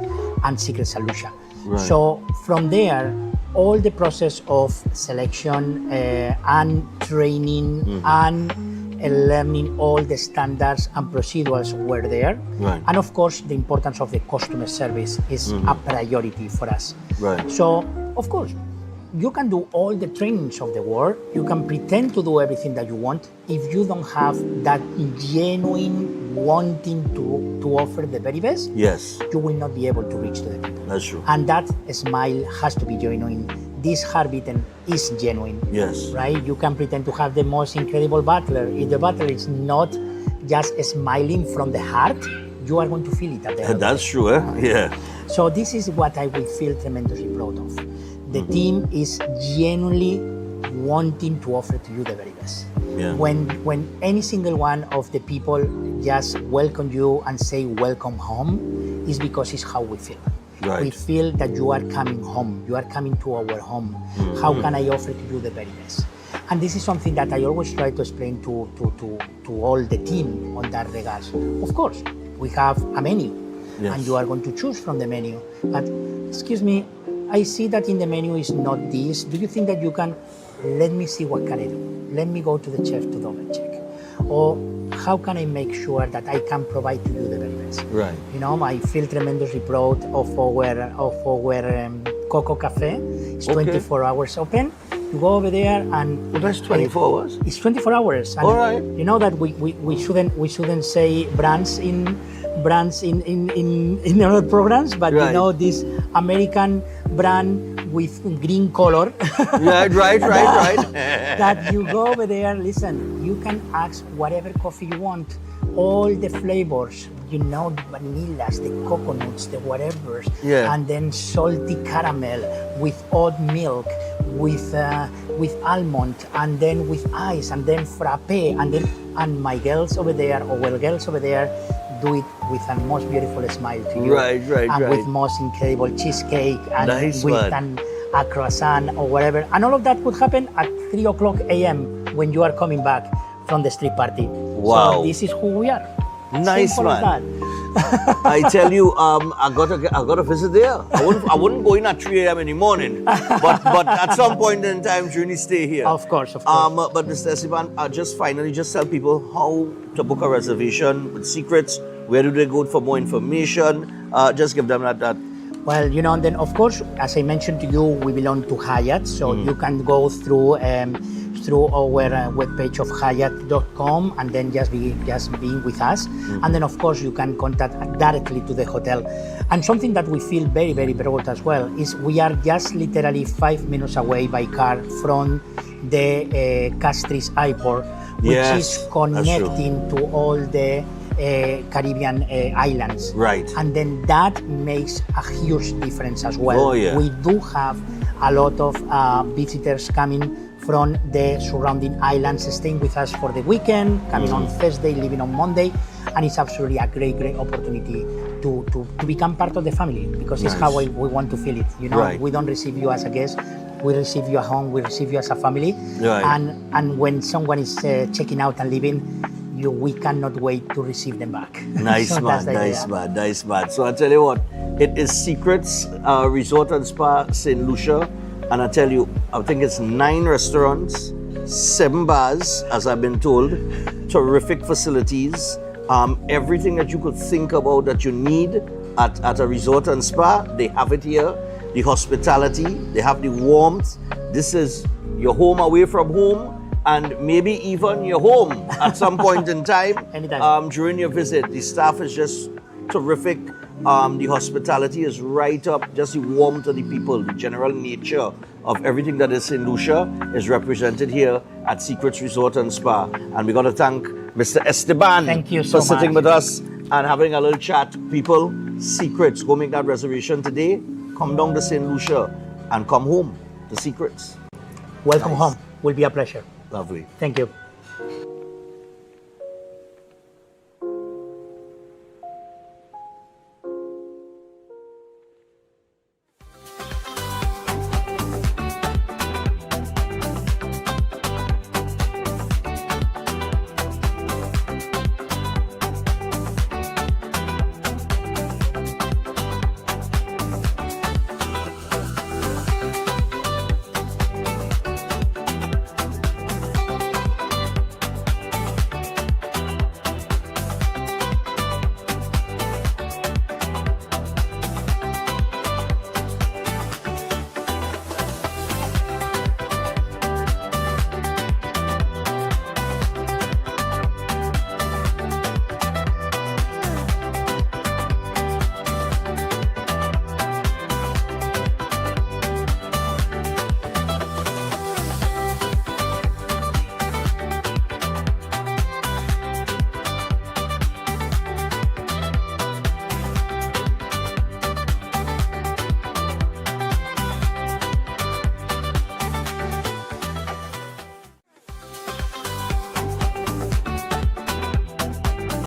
and Secrets at Lucia. Right. So from there, all the process of selection and training and learning all the standards and procedures were there. Right. And of course, the importance of the customer service is a priority for us. Right. So, of course, you can do all the trainings of the world. You can pretend to do everything that you want. If you don't have that genuine wanting to offer the very best, yes, you will not be able to reach to the people. That's true. And that smile has to be genuine. This heartbeating is genuine. Yes. Right? You can pretend to have the most incredible butler. If the butler is not just smiling from the heart, you are going to feel it at the end. That's true, eh? Yeah. So this is what I will feel tremendously proud of. The team is genuinely wanting to offer to you the very best. Yeah. When any single one of the people just welcome you and say welcome home, is because it's how we feel. Right. We feel that you are coming home. You are coming to our home. How can I offer to you the very best? And this is something that I always try to explain to all the team on that regards. Of course, we have a menu, and you are going to choose from the menu. But excuse me, I see that in the menu is not this. Do you think that you can, let me see what can I do? Let me go to the chef to double check. Or how can I make sure that I can provide to you the very best? Right. You know, I feel tremendously proud of our Coco Cafe. It's 24 hours open. You go over there and that's 24 hours. It's 24 hours. And all right. You know that we shouldn't say brands in other programs, but you know this American brand with green color. right. That you go over there, listen, you can ask whatever coffee you want, all the flavors, you know, the vanillas, the coconuts, the whatevers, and then salty caramel with oat milk, with almond, and then with ice, and then frappe, and my girls over there, girls over there, do it with a most beautiful smile to you. Right. And with most incredible cheesecake and nice with a croissant or whatever. And all of that could happen at 3 o'clock a.m. when you are coming back from the street party. Wow. So this is who we are. Nice, Simple man. as that. I tell you, I got a visit there. I wouldn't go in at 3 a.m. in the morning, but at some point in time, during the stay here. Of course. But Mr. Esteban, just tell people how to book a reservation with Secrets. Where do they go for more information? Just give them that. Well, you know, and then of course, as I mentioned to you, we belong to Hyatt, so you can go through our webpage of Hyatt.com and then just being with us. And then of course you can contact directly to the hotel. And something that we feel very, very proud as well is we are just literally 5 minutes away by car from the Castries Airport, which is connecting to all the Caribbean islands. Right. And then that makes a huge difference as well. Oh, yeah. We do have a lot of visitors coming from the surrounding islands, staying with us for the weekend, coming on Thursday, leaving on Monday, and it's absolutely a great opportunity to become part of the family, because it's how we want to feel it. You know, we don't receive you as a guest, we receive you at home, we receive you as a family, and when someone is checking out and leaving, we cannot wait to receive them back. Nice, So man, nice man. So I tell you what, it is Secrets Resort and Spa St. Lucia, and I tell you, I think it's 9 restaurants, 7 bars, as I've been told, terrific facilities, everything that you could think about that you need at a resort and spa, they have it here. The hospitality, they have the warmth. This is your home away from home, and maybe even your home at some point in time. Anytime. During your visit. The staff is just terrific. The hospitality is right up, just the warmth of the people, the general nature of everything that is in Lucia is represented here at Secrets Resort and Spa. And we got to thank Mr. Esteban Thank you for so sitting much. with us and having a little chat. People, Secrets, go make that reservation today. Come down to St. Lucia and come home to Secrets. Welcome home. Will be a pleasure. Lovely. Thank you.